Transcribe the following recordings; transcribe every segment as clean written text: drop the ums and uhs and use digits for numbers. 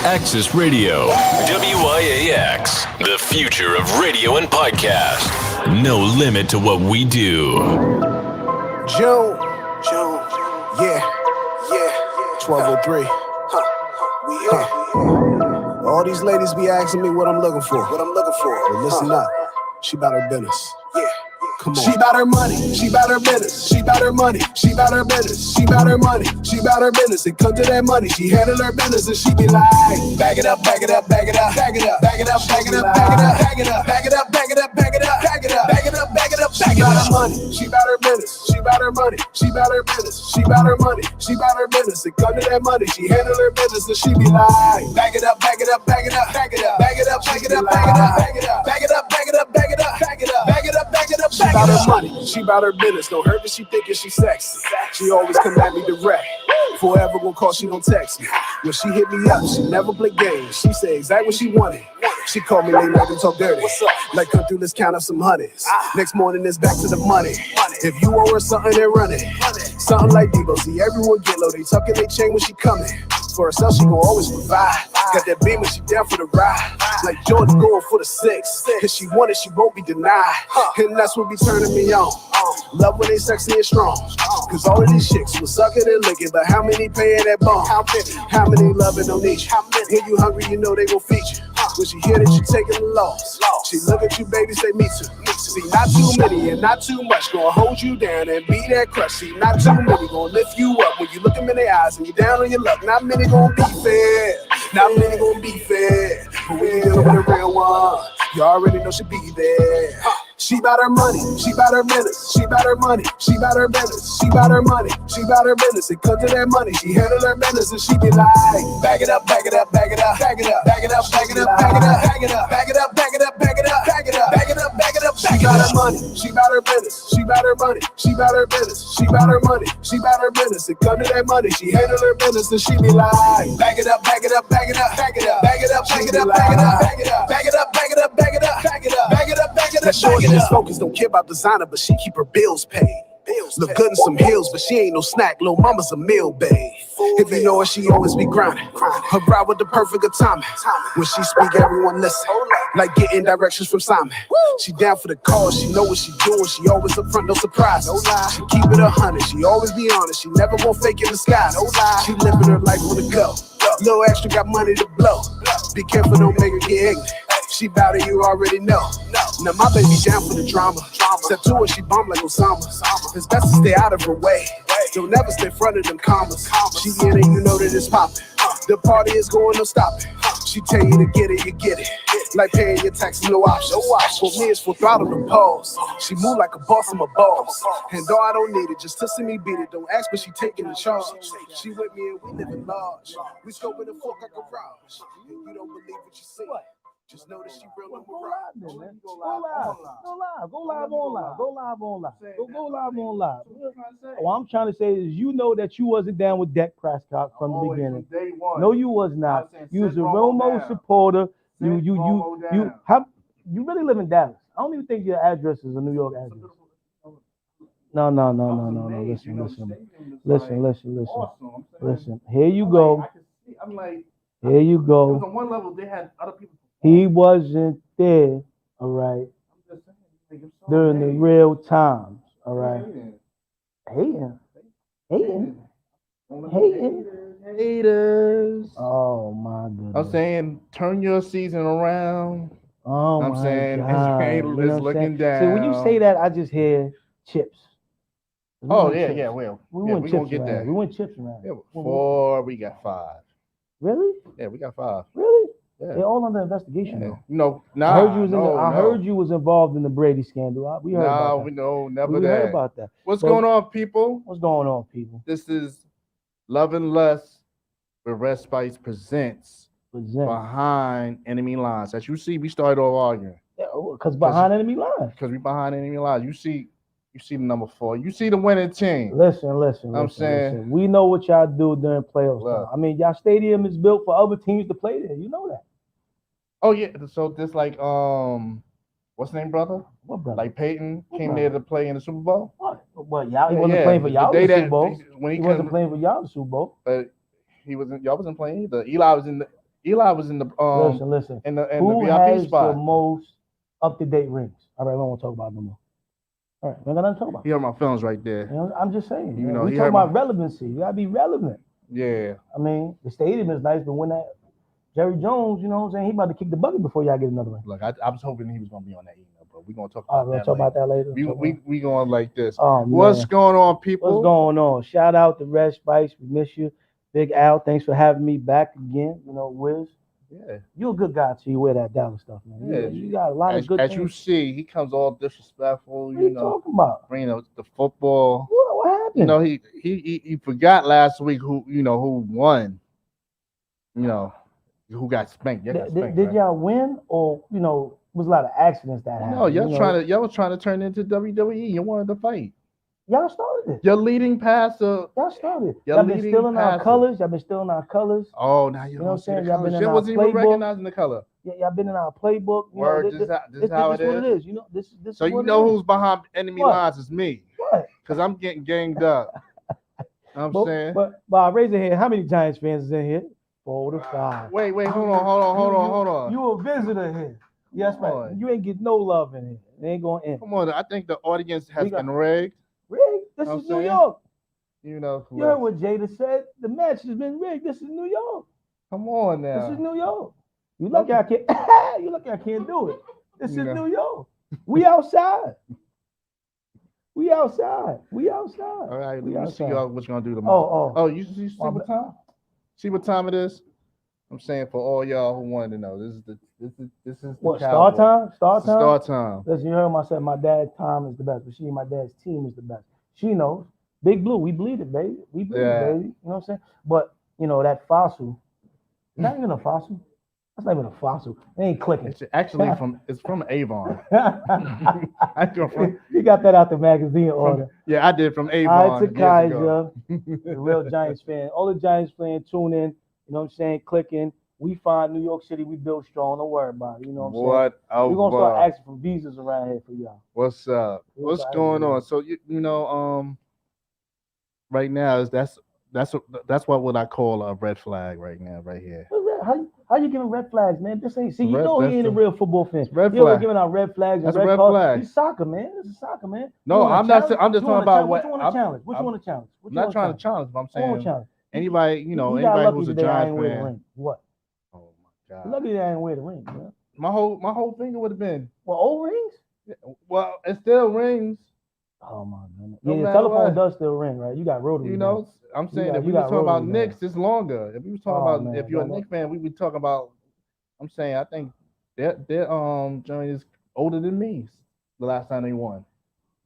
Access Radio. WIAX, the future of radio and podcast. No limit to what we do. June, yeah, 1203. We here. All these ladies be asking me what I'm looking for. Well, listen up. She about her business. Come on. She about her money, she about her business, she about her money, she about her business, she about her money, she about her business. It come to that money, she handle her business and she be like, bag it up, bag it up, bag it up, bag it up, bag it up, bag it up, bag it up, bag it up, bag it up, bag it up, bag it up, bag it up, bag it up, bag it up, bag it up. She about her money, she about her business, she about her money, she about her business, she about her money, she about her business. It come to that money, she handle her business and she be like, bag it up, bag it up, bag it up, bag it up, bag it up, bag it up, bag it up, bag it up, bag it up, bag it up, bag it up, bag it up, bag it up, bag it up. She about her money, she about her business. Don't hurt me, she thinking she sexy. She always come at me direct. Forever gonna call, she gon' text me. When she hit me up, she never play games. She say exactly what she wanted. She called me late night and talk dirty. Like, come through, let's count up some honeys. Next morning, it's back to the money. If you owe her something, then run it. Something like Debo. See, everyone get low. They tucking they chain when she coming. For herself, she gon' always provide. Got that beam when she down for the ride. Like Jordan going for the 6. Cause she want it, she won't be denied. And that's what be turning me on. Love when they sexy and strong. Cause all of these chicks was sucking and licking. But how many paying that bone? How many loving don't need you? When you hungry, you know they gon' feed you. When she hear that you taking the loss, she look at you, baby, say me too. See, not too many and not too much gonna hold you down and be that crush. See, not too many gonna lift you up when you look them in their eyes and you down on your luck. Not many gonna be fair, not many gonna be fair. But when you dealing with a real one, you already know she be there. She bout her money, she bout her business, she bout her money, she bout her business, she bout her money, she bout her business. It comes to that money, she handle her business and she be like, bag it up, bag it up, bag it up, bag it up, bag it up, bag it up, bag it up, bag it up, bag it up, bag it up, bag it up, bag it up, bag it up, bag it up. She bout her money, she bout her business, she bout her money, she bout her business, she bout her money, she bout her business. It come to that money, she handle her business and she be like, bag it up, bag it up, bag it up, bag it up, bag it up, bag it up, bag it up, bag it up, bag it up, bag it up, bag it up, bag it up, bag it up, bag it up. That shorty is focused, don't care about designer, but she keep her bills paid. Look good in some heels, but she ain't no snack. Lil' mama's a meal, babe. If you know her, she always be grinding. Her brow with the perfect timing. When she speak, everyone listen. Like getting directions from Simon. She down for the cause, she know what she doing. She always up front, no surprises. She keep it 100, she always be honest. She never gon' fake in the skies. She living her life on the go. Little extra got money to blow. Be careful, don't make her get ignorant. She bout it, you already know. Now my baby down for the drama. Step to her, she bomb like Osama. It's best to stay out of her way. Don't never stay in front of them commas. She in it, you know that it's poppin'. The party is going, no stopping. She tell you to get it, you get it. Like paying your taxes, no options. For me, it's full throttle and pause. She move like a boss, I'm a boss. And though I don't need it, just to see me beat it. Don't ask, but she taking the charge. She with me and we living large. We scoping the fuck like a garage. And you don't believe what you see. Just know that she real and Go live on live. What I'm trying to say is, you know that you wasn't down with Dak Prescott from the beginning. No, you was not. You was a Romo supporter. You really live in Dallas. I don't even think your address is a New York address. No. Listen. Here you go. Here you go. On one level, they had other people. He wasn't there, all right, during the real times, all right. Haters. Oh my goodness. I'm saying, turn your season around. Oh I'm my saying, God. it's looking down. See, when you say that, I just hear chips. We went gonna get that. We went chips around. Yeah, 4, we got 5. Really? Yeah, we got 5. Really? Yeah. They're all under investigation. Yeah. No, I heard you was involved in the Brady scandal. We heard about that. We heard about that. What's going on, people? This is Love and Lust with REDZSPICE presents Behind Enemy Lines. As you see, we started off arguing. Yeah, because behind enemy lines. Because we behind enemy lines. You see the number 4. You see the winning team. Listen. We know what y'all do during playoffs. I mean, y'all stadium is built for other teams to play there. You know that. Oh yeah. So this like what's the name, brother? What brother? Like Peyton came there to play in the Super Bowl. What? Y'all? He wasn't playing for y'all in the Super Bowl. He wasn't playing for y'all in the Super Bowl. But he wasn't. Y'all wasn't playing either. Eli was in the. Eli was in the listen. in the Who VIP has spot. the most up-to-date rings? All right, we don't want to talk about it no more. All right, we ain't got nothing to talk about. He hurt my feelings right there. You know, I'm just saying. You know, we he talking hurt about relevancy. You gotta be relevant. Yeah. I mean, the stadium is nice, but when that Jerry Jones, you know what I'm saying, he about to kick the bucket before y'all get another ring. Look, I was hoping he was gonna be on that email, but we're gonna talk All about right, that. We'll talk about that later. We going like this. Oh, What's man. going on, people? What's going on? Shout out to REDZSPICE. We miss you. Big Al, thanks for having me back again. You know, WIZZ. Yeah. You're a good guy till you wear that Dallas stuff, man. Yeah. You got a lot of good As things. you see, he comes all disrespectful. What are you talking about? Bringing the football. What happened? You know, he forgot last week who won. You know, who got spanked. Did y'all win, or was a lot of accidents that happened? No, y'all was trying to turn into WWE. You wanted to fight. Y'all started it. Your leading passer. Y'all started. Y'all been stealing our colors. Y'all been stealing our colors. Oh, now you know what I'm saying? Y'all been in our wasn't even recognizing the color. Yeah, y'all been in our playbook. Word, this is how it is. What it is. You know, this. So you know who's behind enemy lines is me. What? Because I'm getting ganged up. I'm saying. But raise your hand. How many Giants fans is in here? 4 to 5. Wait, hold on. You a visitor here. Yes, right. You ain't get no love in here. It ain't going in. Come on, I think the audience has been rigged. Rigged? This is New York. You know. You heard what Jada said. The match has been rigged. This is New York. Come on now. This is New York. You lucky I can't. You lucky I can't do it. This is New York. We outside. We outside. All right, let me see y'all what you're gonna do tomorrow. Oh, you see what time? See what time it is? I'm saying for all y'all who wanted to know, this is what start time? Start time. Listen, you heard myself. My dad's time is the best, but my dad's team is the best. She knows. Big Blue, we bleed it, baby. We bleed it, baby. You know what I'm saying? But that fossil, not even a fossil. That's not even a fossil. It ain't clicking. It's actually from Avon. You got that out the magazine order. Yeah, I did from Avon. All right, to Kaiser, the real Giants fan. All the Giants fans tune in. You know what I'm saying? Clicking. We find New York City. We build strong. Don't worry about it. You know what I'm saying? We're gonna start asking for visas around here for y'all. What's up? What's going on? So right now that's what I call a red flag right now, right here. How you giving red flags, man? This ain't. See, you red, know he ain't a real football fan. Red You're flag. giving out red flags and that's red cards. He's soccer, man. This is soccer, man. No, I'm not. I'm just talking about what you want to challenge. What you want to challenge? I'm not trying to challenge, but I'm saying anybody, anybody who's a Giants fan. Ring. What? Oh my God! Lucky they ain't wear the ring, man. My whole finger would have been. Well, old rings. Yeah, well, it still rings. Oh my goodness. No the telephone does still ring, right? You got rotary. I'm saying if we were talking about Knicks, it's longer. If we were talking about if you're a Knicks fan, we would talk about. I'm saying I think their journey is older than me. The last time they won.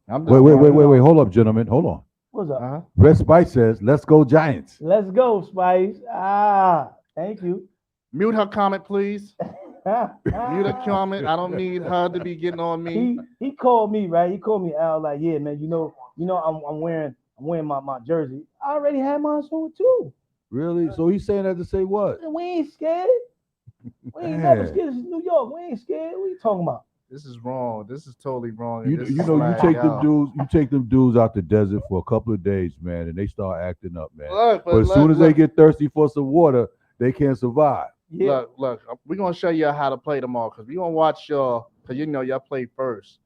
Wait. Hold up, gentlemen. Hold on. What's up? REDZSPICE says, "Let's go Giants." Let's go, Spice. Thank you. Mute her comment, please. Mute her comment. I don't need her to be getting on me. He called me, right? He called me out like, yeah, man. I'm wearing my jersey. I already had mine on too. Really? So he's saying that to say what? We ain't scared. We ain't never scared. This is New York. We ain't scared. What are you talking about? This is wrong. This is totally wrong. You take them dudes out the desert for a couple of days, man, and they start acting up, man. But as soon as they get thirsty for some water, they can't survive. Yeah. Look, we're gonna show you how to play tomorrow because we're gonna watch y'all because y'all play first.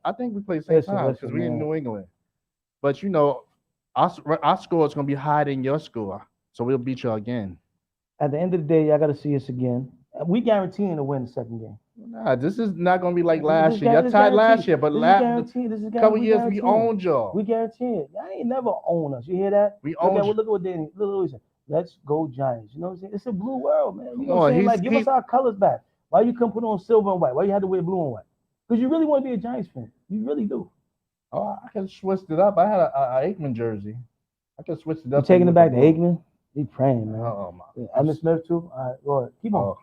I think we play the same time because we in New England. But our score is gonna be higher than your score, so we'll beat you again. At the end of the day, y'all gotta see us again. We guaranteeing to win the second game. Nah, this is not gonna be like last year. Y'all tied last year, but last couple years we owned y'all. We guarantee it. Y'all ain't never own us. You hear that? We own. Look at what Danny. Look what he said. Let's go Giants. You know what I'm saying? It's a blue world, man. You know what I'm saying? Like, give us our colors back. Why you couldn't put on silver and white? Why you had to wear blue and white? Because you really want to be a Giants fan. You really do. Oh, I could switch it up. I had a Aikman jersey. I could switch it up. You taking it back to Aikman? He praying, man. Oh my. Emmitt Smith too. All right, go ahead. Keep on.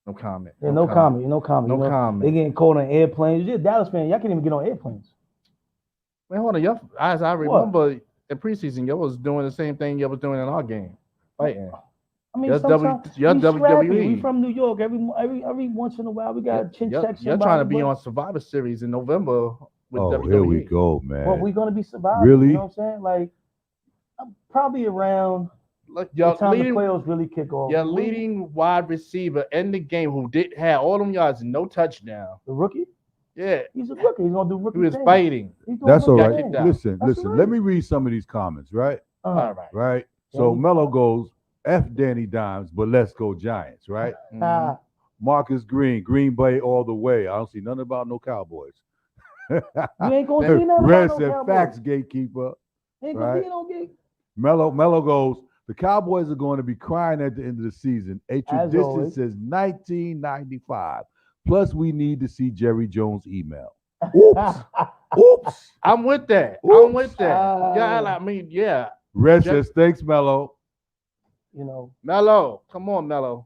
No comment. Yeah, no comment. No comment. They getting caught on airplanes. You're a Dallas fan. Y'all can't even get on airplanes. Man, hold on. Y'all, as I remember in preseason, y'all was doing the same thing y'all was doing in our game, fighting. I mean, sometimes we WWE. We from New York. Every once in a while, we got a chin check. You're trying to be on Survivor Series in November with WWE. Here we go, man. Well, we're gonna be Survivor. Really? You know what I'm saying? Like, I'm probably around Look, the time the playoffs really kick off. Your leading wide receiver in the game who did have all them yards and no touchdown. The rookie? Yeah. He's a rookie. He's gonna do rookie. He was things. fighting. That's all right. things. Listen. Right. Let me read some of these comments, right? All right. Right. So Mello goes, F Danny Dimes, but let's go Giants, right? Marcus Green Bay all the way. I don't see nothing about no Cowboys. You ain't gonna see nothing Reds about no and Cowboys. Facts, gatekeeper. Ain't gonna be no gate. Mello goes, the Cowboys are going to be crying at the end of the season. A tradition since 1995. Plus, we need to see Jerry Jones' email. Oops. Oops. I'm with that. Oops. I'm with that. Yeah. Red says, thanks, Mello. You know. Mello. Come on, Mello.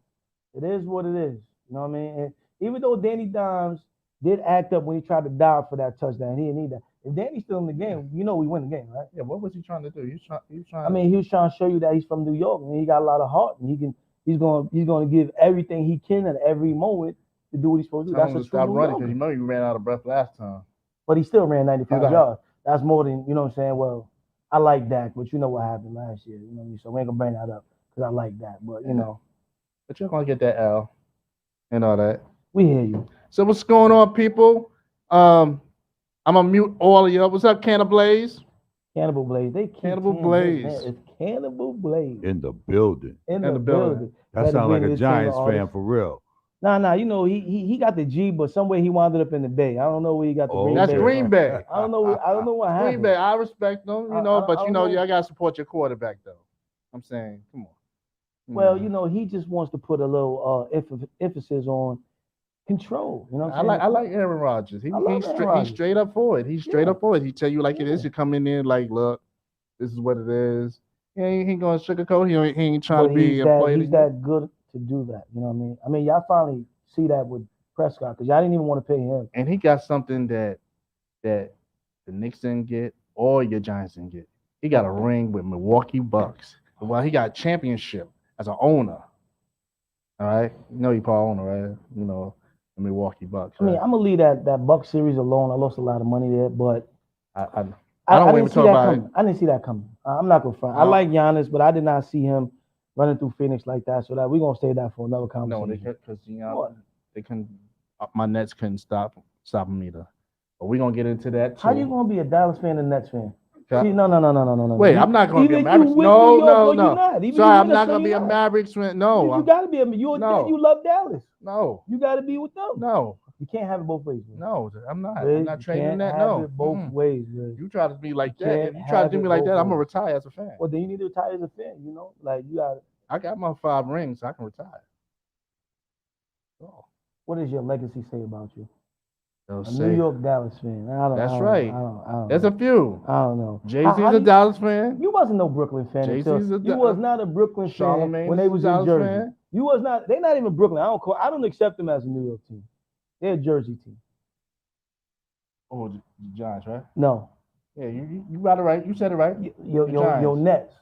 It is what it is. You know what I mean? And even though Danny Dimes did act up when he tried to dive for that touchdown, he didn't need that. If Danny's still in the game, you know we win the game, right? Yeah, what was he trying to do? He was trying I mean, he was trying to show you that he's from New York and he got a lot of heart and he's going to give everything he can at every moment to do what he's supposed to do. That's a true stop New running Yorker. because you know you ran out of breath last time. But he still ran 95 yards. That's more than, you know what I'm saying? Well, I like Dak, but you know what happened last year. You know what I mean? So we ain't going to bring that up because I like that. But, you know. But you're going to get that L and all that. We hear you. So what's going on, people? I'm going to mute all of you. What's up, Canna Blaze? Cannibal Blaze. They keep Cannibal Blaze. Man, it's Cannibal Blaze. In the building. In the building. That sounds like a Giants fan for real. Nah. You know he got the G, but somewhere he wound up in the Bay. I don't know where he got the Green Bay. That's Green Bay. I don't know what happened. Green Bay. I respect them, but I gotta support your quarterback though. I'm saying, come on. Well, he just wants to put a little emphasis on control. You know what I'm saying? I like Aaron Rodgers. He's straight up for it. He's straight up for it. He tell you like it is. You come in there like, look, this is what it is. He ain't gonna sugarcoat. He ain't trying to be a player. He's that good to do that. You know what I mean? I mean, y'all finally see that with Prescott because y'all didn't even want to pay him. And he got something that the Knicks didn't get or your Giants didn't get. He got a ring with Milwaukee Bucks. Well, he got a championship as an owner. All right? You know he part owner, right? The Milwaukee Bucks. Right? I mean, I'm gonna leave that Bucks series alone. I lost a lot of money there, but I don't even talk about it. I didn't see that coming. I'm not gonna front. I like Giannis, but I did not see him running through Phoenix like that. So that we're gonna save that for another conversation. No, because they couldn't. My Nets couldn't stop them either. But we're gonna get into that too. How you gonna be a Dallas fan and Nets fan? Okay. See, no. Wait, I'm not gonna be a Mavericks. No. Sorry, I'm not gonna be a Mavericks fan. No, you gotta be you love Dallas. No, you gotta be with them. No, you can't have it both ways. Man. No, I'm not. I'm not trading that. No, it both ways. Man. You try to be like that. If you try to do me like that, I'm gonna retire as a fan. Well, then you need to retire as a fan. Like you got. I got my 5 rings. So I can retire. Oh. What does your legacy say about you? A New York Dallas fan. That's right. I don't There's know. a few. I don't know. Jay-Z's a Dallas fan. You wasn't no Brooklyn fan. You was not a Brooklyn fan when they was in Jersey. Fan. You was not. They're not even Brooklyn. I don't accept them as a New York team. They're a Jersey team. Oh, the Giants, right? No. Yeah, you got it right. You said it right. Your Nets.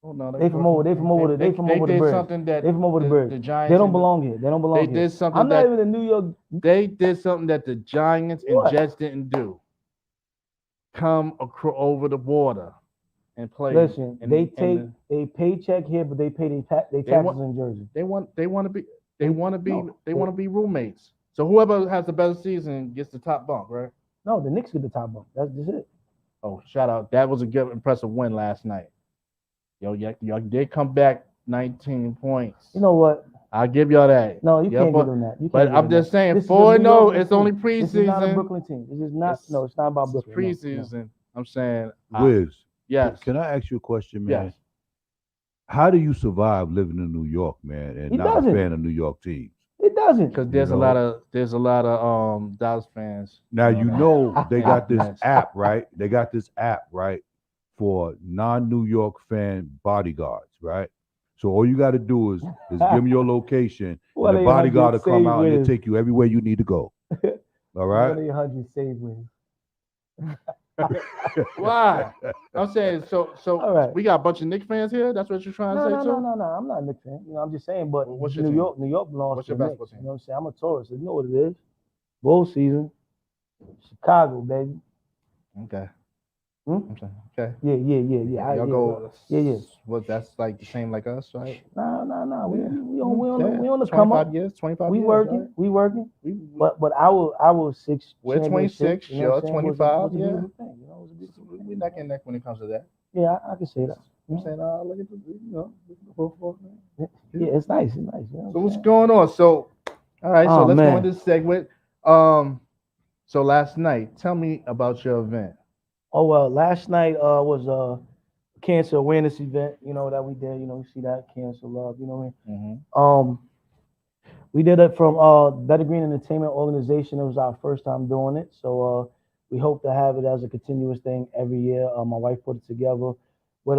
Oh, no, they from over the bridge. They from over the bridge. The Giants. They don't belong here. They did something. I'm not even in New York. They did something that the Giants and Jets didn't do. Come over the border and play. Listen, they take a paycheck here, but they pay their taxes in Jersey. They want to be roommates. So whoever has the better season gets the top bunk, right? No, the Knicks get the top bunk. That's just it. Oh, shout out! That was a good, impressive win last night. Y'all did come back 19 points. You know what? I'll give y'all that. No, you can't give them that. But I'm just saying, 4-0, it's only preseason. This is not a Brooklyn team. This is not. It's not about Brooklyn. It's preseason. No. I'm saying. WIZZ. Yes. Can I ask you a question, man? Yes. How do you survive living in New York, man, and not a fan of New York teams? It doesn't. Because there's a lot of Dallas fans. Now they got this app, right? They got this app, right, for non-New York fan bodyguards, right? So all you got to do is give them your location, and the bodyguard will come out and they'll take you everywhere you need to go. All right? 1-800 save wins. Why? I'm saying so. Right. We got a bunch of Knicks fans here. That's what you're trying to say too. No. I'm not a Knicks fan. I'm just saying. But what's your New team? York belongs what's to your the basketball Knicks. team? You know what I'm saying? I'm a Taurus. You know what it is. Bowl season. Chicago, baby. Okay. I'm saying, okay. Yeah. Y'all go. Yeah. What? That's like the same like us, right? Nah. Yeah. We on the come up. 25 We years, working. right? We working. We, But our six we're championship, 26. you know what You're I'm saying, 25. was a Yeah. beautiful thing. You know, it was a beautiful thing. We're neck and neck when it comes to that. Yeah, I can say that. I'm saying, look at the. Yeah, it's nice. It's nice. You know So what what's I'm saying? going on? So, all right. So Oh, let's go man. into this segment. So last night, tell me about your event. Oh well, last night was a cancer awareness event. You know that we did. You know, you see that cancer love. You know what I mean? Mm-hmm. We did it from Better Green Entertainment Organization. It was our first time doing it, so we hope to have it as a continuous thing every year. My wife put it together, but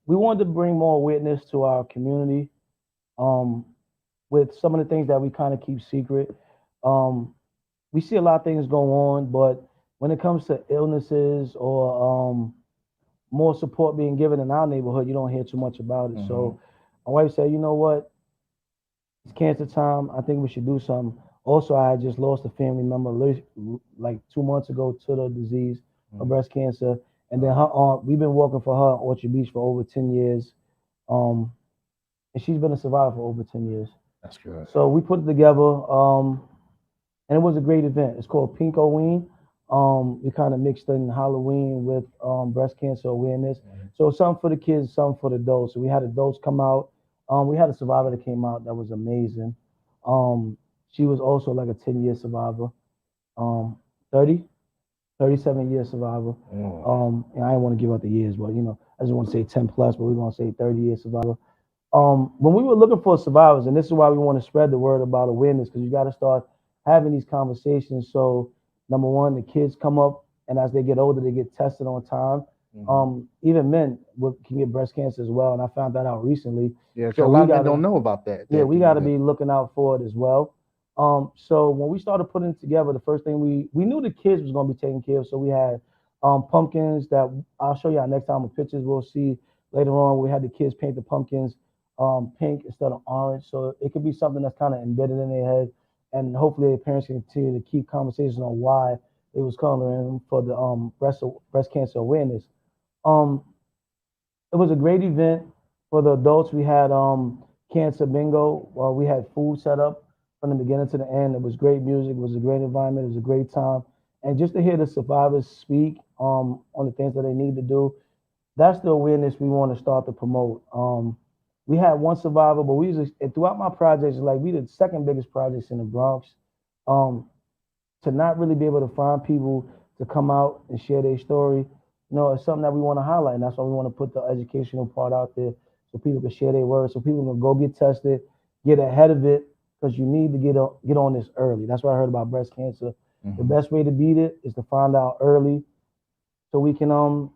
we wanted to bring more awareness to our community um, with some of the things that we kind of keep secret. Um, we see a lot of things go on, but when it comes to illnesses or more support being given in our neighborhood, you don't hear too much about it. So my wife said, you know what? It's cancer time. I think we should do something. Also, I had just lost a family member like 2 months ago to the disease of breast cancer. And then her aunt, we've been working for her in Orchard Beach for over 10 years. And she's been a survivor for over 10 years. That's good. So we put it together. And it was a great event. It's called Pinkoween. We kind of mixed in Halloween with breast cancer awareness. So some for the kids, some for the adults. So we had adults come out. We had a survivor that came out that was amazing. She was also like a 10-year survivor. 30, 37-year survivor. And I didn't want to give out the years, but I just want to say 10 plus, but we're gonna say 30-year survivor. When we were looking for survivors, and this is why we want to spread the word about awareness, because you got to start having these conversations. So, number one, the kids come up, and as they get older, they get tested on time. Even men can get breast cancer as well, and I found that out recently. Yeah, so a lot of men don't know about that. Yeah, we got to be looking out for it as well. So when we started putting it together, the first thing we knew the kids was going to be taken care of. So we had pumpkins that I'll show you next time with pictures. We'll see later on. We had the kids paint the pumpkins pink instead of orange, so it could be something that's kind of embedded in their head, and hopefully their parents can continue to keep conversations on why it was coloring for the breast cancer awareness. It was a great event for the adults. We had cancer bingo. We had food set up from the beginning to the end. It was great music. It was a great environment. It was a great time, and just to hear the survivors speak on the things that they need to do. That's the awareness we want to start to promote. We had one survivor, but we usually throughout my projects, like we did the second biggest projects in the Bronx. To not really be able to find people to come out and share their story, it's something that we want to highlight, and that's why we want to put the educational part out there so people can share their words, so people can go get tested, get ahead of it, because you need to get on this early. That's what I heard about breast cancer. The best way to beat it is to find out early, so we can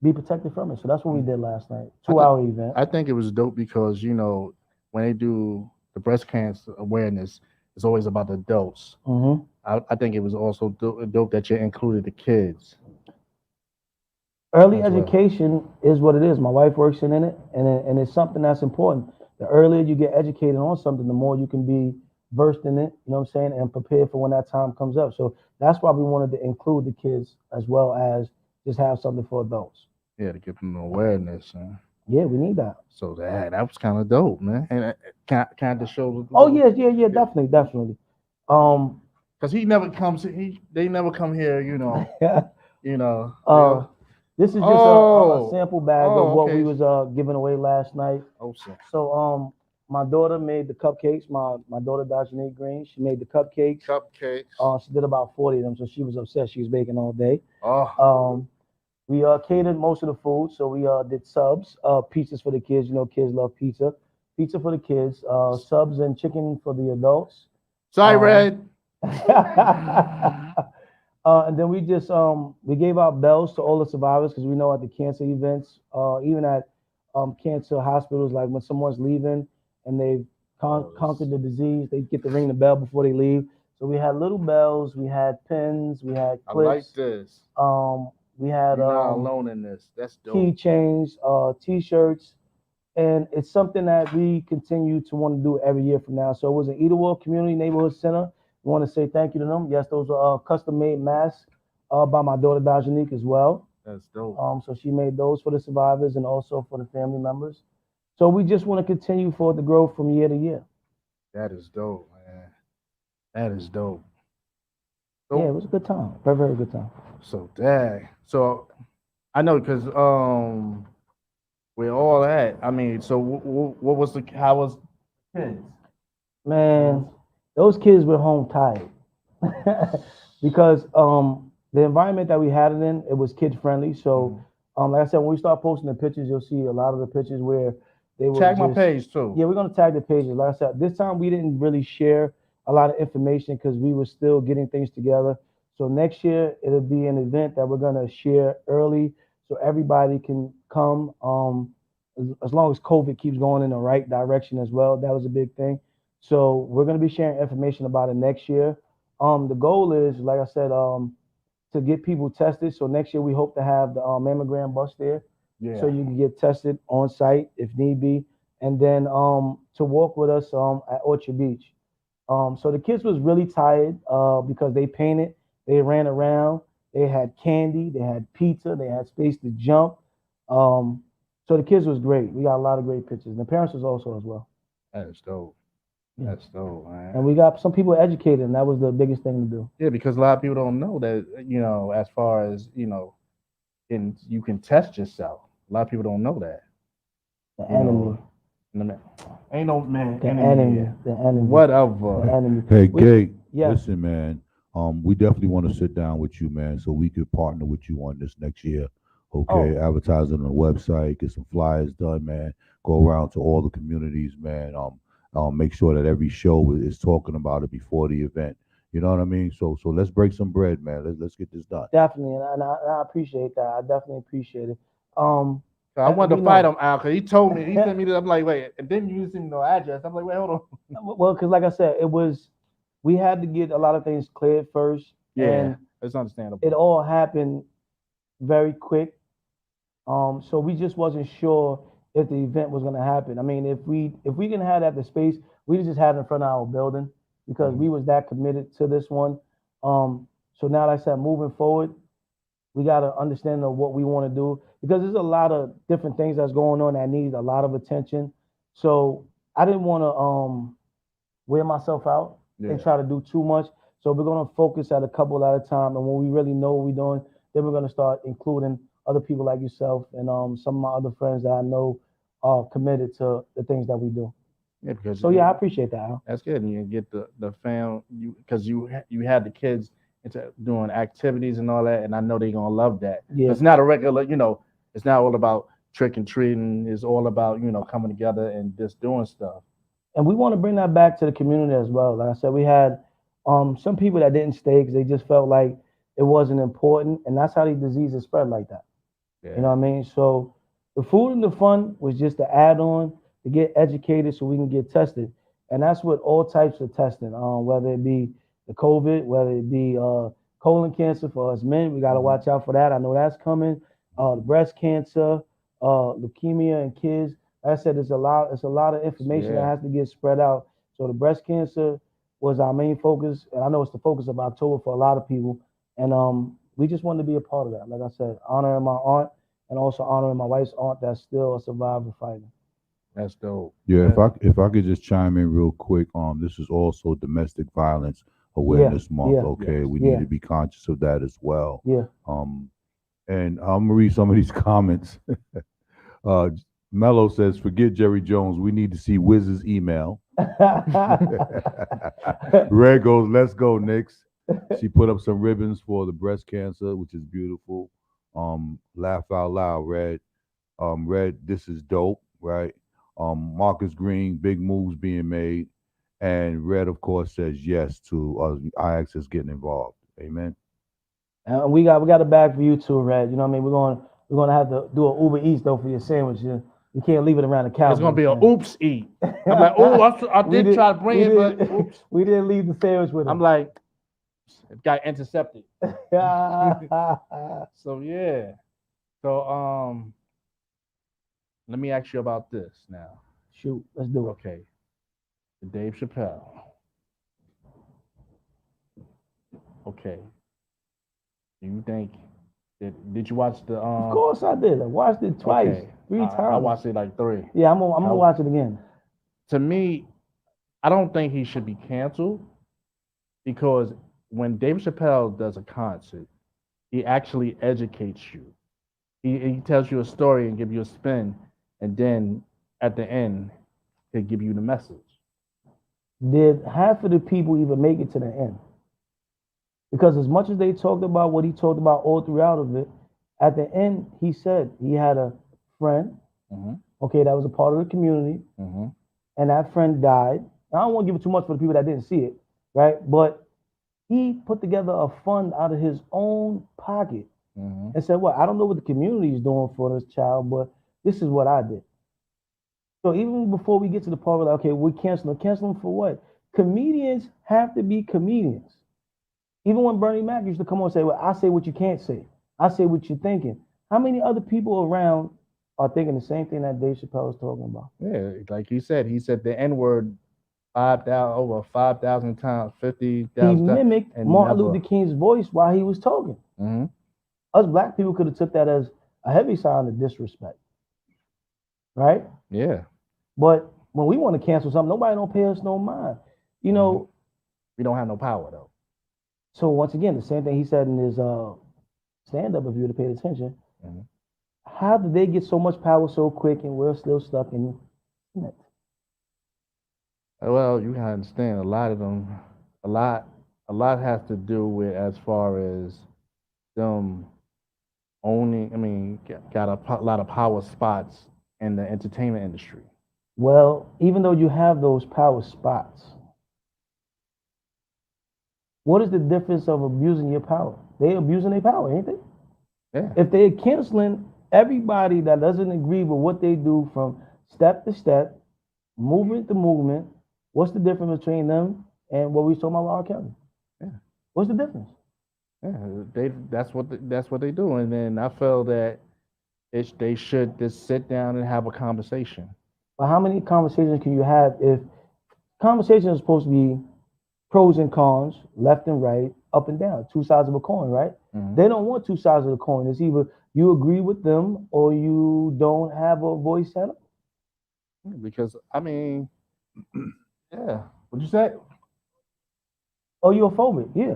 be protected from it. So that's what we did last night. 2-hour event. I think it was dope because when they do the breast cancer awareness, it's always about the adults. I think it was also dope that you included the kids. Early education is what it is. My wife works in it, and it's something that's important. The earlier you get educated on something, the more you can be versed in it, you know what I'm saying, and prepared for when that time comes up. So that's why we wanted to include the kids as well as just have something for adults. Yeah, to give them awareness. Yeah, we need that. So that was kind of dope, man. And kind of show. Oh yeah, definitely. Because he never comes. They never come here. This is just a sample bag of what okay. we was giving away last night. So my daughter made the cupcakes. My daughter Dajane Green, she made the cupcakes. She did about 40 of them, so she was upset. She was baking all day. We catered most of the food, so we did subs, pizzas for the kids. Kids love pizza. Pizza for the kids, subs and chicken for the adults. Sorry, Red. And then we just we gave out bells to all the survivors, because we know at the cancer events, even at cancer hospitals, like when someone's leaving and they've conquered the disease, they get to ring the bell before they leave. So we had little bells, we had pins, we had clips. I like this. We had You're not alone in this. That's dope. Keychains, T-shirts, and it's something that we continue to want to do every year from now. So it was an Edenwood Community Neighborhood Center. We want to say thank you to them. Yes, those are custom-made masks by my daughter Dajanique as well. That's dope. So she made those for the survivors and also for the family members. So we just want to continue for it to grow from year to year. That is dope, man. That is dope. Yeah, it was a good time. Very, very good time. So dang. So I know because with all that, I mean, so what was how was kids? Man, those kids were home tired because the environment that we had it in, it was kid friendly. So like I said, when we start posting the pictures, you'll see a lot of the pictures where they were Tag my page too. Yeah, we're gonna tag the pages. Like I said, this time we didn't really share a lot of information because we were still getting things together. So next year it'll be an event that we're gonna share early so everybody can come. As long as COVID keeps going in the right direction as well, that was a big thing. So we're gonna be sharing information about it next year. The goal is, like I said, to get people tested. So next year we hope to have the mammogram bus there, so you can get tested on site if need be, and then to walk with us at Orchard Beach. So the kids was really tired because they painted, they ran around, they had candy, they had pizza, they had space to jump. So the kids was great. We got a lot of great pictures. And the parents was also as well. That's dope. Yeah. That's dope, man. And we got some people educated, and that was the biggest thing to do. Yeah, because a lot of people don't know that, as far as, and you can test yourself. A lot of people don't know that. The enemy. Ain't no man. The enemy. The enemy. Whatever. The enemy. Hey, Gate, Yeah. listen, man. We definitely want to sit down with you, man, so we could partner with you on this next year. Okay, advertise it on the website, get some flyers done, man. Go around to all the communities, man. Make sure that every show is talking about it before the event. You know what I mean? So let's break some bread, man. Let's get this done. Definitely, and I appreciate that. I definitely appreciate it. I wanted to fight him out because he told me, he sent me this. I'm like, wait, and then you sent me no address. I'm like, wait, hold on. Well, because like I said, we had to get a lot of things cleared first. Yeah, and it's understandable. It all happened very quick. So we just wasn't sure if the event was gonna happen. I mean, if we can have that the space, we just had it in front of our building because we was that committed to this one. So now, like I said, moving forward, we got to understand what we want to do because there's a lot of different things that's going on that need a lot of attention. So I didn't want to wear myself out and try to do too much. So we're going to focus at a couple at a time, and when we really know what we're doing, then we're going to start including other people like yourself and some of my other friends that I know are committed to the things that we do. Yeah, because I appreciate that, Al. That's good, and you get the fam because you had the kids into doing activities and all that, and I know they're gonna love that. Yeah. It's not a regular, it's not all about trick and treating. It's all about coming together and just doing stuff. And we want to bring that back to the community as well. Like I said, we had some people that didn't stay because they just felt like it wasn't important, and that's how these diseases spread like that. Yeah. You know what I mean? So the food and the fun was just to add on to get educated so we can get tested, and that's with all types of testing, whether it be the COVID, whether it be colon cancer for us men, we got to watch out for that. I know that's coming. The breast cancer, leukemia in kids. Like I said, it's a lot of information that has to get spread out. So the breast cancer was our main focus, and I know it's the focus of October for a lot of people. And we just wanted to be a part of that. Like I said, honoring my aunt and also honoring my wife's aunt that's still a survivor fighting. That's dope. Yeah, if I could just chime in real quick, this is also Domestic Violence Awareness Month. Okay, we need to be conscious of that as well. Yeah. And I'm gonna read some of these comments. Mello says, "Forget Jerry Jones. We need to see WIZZ's email." Red goes, "Let's go, Knicks." She put up some ribbons for the breast cancer, which is beautiful. Laugh out loud, Red. Red, this is dope, right? Marcus Green, big moves being made. And Red, of course, says yes to IXS getting involved. Amen. And we got a bag for you too, Red. You know what I mean? We're gonna have to do an Uber Eats though for your sandwich. You can't leave it around the couch. It's gonna be an oops eat. I'm like, oh, I did try to bring it, but oops. We didn't leave the sandwich with him. I'm like, it got intercepted. So yeah. So let me ask you about this now. Shoot, let's do it. Okay. Dave Chappelle. Okay. Do you think Did you watch the? Of course I did. I watched it twice, Okay. 3 times. I watched it like 3. Yeah, I'm gonna watch it again. To me, I don't think he should be canceled because when Dave Chappelle does a concert, he actually educates you. He tells you a story and give you a spin, and then at the end, he'll give you the message. Did half of the people even make it to the end? Because as much as they talked about what he talked about all throughout of it, at the end he said he had a friend, okay, that was a part of the community, and that friend died. I don't want to give it too much for the people that didn't see it, right? But he put together a fund out of his own pocket and said, "Well, I don't know what the community is doing for this child, but this is what I did." So even before we get to the part where, okay, we cancel them for what? Comedians have to be comedians. Even when Bernie Mac used to come on and say, "Well, I say what you can't say. I say what you're thinking." How many other people around are thinking the same thing that Dave Chappelle is talking about? Yeah, like he said the N-word 5,000 over 5,000 times, 50,000. He mimicked Martin Luther King's voice while he was talking. Us black people could have took that as a heavy sign of disrespect, right? Yeah. But when we want to cancel something, nobody don't pay us no mind. You know, we don't have no power though. So once again, the same thing he said in his stand-up, if you would have paid attention. How did they get so much power so quick and we're still stuck in it? Well, you gotta understand a lot of them, a lot has to do with as far as them owning. I mean, got a lot of power spots in the entertainment industry. Well, even though you have those power spots, what is the difference of abusing your power? They abusing their power, ain't they? Yeah. If they're canceling everybody that doesn't agree with what they do from step to step, movement to movement, what's the difference between them and what we was talking about with R. Kelly? Yeah. What's the difference? Yeah, that's what they do, and then I feel that they should just sit down and have a conversation. But how many conversations can you have if conversation is supposed to be pros and cons, left and right, up and down, 2 sides of a coin, right? They don't want 2 sides of the coin. It's either you agree with them or you don't have a voice at all. Because I mean, yeah. What'd you say? Oh, you're phobic, yeah.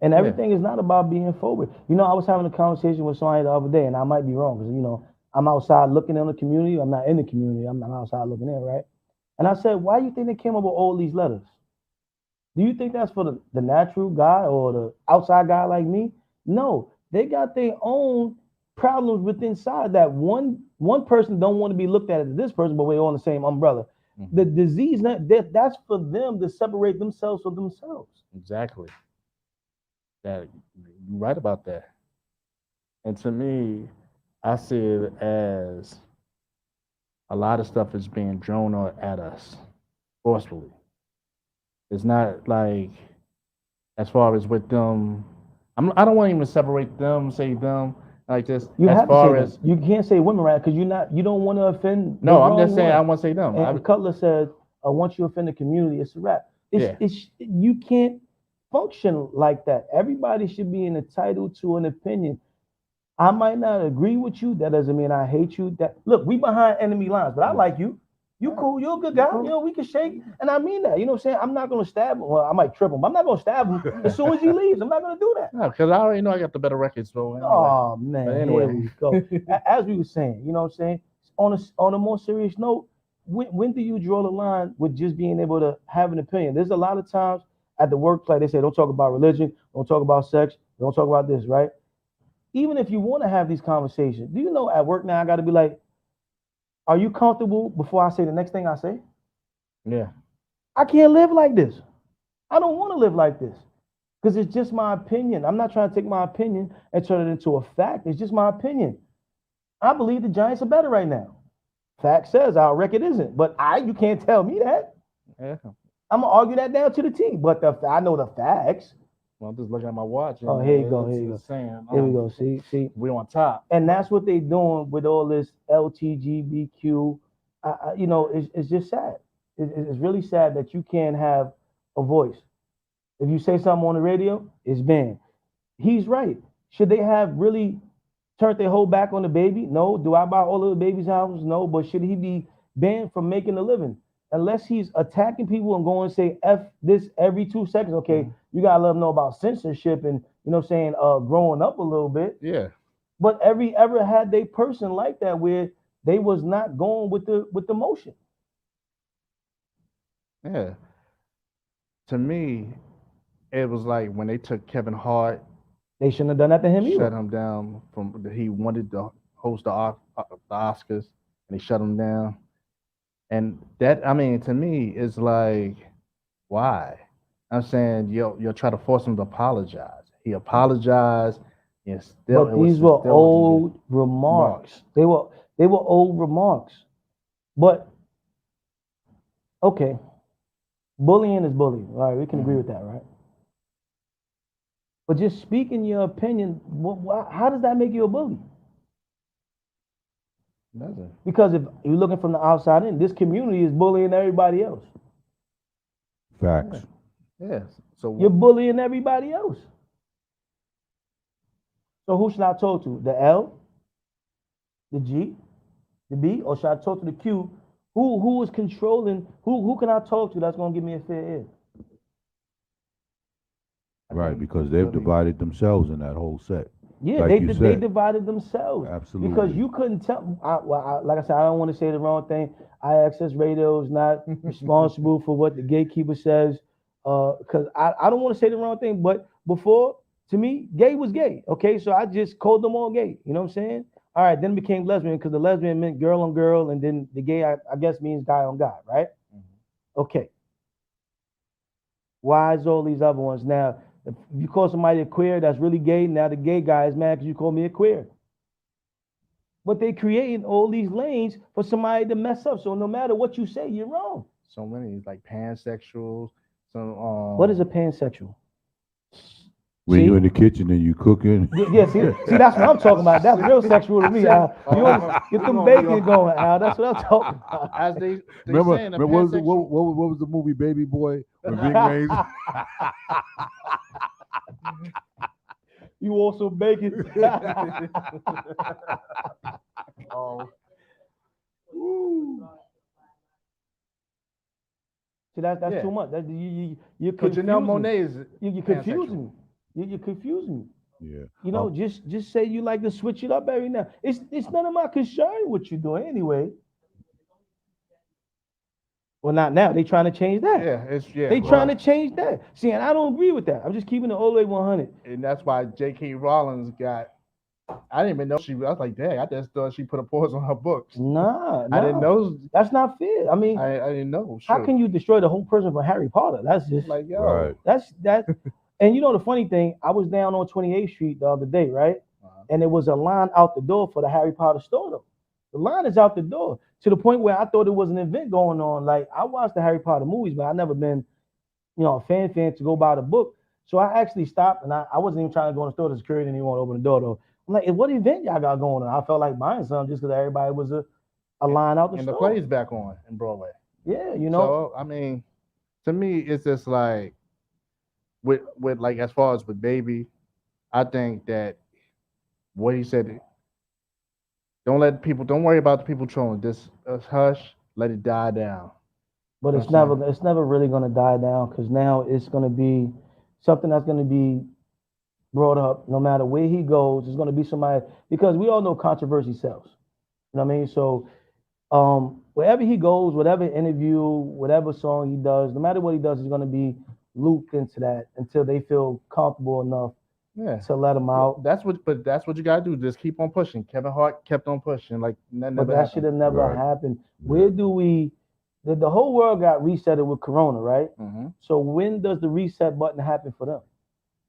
And everything is not about being phobic. You know, I was having a conversation with somebody the other day, and I might be wrong because, you know, I'm outside looking in the community. I'm not in the community. I'm outside looking in, right? And I said, why do you think they came up with all these letters? Do you think that's for the natural guy or the outside guy like me? No, they got their own problems within inside that one person don't want to be looked at as this person, but we're all on the same umbrella. The disease, that's for them to separate themselves from themselves. Exactly. That you're right about that. And to me, I see it as a lot of stuff is being thrown at us forcefully. It's not like as far as with them. I don't want to even separate them, say them like this. You as have far to say as them. You can't say women, right? Because you don't want to offend. No, I'm just saying I want to say them. And Cutler said, once you offend the community, it's a wrap. You can't function like that. Everybody should be entitled to an opinion. I might not agree with you. That doesn't mean I hate you. That look, we behind enemy lines, but I like you. You cool. You're a good guy. You know, we can shake. And I mean that. You know what I'm saying? I'm not going to stab him. Well, I might trip him, but I'm not going to stab him as soon as he leaves. I'm not going to do that. No, because I already know I got the better record. So anyway. Oh, man. But anyway. Here we go. As we were saying, you know what I'm saying? On a more serious note, when do you draw the line with just being able to have an opinion? There's a lot of times at the workplace, they say, don't talk about religion, don't talk about sex, don't talk about this, right? Even if you want to have these conversations, do you know at work now I got to be like, are you comfortable before I say the next thing I say? Yeah. I can't live like this. I don't want to live like this because it's just my opinion. I'm not trying to take my opinion and turn it into a fact. It's just my opinion. I believe the Giants are better right now. Fact says our record isn't, but you can't tell me that. Yeah. I'm gonna argue that down to the T, but I know the facts. Well, I'm just looking at my watch. Oh, here you go. Here you go. Here we go. See, we on top. And that's what they're doing with all this LGBTQ. You know, it's just sad. It's really sad that you can't have a voice. If you say something on the radio, it's banned. He's right. Should they have really turn their whole back on the baby? No. Do I buy all of the baby's houses? No. But should he be banned from making a living? Unless he's attacking people and going and say F this every 2 seconds. Okay, you gotta let them know about censorship and you know what I'm saying, growing up a little bit. Yeah. But ever had they person like that where they was not going with the motion? Yeah. To me, it was like when they took Kevin Hart, they shouldn't have done that to him either. Shut him down from he wanted to host the Oscars, and they shut him down. And that, I mean, to me, is like, why? I'm saying you'll try to force him to apologize. He apologized, and still. But these were old remarks. They were old remarks. But okay, bullying is bullying. All right, we can agree with that, right? But just speaking your opinion, how does that make you a bully? Nothing. Because if you're looking from the outside in, this community is bullying everybody else. Facts. Yes. So you're bullying everybody else. So who should I talk to? The L, the G, the B, or should I talk to the Q? Who is controlling? Who can I talk to that's gonna give me a fair ear? Right, because they've divided themselves in that whole set. Yeah, like they divided themselves. Absolutely. Because you couldn't tell. Like I said, I don't want to say the wrong thing. IXS Radio is not responsible for what the gatekeeper says. Because I don't want to say the wrong thing. But before, to me, gay was gay. Okay, so I just called them all gay. You know what I'm saying? All right, then it became lesbian because the lesbian meant girl on girl, and then the gay, I guess, means guy on guy, right? Mm-hmm. Okay. Why is all these other ones now? If you call somebody a queer that's really gay, now the gay guy is mad because you call me a queer. But they creating all these lanes for somebody to mess up. So no matter what you say, you're wrong. So many like pansexuals. What is a pansexual? When you're in the kitchen and you cooking. Yeah, see, that's what I'm talking about. That's real sexual to me, Al. You get them bacon going, Al. That's what I'm talking about. As they remember what was the movie Baby Boy? When Big Ray's you also bacon. Oh. See, that's too much. That you're confusing. Janelle Monáe is you're confusing me. You're confusing me. Yeah. You know, just say you like to switch it up every now. It's none of my concern what you're doing anyway. Well, not now. They trying to change that. They trying to change that. See, and I don't agree with that. I'm just keeping it all the way 100. And that's why J.K. Rowling got. I didn't even know I was like, dang, I just thought she put a pause on her books. Nah. I didn't know. That's not fair. I mean, I didn't know. How can you destroy the whole person for Harry Potter? That's just like, yo. Right. That's. And you know the funny thing, I was down on 28th Street the other day, right? And there was a line out the door for the Harry Potter store, though. The line is out the door to the point where I thought it was an event going on. Like, I watched the Harry Potter movies, but I never been, a fan to go buy the book. So I actually stopped, and I wasn't even trying to go in the store. The security didn't even want to open the door, though. I'm like, what event y'all got going on? I felt like buying something just because everybody was a line out the store. And the play's back on in Broadway. Yeah, So, I mean, to me, it's just like, with like as far as with Baby, I think that what he said, don't worry about the people trolling. Just hush, let it die down. But it's never really gonna die down because now it's gonna be something that's gonna be brought up no matter where he goes. It's gonna be somebody because we all know controversy sells. You know what I mean? So wherever he goes, whatever interview, whatever song he does, no matter what he does, is gonna be looped into that until they feel comfortable enough to let him out. That's what you gotta do. Just keep on pushing. Kevin Hart kept on pushing. Like that should have never happened. Where do we? The whole world got resetted with Corona, right? Mm-hmm. So when does the reset button happen for them?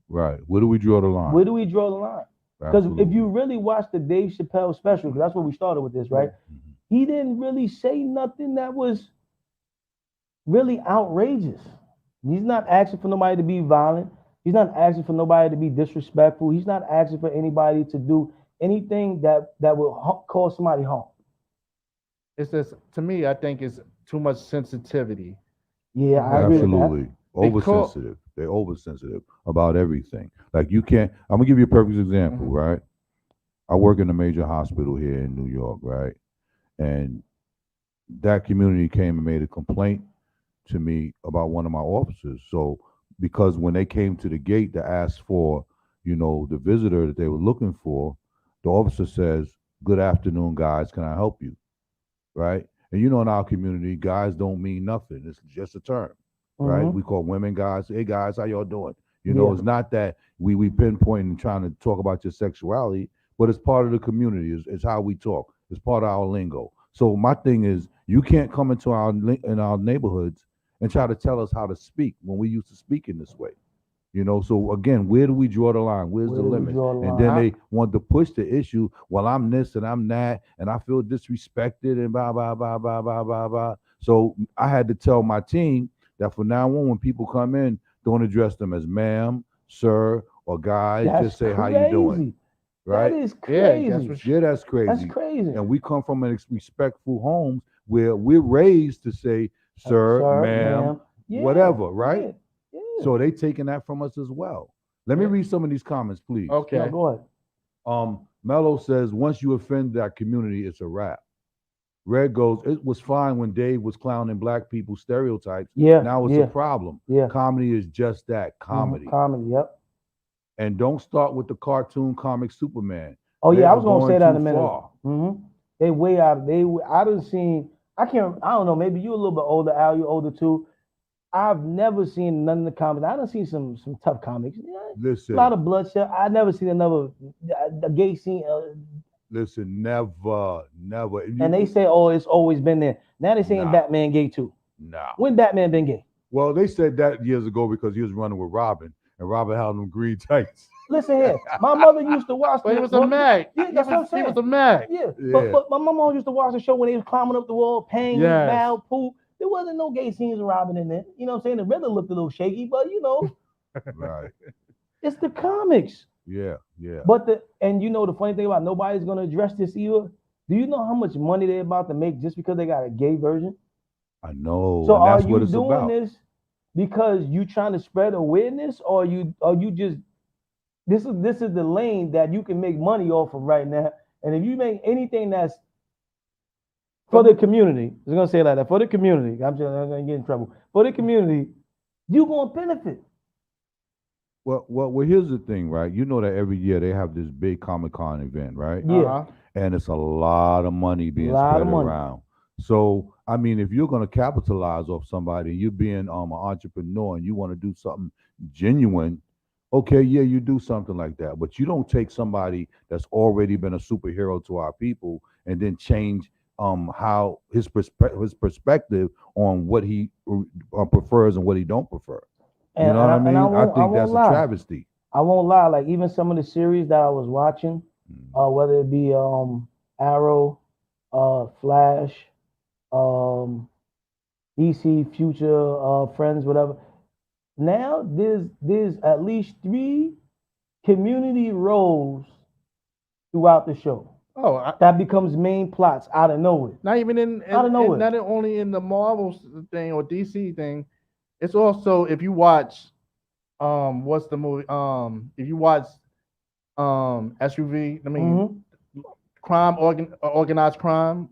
Right. Where do we draw the line? Where do we draw the line? Because if you really watch the Dave Chappelle special, because that's where we started with this, right? Mm-hmm. He didn't really say nothing that was really outrageous. He's not asking for nobody to be violent. He's not asking for nobody to be disrespectful. He's not asking for anybody to do anything that will cause somebody harm. It's just, to me, I think it's too much sensitivity. Yeah, I agree with that. Oversensitive. They're oversensitive about everything. Like you can't. I'm gonna give you a perfect example, right? I work in a major hospital here in New York, right? And that community came and made a complaint to me about one of my officers. So because when they came to the gate to ask for, the visitor that they were looking for, the officer says, "Good afternoon, guys. Can I help you?" Right? And in our community, guys don't mean nothing. It's just a term, right? We call women guys. Hey guys, how y'all doing? It's not that we pinpoint and trying to talk about your sexuality, but it's part of the community. It's how we talk. It's part of our lingo. So my thing is, you can't come into our neighborhoods and try to tell us how to speak when we used to speak in this way. So again, where do we draw the line? Where's the limit? And then they want to push the issue. Well, I'm this and I'm that, and I feel disrespected and blah blah blah blah blah blah blah. So I had to tell my team that from now on, when people come in, don't address them as ma'am, sir, or guys. Just say how you doing. Right? That is crazy. That's crazy. That's crazy. And we come from respectful homes where we're raised to say sir, ma'am, whatever, right? Yeah. So they taking that from us as well. Let me read some of these comments, please. Okay. Yeah, go ahead. Mello says, once you offend that community, it's a wrap. Red goes, it was fine when Dave was clowning black people stereotypes. Yeah. Now it's a problem. Yeah. Comedy is just that, comedy. Comedy, yep. And don't start with the cartoon comic Superman. Oh yeah, I was gonna say that in a minute. Far. They way out. I done seen. I don't know. Maybe you a little bit older, Al. You older too. I've never seen none of the comics. I done seen some tough comics. Listen, a lot of bloodshed. I never seen another a gay scene. Listen, never. And they say, oh, it's always been there. Now they saying Batman gay too. Nah. When Batman been gay? Well, they said that years ago because he was running with Robin, and Robin had them green tights. Listen here, my mother used to watch. But he was a mag. Yeah, that's what I'm saying. He was a mag. Yeah. But my mom used to watch the show when they was climbing up the wall, paying Mal, Pooh. There wasn't no gay scenes of Robin in there. You know what I'm saying? The Riddler looked a little shaky, but Right. It's the comics. Yeah. But the funny thing about nobody's gonna address this either. Do you know how much money they're about to make just because they got a gay version? I know. So and that's are you what it's doing about. this because you trying to spread awareness, or you just this is the lane that you can make money off of right now? And if you make anything that's for the community, I was gonna say it like that, for the community, I'm gonna get in trouble. For the community, you gonna benefit. Well, here's the thing, right? You know that every year they have this big Comic-Con event, right? Yeah. And it's a lot of money being spread around. So, I mean, if you're going to capitalize off somebody, you being an entrepreneur and you want to do something genuine, okay, yeah, you do something like that. But you don't take somebody that's already been a superhero to our people and then change how his perspective on what he prefers and what he don't prefer. You know what I mean? I think that's a travesty. I won't lie. Like even some of the series that I was watching, whether it be Arrow, Flash, DC Future, Friends, whatever. Now there's at least 3 community roles throughout the show. That becomes main plots out of nowhere. Not even out of nowhere. Not only in the Marvel thing or DC thing. It's also if you watch, what's the movie? If you watch, SUV. I mean, crime, organized crime.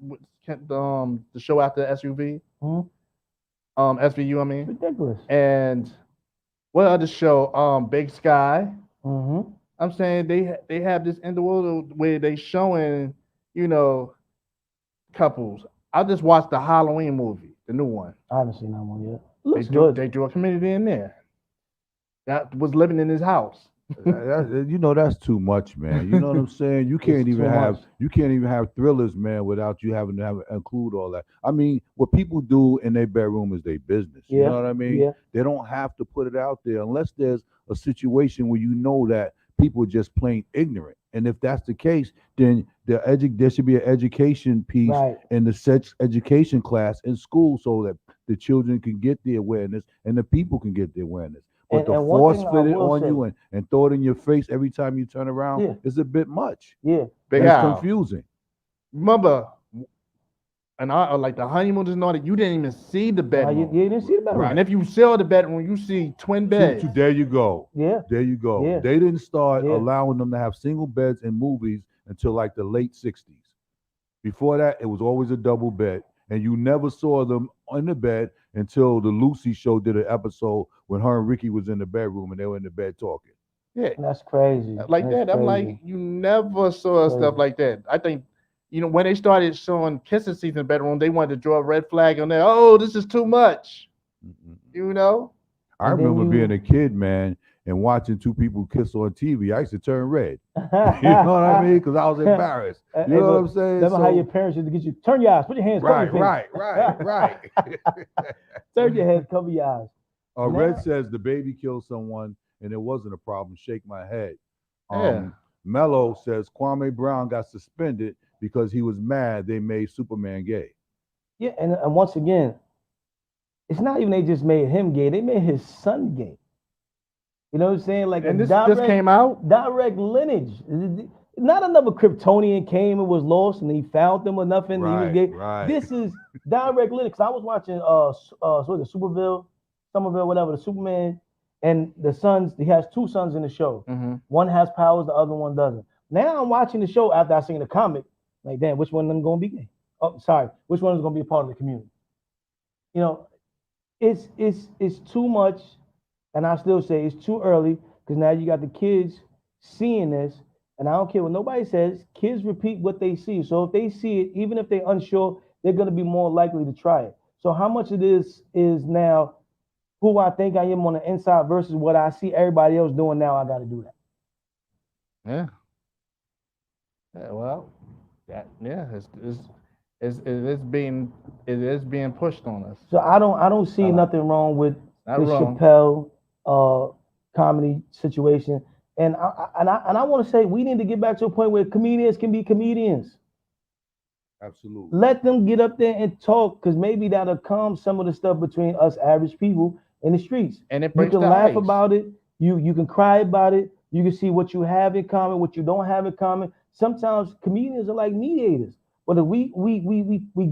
The show after SUV. SVU. I mean, ridiculous. And what other show? Big Sky. I'm saying they have this in the world where they showing, couples. I just watched the Halloween movie, the new one. I haven't seen that one yet. Looks good. They drew a community in there that was living in his house. That's too much, man. You know what I'm saying? You can't even have thrillers, man, without you having to include all that. I mean, what people do in their bedroom is their business. You know what I mean? Yeah. They don't have to put it out there unless there's a situation where you know that people are just plain ignorant. And if that's the case, then there should be an education piece in the sex education class in school so that the children can get the awareness and the people can get the awareness. But to force fit it on you and throw it in your face every time you turn around is a bit much. Yeah. It's confusing. Remember, and like the honeymoon is not that you didn't even see the bedroom. You didn't see the bedroom. Right. And if you saw the bedroom, you see twin beds. There you go. Yeah. There you go. Yeah. They didn't start allowing them to have single beds in movies until like the late 60s. Before that, it was always a double bed, and you never saw them on the bed until the Lucy show did an episode when her and Ricky was in the bedroom and they were in the bed talking. Yeah, That's crazy. like That's that. I'm like, crazy. you never saw stuff like that. I think, when they started showing kissing scenes in the bedroom, they wanted to draw a red flag on there. Oh, this is too much. I remember being a kid, man, and watching two people kiss on TV. I used to turn red. You know what I mean? Because I was embarrassed. You know what I'm saying? Remember how your parents used to get you, turn your eyes, put your hands, cover your face. Right. Turn your head, cover your eyes. Red says the baby killed someone and it wasn't a problem. Shake my head. Mello says Kwame Brown got suspended because he was mad they made Superman gay. Yeah, and once again, it's not even they just made him gay; they made his son gay. You know what I'm saying? Like, and this just came out direct lineage. Not another Kryptonian came and was lost and he found them or nothing. Right, and he was gay. Right. This is direct lineage. I was watching Somerville, whatever, the Superman, and the sons. He has two sons in the show. Mm-hmm. One has powers, the other one doesn't. Now I'm watching the show after I seen the comic. Like, damn, which one of them gonna be gay? Oh, sorry, which one is gonna be a part of the community? You know, it's too much, and I still say it's too early because now you got the kids seeing this, and I don't care what nobody says. Kids repeat what they see, so if they see it, even if they're unsure, they're gonna be more likely to try it. So how much of this is now who I think I am on the inside versus what I see everybody else doing now? I got to do that. Yeah. Well, it is being pushed on us. So I don't see nothing wrong with the Chappelle comedy situation, and I want to say we need to get back to a point where comedians can be comedians. Absolutely. Let them get up there and talk, because maybe that'll calm some of the stuff between us average people in the streets. And it breaks you can the laugh ice. about it. You can cry about it. You can see what you have in common, what you don't have in common. Sometimes comedians are like mediators. But if we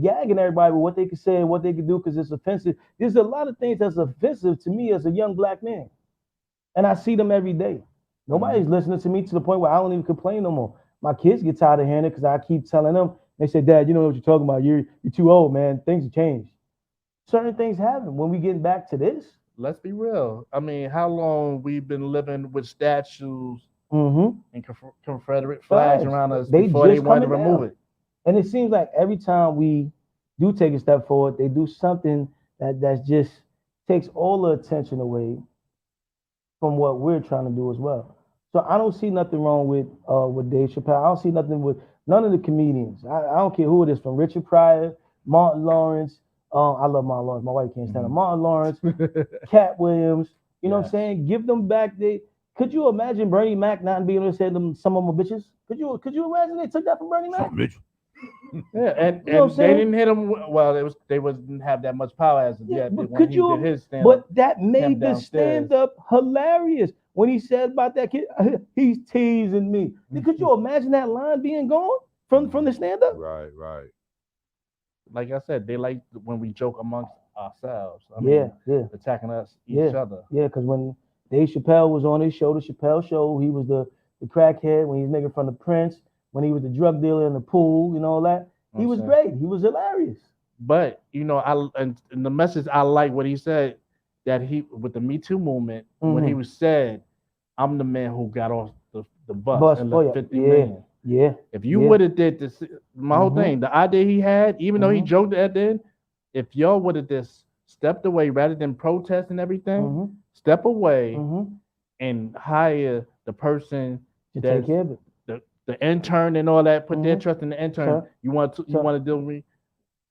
gagging everybody with what they can say and what they can do because it's offensive. There's a lot of things that's offensive to me as a young black man. And I see them every day. Nobody's listening to me to the point where I don't even complain no more. My kids get tired of hearing it because I keep telling them. They say, Dad, you know what you're talking about. You're too old, man. Things have changed. Certain things happen. When we get back to this. Let's be real. I mean, how long we've been living with statues and Confederate flags around us before they wanted to remove it. And it seems like every time we do take a step forward, they do something that just takes all the attention away from what we're trying to do as well. So I don't see nothing wrong with Dave Chappelle. I don't see nothing with none of the comedians. I don't care who it is, from Richard Pryor, Martin Lawrence. I love Martin Lawrence. My wife can't stand him. Martin Lawrence, Cat Williams. You know what I'm saying? Give them back. Could you imagine Bernie Mac not being able to say them some of them are bitches? Could you imagine they took that from Bernie Mac? Yeah, and they didn't hit him. Well, they didn't have that much power as of yet. But but that made the stand-up hilarious when he said about that kid, he's teasing me. Could you imagine that line being gone from the stand-up? Right. Like I said, they like when we joke amongst ourselves. I mean, attacking each other. Yeah, because when Dave Chappelle was on his show, the Chappelle Show, he was the crackhead when he was making fun of Prince. When he was the drug dealer in the pool, you know, all that. He was great. He was hilarious. But, and the message, I like what he said, that he, with the Me Too movement, when he was said, I'm the man who got off the bus and left 50 million. Yeah. If you would have did this, my whole thing, the idea he had, even though he joked at the end, if y'all would have just stepped away rather than protest and everything, step away and hire the person to take care of it. The intern and all that, put their trust in the intern. You want to deal with me?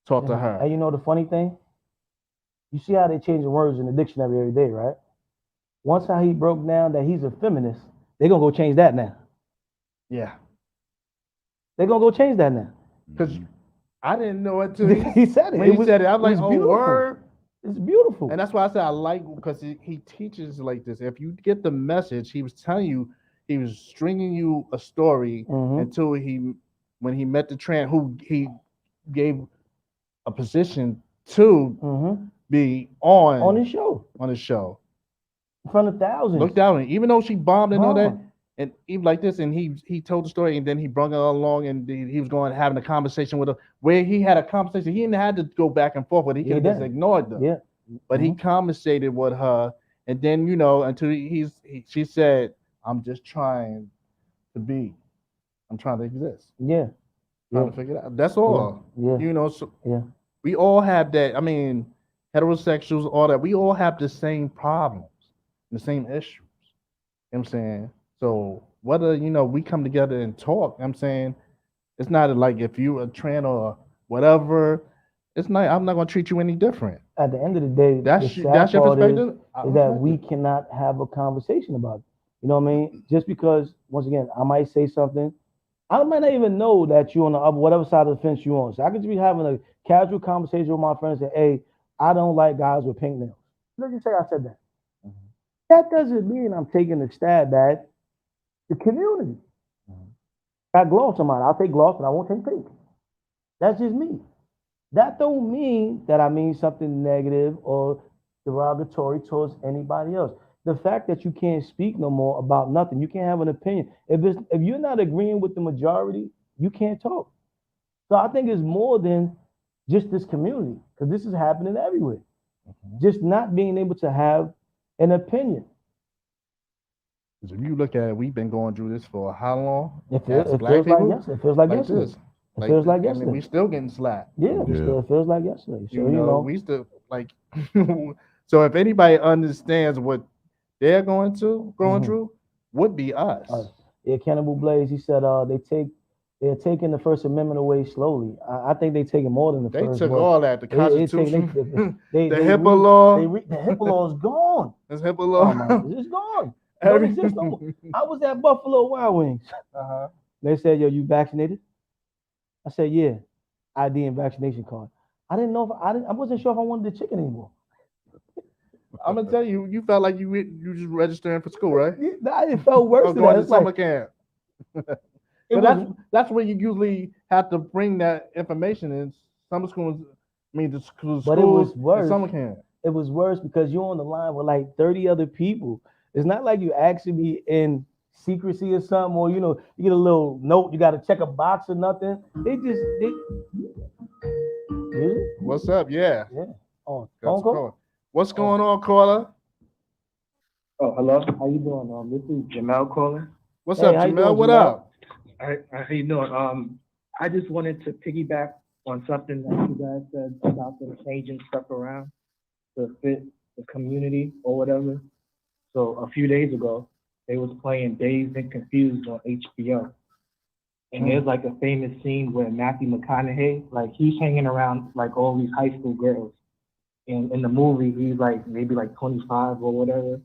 Talk to her. And you know the funny thing? You see how they change the words in the dictionary every day, right? Once how he broke down that he's a feminist, they're gonna go change that now. Yeah. They're gonna go change that now. Because I didn't know it till he said it. When he said it, I was like, oh, word. It's beautiful. And that's why I said I like, because he teaches like this. If you get the message, he was telling you, he was stringing you a story until when he met the trans, who he gave a position to be on his show. On his show. In front of thousands. Look down, even though she bombed and all that, and even like this, and he told the story, and then he brought her along, and he was going having a conversation with her, where he had a conversation. He didn't have to go back and forth with her. He could have just ignored them. Yeah. But he conversated with her, and then until she said, "I'm just trying to be, I'm trying to exist." Yeah. Trying to figure it out. That's all. Yeah. So Yeah. we all have that. I mean, heterosexuals, all that. We all have the same problems, the same issues. You know what I'm saying? So whether we come together and talk, I'm saying it's not like if you a trans or whatever, it's not. I'm not gonna treat you any different. At the end of the day, That's the your sad part perspective. is that we cannot have a conversation about it. You know what I mean? Just because, once again, I might say something, I might not even know that you're on the other, whatever side of the fence you're on. So I could just be having a casual conversation with my friends and say, "Hey, I don't like guys with pink nails." Let's just say I said that. That doesn't mean I'm taking a stab at the community. I gloss on mine. I'll take gloss, but I won't take pink. That's just me. That don't mean that I mean something negative or derogatory towards anybody else. The fact that you can't speak no more about nothing, you can't have an opinion. If you're not agreeing with the majority, you can't talk. So I think it's more than just this community, because this is happening everywhere. Just not being able to have an opinion. If you look at it, we've been going through this for how long? It feels like yesterday. It feels like yesterday. This. It feels like I yesterday. mean, we still getting slapped. Yeah, it feels like yesterday. So we still like. So if anybody understands what they're going through, would be us. Yeah, Cannibal Blaze. He said they're taking the First Amendment away slowly. I think they taking more than the first. They took all that. The Constitution, the HIPAA law. The HIPAA law is gone. It's HIPAA law. It's gone. Don't exist no more. I was at Buffalo Wild Wings. They said, "Yo, you vaccinated?" I said, "Yeah, ID and vaccination card." I didn't know if I wasn't sure if I wanted the chicken anymore. I'm gonna tell you, you felt like you just registering for school, right? It felt worse than going that. to summer camp. But that's where you usually have to bring that information in. Summer schools, the schools. But it was worse. Summer camp. It was worse because you're on the line with like 30 other people. It's not like you actually be in secrecy or something, or you get a little note, you got to check a box or nothing. What's up? Yeah. Oh, phone call? What's going on, caller? Oh, hello. How you doing? This is Jamel calling. What's up, Jamel? What up? How you doing? I just wanted to piggyback on something that you guys said about them changing stuff around to fit the community or whatever. So a few days ago, they was playing Dazed and Confused on HBO. And there's like a famous scene where Matthew McConaughey, like he's hanging around like all these high school girls. And in the movie, he's like maybe like 25 or whatever.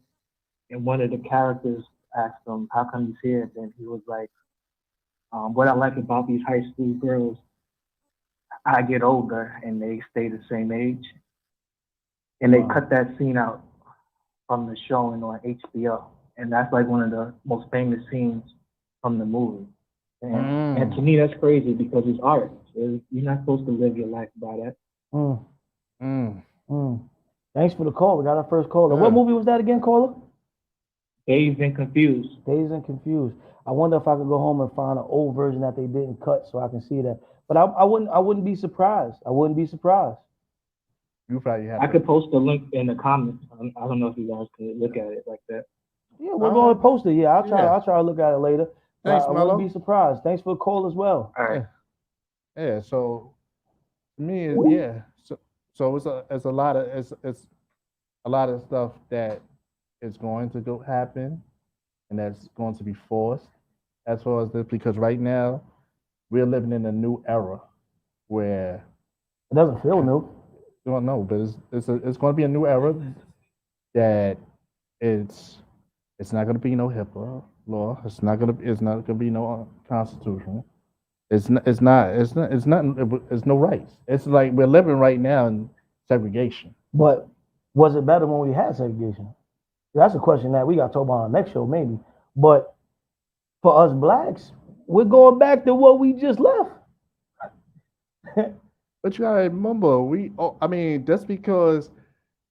And one of the characters asked him, "How come he's here?" And he was like, "What I like about these high school girls, I get older and they stay the same age." And they cut that scene out from the showing on HBO. And that's like one of the most famous scenes from the movie. And to me, that's crazy because it's art. You're not supposed to live your life by that. Thanks for the call. We got our first caller. What movie was that again, caller? Dazed and Confused. Dazed and Confused. I wonder if I could go home and find an old version that they didn't cut so I can see that. But I wouldn't be surprised. I wouldn't be surprised. You probably have. I could post a link in the comments. I don't know if you guys could look at it like that. Yeah, we're going to post it. Yeah, I'll try to look at it later. Thanks, I Mello. wouldn't be surprised. Thanks for the call as well. All right. Yeah. So to me, So it's a lot of stuff that is going to go happen, and that's going to be forced as far as this, because right now we're living in a new era where it doesn't feel new. You don't know, but it's going to be a new era that it's not going to be no HIPAA law. It's not going to be no constitution. It's no rights. It's like we're living right now in segregation. But was it better when we had segregation? That's a question that we got to talk about on the next show, maybe. But for us blacks, we're going back to what we just left. But you gotta remember, that's because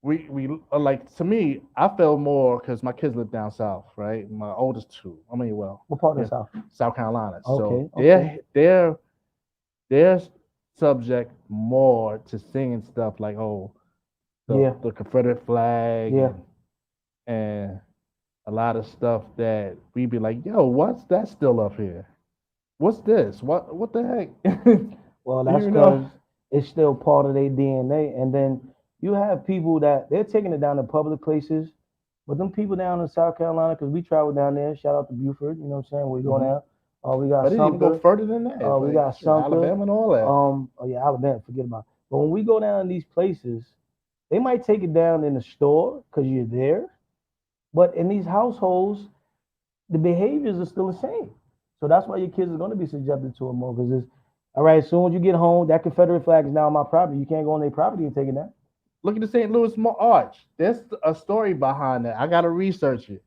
we like, to me, I feel more because my kids live down south, right? My oldest two. I mean, well, What part of yeah, the South? South Carolina. Okay, So okay. they're subject more to seeing stuff like, oh, Yeah. the Confederate flag, Yeah. and a lot of stuff that we be like, yo, what's that still up here? What's this? What the heck? Well, that's You know? because it's still part of their DNA. And then you have people that they're taking it down to public places, but them people down in South Carolina, because we travel down there. Shout out to Buford, you know what I'm saying? We go Mhm. down. We got But it didn't even go Sumter. further than that. We Like, got shit, Sumter. Alabama and all that. Oh yeah, Alabama. Forget about it. But when we go down in these places, they might take it down in the store because you're there. But in these households, the behaviors are still the same. So that's why your kids are going to be subjected to it more because it's all right. As soon as you get home, that Confederate flag is now on my property. You can't go on their property and take it down. Look at the St. Louis Arch. There's a story behind that. I got to research it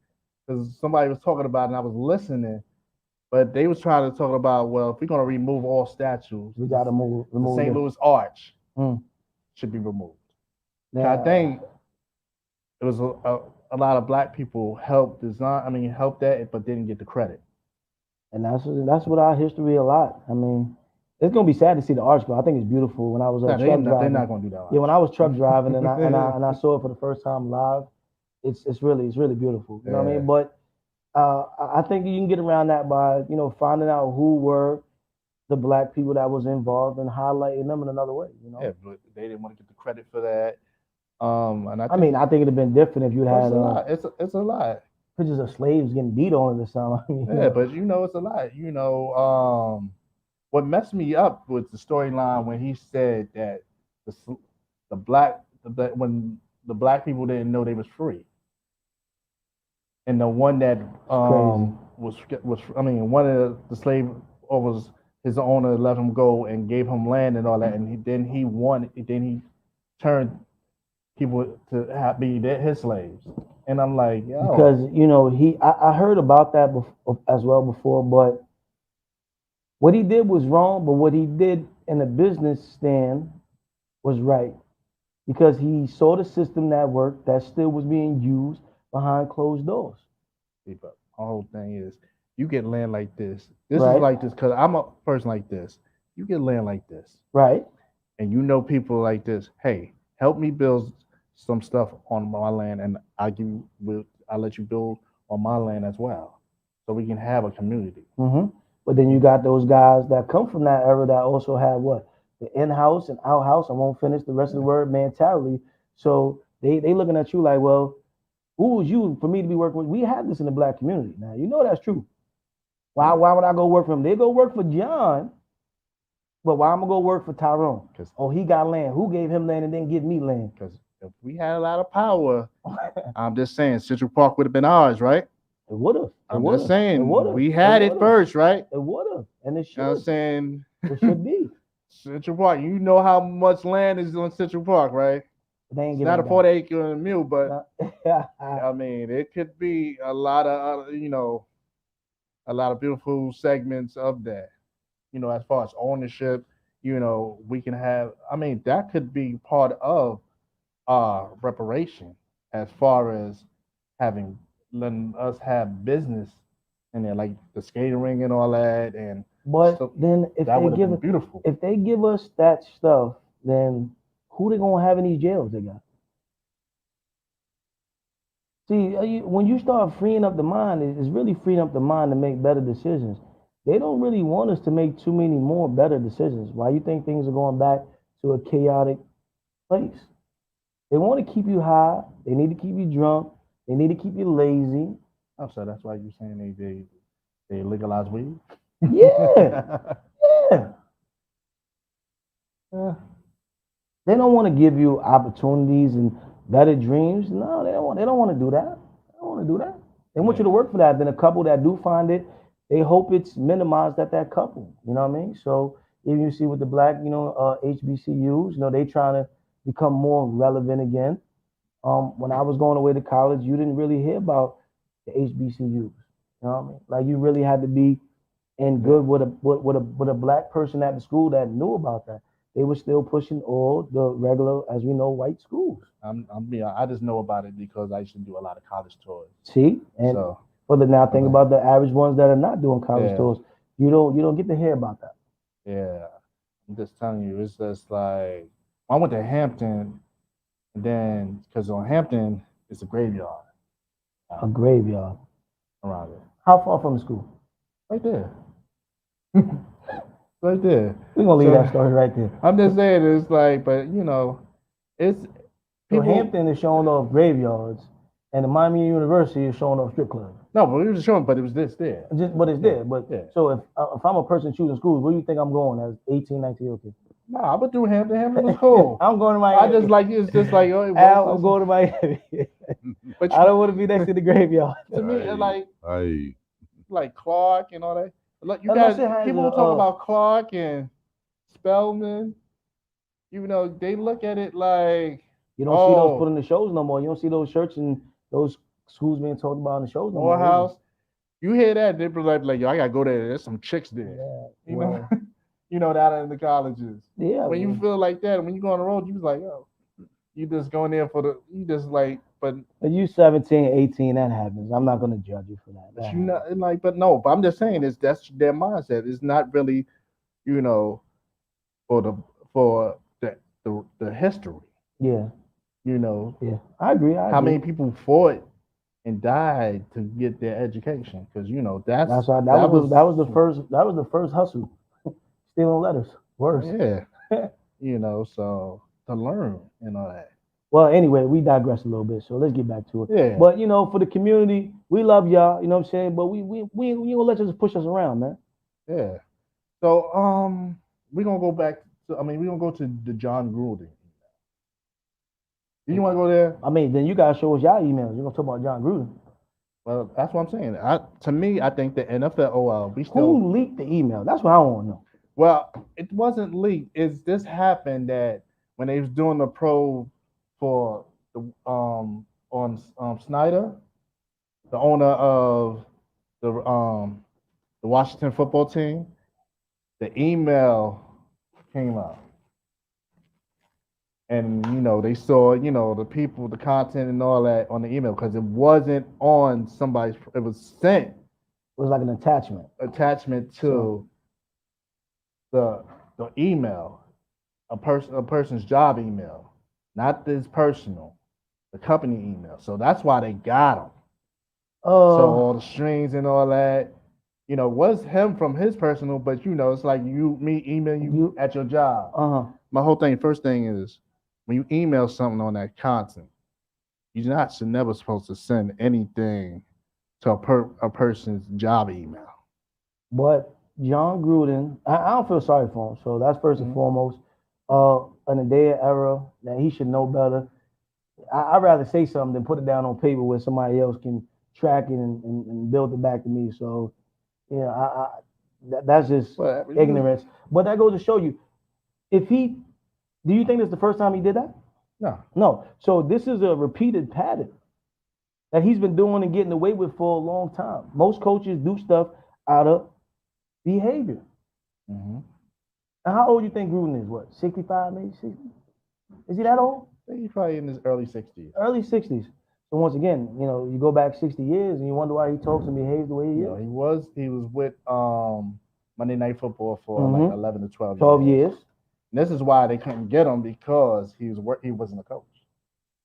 because somebody was talking about it and I was listening. But they was trying to talk about, well, if we're going to remove all statues, We got to remove the St. them. Louis Arch Mm. should be removed. Now, I think it was a lot of black people helped that, but didn't get the credit. and that's what our history a lot. I mean, it's gonna be sad to see the arch go. I think it's beautiful. When I was No, truck driving, they're not going to do that. yeah, when I was truck driving and I saw it for the first time live, it's really beautiful. You know what I mean? But I think you can get around that by finding out who were the black people that was involved and highlighting them in another way. Yeah, but they didn't want to get the credit for that. And I think it'd have been different if you had it's a lot. Pictures of slaves getting beat on it or something. Yeah, but it's a lot. What messed me up was the storyline when he said that when the black people didn't know they was free, and the one that one of the slave owners, his owner let him go and gave him land and all that, and he turned people to be his slaves. And I'm like, yo. Because I heard about that as well before, but what he did was wrong, but what he did in a business stand was right. Because he saw the system that worked, that still was being used behind closed doors. But the whole thing is, you get land like this. This is like this, because I'm a person like this. You get land like this. Right. And people like this, hey, help me build some stuff on my land, and I'll let you build on my land as well, so we can have a community. Mm-hmm. But then you got those guys that come from that era that also have what? The in-house and out-house, I won't finish the rest of the word, mentality. So they looking at you like, well, who was you for me to be working with? We have this in the black community. Now, that's true. Why would I go work for him? They go work for John, but why I'm going to go work for Tyrone? Because, he got land. Who gave him land and didn't give me land? Because if we had a lot of power, I'm just saying Central Park would have been ours, right? It would have. I'm just saying we had it first, right? It would have, and it should. I'm saying it should be Central Park. You know how much land is on Central Park, right? They ain't it's not a 40-acre mule, but it could be a lot of a lot of beautiful segments of that. As far as ownership, we can have. That could be part of reparation as far as letting us have business in there, like the skating ring and all that. But then if they give us that stuff, then who they gonna have in these jails they got? See, when you start freeing up the mind, it's really freeing up the mind to make better decisions. They don't really want us to make too many more better decisions. Why you think things are going back to a chaotic place? They want to keep you high. They need to keep you drunk. They need to keep you lazy. Oh, so that's why you're saying they legalize weed? Yeah. Yeah. They don't want to give you opportunities and better dreams. No, they don't want to do that. They don't want to do that. They want you to work for that. Then a couple that do find it, they hope it's minimized at that couple. You know what I mean? So even you see with the black, HBCUs, they trying to become more relevant again. When I was going away to college, you didn't really hear about the HBCUs. You know what I mean? Like you really had to be in good with a black person at the school that knew about that. they were still pushing all the regular, as we know, white schools. I just know about it because I used to do a lot of college tours. See, and So, for the now, think okay. about the average ones that are not doing college Yeah. tours. You don't get to hear about that. Yeah, I'm just telling you, it's just like I went to Hampton, and then because on Hampton it's a graveyard A graveyard. around it, How far from the school? right there, right there. We're gonna leave So, that story right there. I'm just saying it's like, but it's So people. Hampton is showing off graveyards, and the Miami University is showing off strip clubs. No, but it was showing, but it was this there. But it's there. But Yeah. so if I'm a person choosing schools, where do you think I'm going as 18, 19 year old kid? Nah, I would do Hampton. Hampton was cool. I'm going to I Miami. just like it's just like oh, Al, I'm going to Miami. But I don't want to be next to the graveyard. to me, it's like Clark and all that. Look, you Unless guys, it has people a, talk about Clark and Spelman. They look at it like You don't see those put in the shows no more. You don't see those shirts and those schools being talked about in the shows no more. Morehouse. You hear that? They be like, yo, I gotta go there. There's some chicks there. Yeah, You know, that in the colleges. Yeah. When you feel like that, when you go on the road, you was like, oh, you just going there you just like, but you 17, 18, that happens. I'm not gonna judge you for that. but you not like, but I'm just saying that's their mindset. It's not really, for the history. Yeah. Yeah. I agree. How many people fought and died to get their education? Because That's why that was the first hustle. Stealing letters. Worse. Yeah. So to learn and all that. Well, anyway, we digress a little bit, so let's get back to it. Yeah. But for the community, we love y'all. You know what I'm saying? But we gonna let you just push us around, man. Yeah. So we're gonna go back to. We're gonna go to the John Gruden. You want to go there? Then you guys show us y'all emails. You're gonna talk about John Gruden. Well, that's what I'm saying. To me, I think the NFL. Who leaked the email? That's what I want to know. Well, it wasn't leaked. This happened that when they was doing the probe for the on Snyder, the owner of the Washington football team, the email came out. And they saw the people, the content, and all that on the email because it wasn't on somebody's. It was sent. It was like an attachment to the email, a person's job email, not this personal, the company email. So that's why they got him. So all the strings and all that, was him from his personal, but it's like me email you at your job. My whole thing, first thing is, when you email something on that content, you're never supposed to send anything to a person's job email. But John Gruden, I don't feel sorry for him. So that's first and foremost. In a day of error, that he should know better. I'd rather say something than put it down on paper where somebody else can track it and build it back to me. So, that's just ignorance. But that goes to show you, do you think that's the first time he did that? No. So this is a repeated pattern that he's been doing and getting away with for a long time. Most coaches do stuff out of behavior. Mm-hmm. And how old do you think Gruden is? What, 65, maybe 60? Is he that old? I think he's probably in his early 60s. Early 60s. So once again, you go back 60 years and you wonder why he talks and behaves the way he is. He was with Monday Night Football for like 11 to 12 years. 12 years. And this is why they couldn't get him because he wasn't a coach.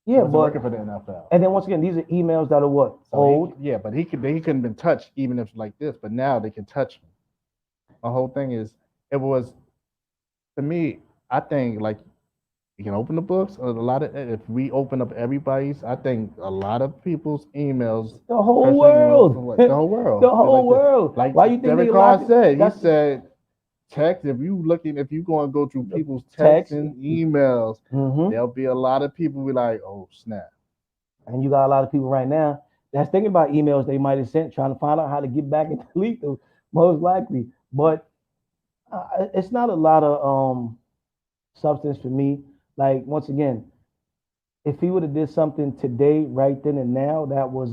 Yeah, he wasn't working for the NFL. And then once again, these are emails that are what? So old? But he couldn't have been touched even if like this. But now they can touch him. The whole thing is, to me, I think like you can open the books. If we open up everybody's, I think a lot of people's emails. The whole world. The whole world. The whole world. Like why you think Derek Carr said? He said. Text, if you're going to go through people's texts and emails, there'll be a lot of people be like, oh, snap. And you got a lot of people right now that's thinking about emails they might have sent, trying to find out how to get back and delete them, most likely. But it's not a lot of substance for me. Like, once again, if he would have did something today, right then and now, that was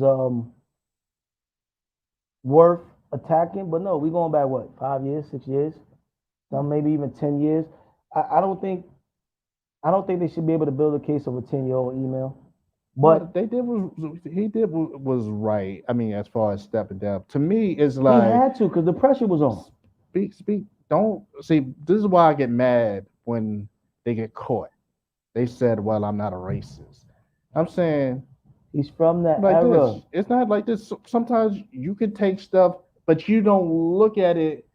worth attacking. But no, we going back, 5 years, 6 years? Some maybe even 10 years. I don't think they should be able to build a case of a 10-year-old email. But But he did was right. I mean, as far as stepping down, to me, it's he like had to because the pressure was on. speak. Don't see. This is why I get mad when they get caught. They said, "Well, I'm not a racist." I'm saying He's from that like era. this. It's not like this. Sometimes you can take stuff, but you don't look at it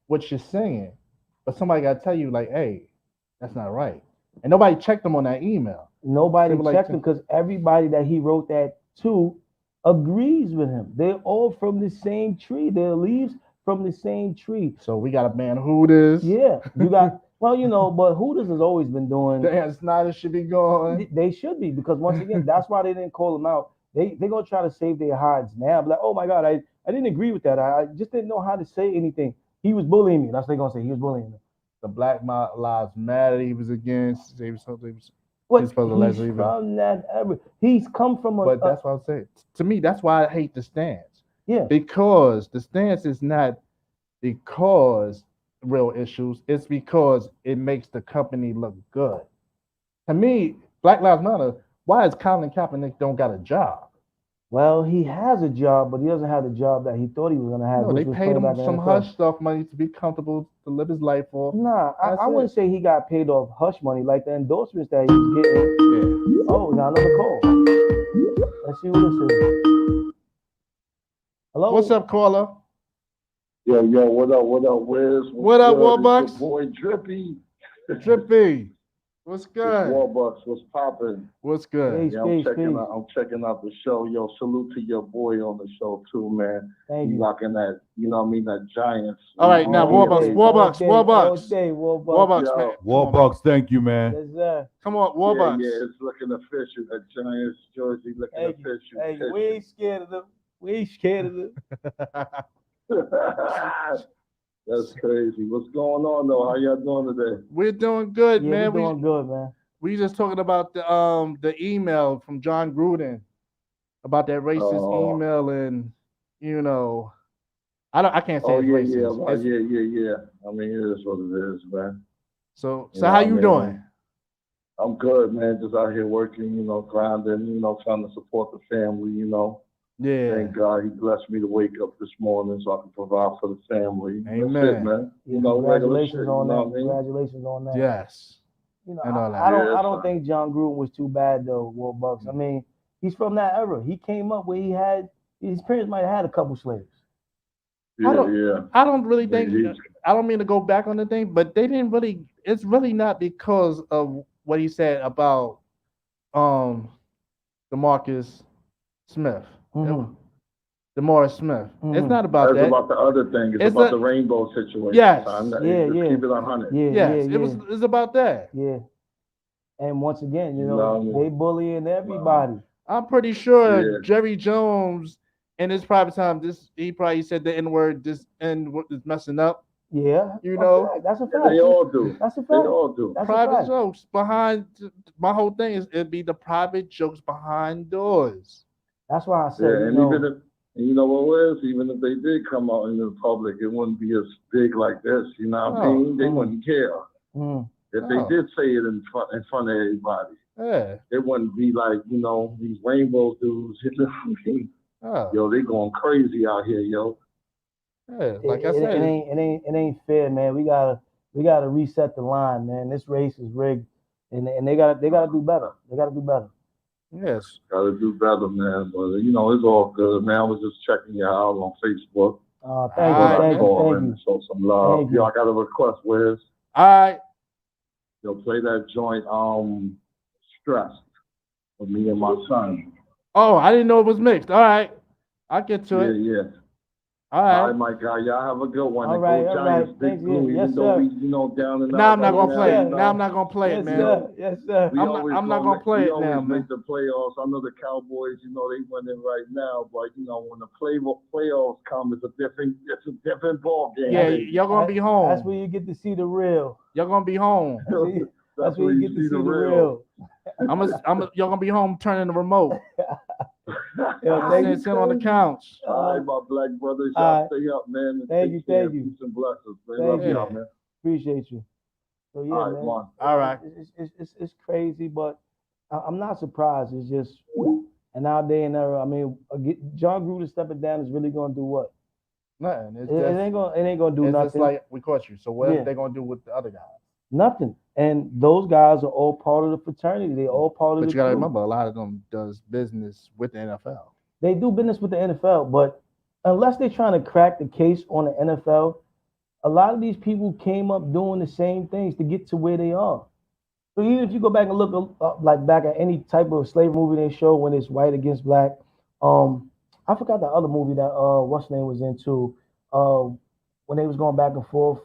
what you're saying. But somebody got to tell you, like, "Hey, that's not right." And nobody checked them on that email. Nobody They were like, checked him because everybody that he wrote that to agrees with him. They're all from the same tree. Their leaves from the same tree. So we got a man who this. Yeah, you got well, but Hooters has always been doing. Dan Snyder should be going. They should be because once again, that's why they didn't call him out. They're gonna try to save their hides now. Be like, oh my God, I didn't agree with that. I just didn't know how to say anything. He was bullying me. That's what they're gonna say. He was bullying me. The Black Lives Matter he was against. They was something. But He's he's supposed to allegedly even- from that era. He's come from a. But that's what I'm saying. To me, that's why I hate the stance. Yeah. Because the stance is not because real issues. It's because it makes the company look good. To me, Black Lives Matter. Why is Colin Kaepernick don't got a job? Well, he has a job, but he doesn't have the job that he thought he was gonna have. No, they which was paid him playing back in some NFL. hush stuff money to be comfortable to live his life off. Nah, That's I wouldn't it. say he got paid off hush money like the endorsements that he was getting. Yeah. Oh, we got another call. Let's see who this is. Hello. What's up, caller? Yo, what up, Wiz? What up, good? Warbucks? It's your boy Drippy. Drippy. What's It's good? Warbucks, what's poppin'? What's good? Peace, Yeah, peace. I'm checking out the show. Yo, salute to your boy on the show too, man. Thank You you. rocking that, you know what I mean, that Giants. All right, now All Warbucks, day, Warbucks, all Warbucks. day, Warbucks. Warbucks, Yo. man. Come on, man. Warbucks, thank you, man. Yes, sir. Come on, Warbucks. Yeah, it's looking official. That Giants jersey looking Thank you. official. Hey, we ain't scared of them. We ain't scared of them. That's crazy. What's going on though? How y'all doing today? We're doing good, Yeah, man. we doing good, man. We just talking about the email from John Gruden about that racist email, and I can't say it's racist. Yeah. I mean, it is what it is, man. So You know how what I you mean? doing? I'm good, man. Just out here working, grinding, trying to support the family, Yeah. Thank God he blessed me to wake up this morning so I can provide for the family. Amen. That's it, man. Yeah, Regular congratulations shit, on you know that. what I mean? Congratulations on that. Yes. And all that. I Yeah, don't think John Gruden was too bad though, Warbucks. I mean, he's from that era. He came up where his parents might have had a couple slaves. I don't really think. Yeah. I don't mean to go back on the thing, but they didn't really. It's really not because of what he said about DeMarcus Smith. Mhm. DeMarcus Smith. Mhm. It's not about That's that. about the other thing. It's about the rainbow situation. Yes. Son. Yeah, Just yeah. keep it 100. Yeah, Yes, yeah, yeah. it's about that. Yeah. And once again, No. they bullying everybody. I'm pretty sure Yeah. Jerry Jones in his private time, he probably said the N-word. This N-word is messing up. Yeah. That's a fact. They all do. That's a They fact. all do. That's a Private fact. jokes behind. My whole thing is it'd be the private jokes behind doors. That's why I said, Yeah, and even if, and you know what was, even if they did come out in the public, it wouldn't be as big like this. You know what I No. mean? They wouldn't care. mm, If No. they did say it in front of everybody, Yeah. it wouldn't be like, these rainbow dudes. You know what I mean? Oh, Yo, they going crazy out here, yo. yeah. Like I it said, ain't fair, man. We gotta reset the line, man. This race is rigged, and they gotta do better. They gotta do better. yes. Gotta do better, man. But it's all good, man. I was just checking you out on Facebook. Thank Alright, you, man. Call thank and you. show some love. Thank you. Yo, I got a request, Wiz. All right. Yo, play that joint, Stressed, with me and my son. Oh, I didn't know it was mixed. All right. I'll get to it. Yeah. All All right. right, my guy. Y'all have a good one. All And right, go all Giants, right. big Thanks, blue. yes, Even though sir. we, down and out. Now I'm not gonna right play it. you Now I'm know, not gonna play it, Yes, man. sir. Yes, sir. We I'm always not gonna make- play we it always now, man. make the playoffs. I know the Cowboys, they winning right now, but when the playoffs come, it's a different ball game. Yeah, baby. y'all gonna be home. That's where you get to see the real. Y'all gonna be home. That's where you get to see the real. Y'all gonna be home turning the remote. Yo, thank you. Sitting on the couch. All right, my black brothers, All y'all right. stay up, man. And Thank take you, care. thank you. Peace and blessings, man. Thank Love you. y'all, man. Appreciate you. So yeah, All right, man. one. All right. It's crazy, but I'm not surprised. It's just an our day and era. I mean, John Gruden stepping down is really gonna do what? Nothing. It ain't gonna do It's nothing. just like we caught you. So what Yeah. are they gonna do with the other guys? Nothing. And those guys are all part of the fraternity. They all part of But the you gotta crew. remember, a lot of them does business with the NFL. They do business with the NFL, but unless they're trying to crack the case on the NFL, a lot of these people came up doing the same things to get to where they are. So even if you go back and look like back at any type of slave movie they show when it's white against black, I forgot the other movie that what's name was into, when they was going back and forth.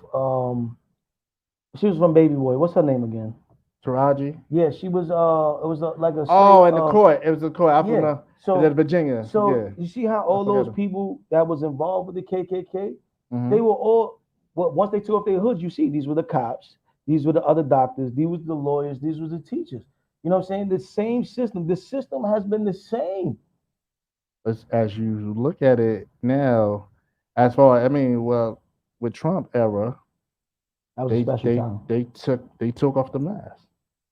She was from Baby Boy. What's her name again? Taraji. Yeah, she was. It was like a. Oh, slave, in the court. It was the court. I'm yeah. from Virginia. So yeah. you see how all those people that was involved with the KKK, Mhm. they were all. Well, once they took off their hoods, you see these were the cops, these were the other doctors, these were the lawyers, these were the teachers. You know what I'm saying? The same system. The system has been the same. As you look at it now, as far I mean, well, with Trump era, That was a special time. they took off the mask.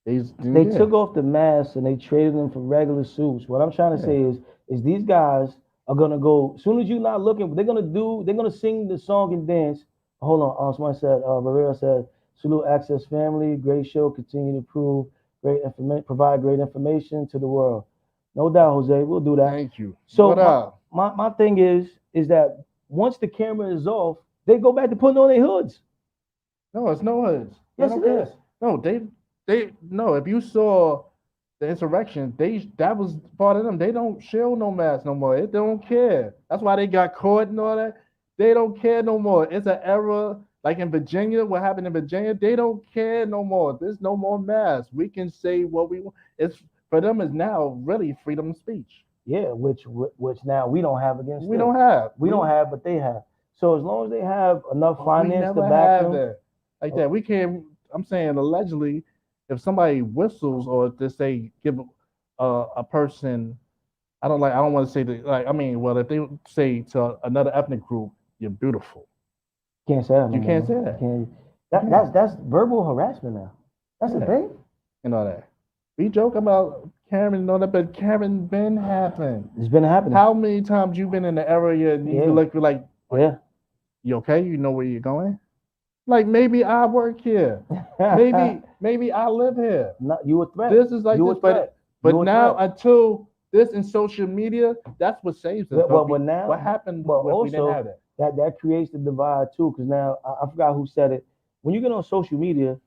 They took off the masks and they traded them for regular suits. What I'm trying to say is these guys are gonna go as soon as you're not looking. They're gonna sing the song and dance. Hold on, someone said Barrera said salute Access family, great show, continue to provide great information to the world. No doubt, Jose, we'll do that. Thank you. So what up? my thing is that once the camera is off, they go back to putting on their hoods. No, it's no hoods. Yes, it is. No, they no. If you saw the insurrection, that was part of them. They don't show no mask no more. They don't care. That's why they got caught and all that. They don't care no more. It's an era like in Virginia. What happened in Virginia? They don't care no more. There's no more masks. We can say what we want. It's for them is now really freedom of speech. Yeah, which now we don't have against. We them. don't have. We don't have, but they have. So as long as they have enough finance to back them, that. Like that, we can't. I'm saying allegedly, if somebody whistles or if they say give a person, I don't want to say that. Like I mean, well, if they say to another ethnic group, you're beautiful. Can't say that. You can't say that. That's verbal harassment now. That's a thing. And all that. We joke about Karen and all that, but Karen been happening. It's been happening. How many times you been in the area and you look like, you okay? You know where you're going? Like maybe I work here. maybe I live here. No, you a threat. This is like this, but now until this in social media, that's what saves us. But now what happened? But if also we didn't have that creates the divide too. Because now I forgot who said it. When you get on social media,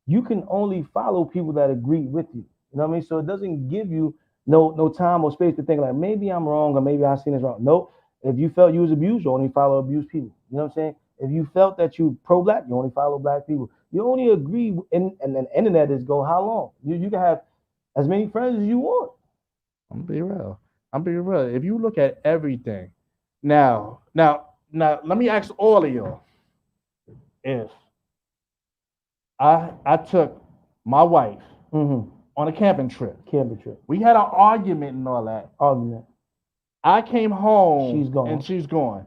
you can only follow people that agree with you. You know what I mean? So it doesn't give you no time or space to think like maybe I'm wrong or maybe I seen this wrong. Nope. If you felt you was abused, you only follow abused people. You know what I'm saying? If you felt that you pro-black, you only follow black people. You only agree, and the internet is go how long? You can have as many friends as you want. I'm be real. If you look at everything, now, let me ask all of y'all. If I took my wife on a camping trip, we had an argument and all that. I came home. She's gone.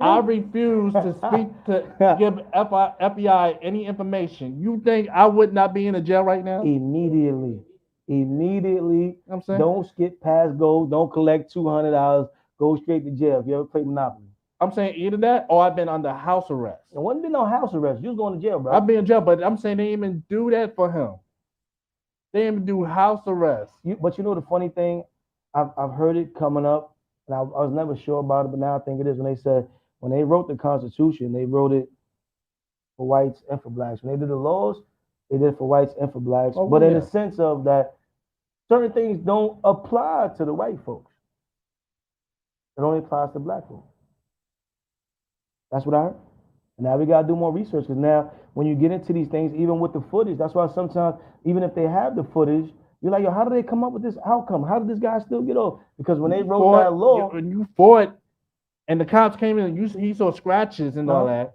I refuse to speak to give FBI any information. You think I would not be in a jail right now? Immediately. I'm saying, don't skip past go. Don't collect $200. Go straight to jail. If you ever played Monopoly. I'm saying either that or I've been under house arrest. It wasn't been no house arrest. You was going to jail, bro. I've been in jail, but I'm saying they didn't even do that for him. They didn't even do house arrest. But you know the funny thing, I've heard it coming up, and I was never sure about it, but now I think it is when they said. When they wrote the Constitution, they wrote it for whites and for blacks. When they did the laws, they did it for whites and for blacks. But in the sense of that, certain things don't apply to the white folks. It only applies to black folks. That's what I heard. And now we got to do more research because now when you get into these things, even with the footage, that's why sometimes, even if they have the footage, you're like, yo, how do they come up with this outcome? How did this guy still get off? Because when they wrote that law. When you fought, and the cops came in and he saw scratches and all that.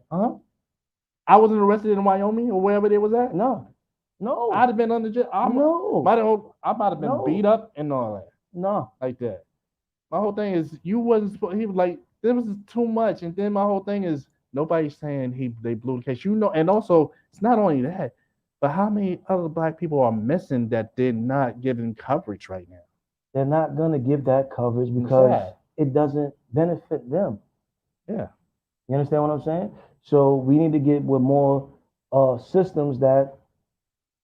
I wasn't arrested in Wyoming or wherever they was at. No. I'd have been under jail. I might have been beat up and all that. No. Like that. My whole thing is you wasn't supposed. He was like, this was too much. And then my whole thing is Nobody's saying they blew the case. And also it's not only that, but how many other black people are missing that they're not getting coverage right now? They're not gonna give that coverage because it doesn't benefit them. Yeah. You understand what I'm saying? So we need to get with more systems that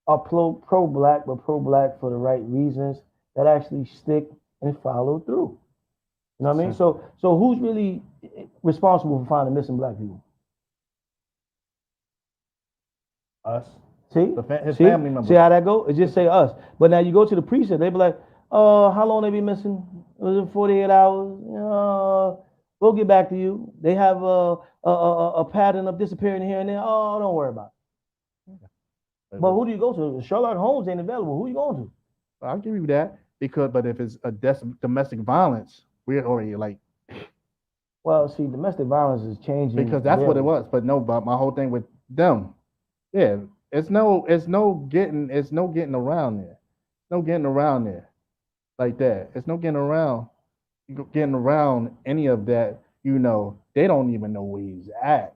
are pro-black, but pro-black for the right reasons that actually stick and follow through. You know what I mean? So who's really responsible for finding missing black people? Us. See? His family members. See how that go? It just say us. But now you go to the precinct, they be like, how long they be missing? Was it 48 hours? We'll get back to you. They have a pattern of disappearing here and there. Oh, don't worry about it. But who do you go to? Sherlock Holmes ain't available. Who you going to? I'll give you that but if it's a domestic violence, we're already like. Well, see, domestic violence is changing because that's what it was. But my whole thing with them, yeah, it's no getting around there. No getting around there like that. It's no getting around any of that. They don't even know where he's at.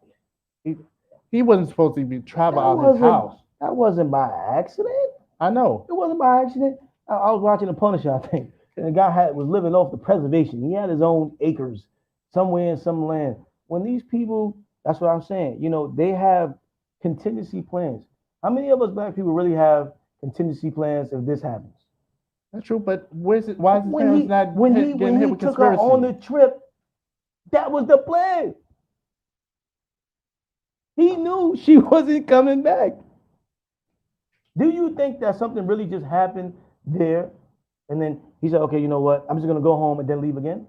He wasn't supposed to be travel out of his house. That wasn't by accident. I know. It wasn't by accident. I was watching The Punisher, I think, and the guy was living off the preservation. He had his own acres somewhere in some land. When these people, that's what I'm saying, they have contingency plans. How many of us black people really have contingency plans if this happens? That's true, but why is his parents not getting hit with conspiracy? When he took her on the trip, that was the plan. He knew she wasn't coming back. Do you think that something really just happened there? And then he said, okay, you know what? I'm just going to go home and then leave again?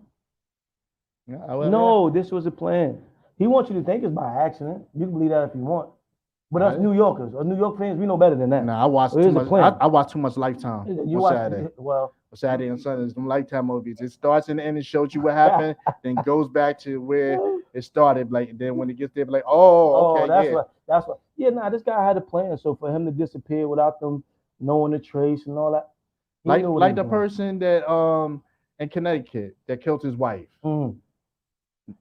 Yeah, no, this was a plan. He wants you to think it's by accident. You can believe that if you want. But us New Yorkers, or New York fans, we know better than that. Nah, I watch too much. I watch too much Lifetime on Saturday. Well, Saturday and Sundays, them Lifetime movies. It starts in the end and shows you what happened, then goes back to where it started. Like then when it gets there, like, okay, that's what. Yeah, this guy had a plan. So for him to disappear without them knowing the trace and all that, like the person that in Connecticut that killed his wife, and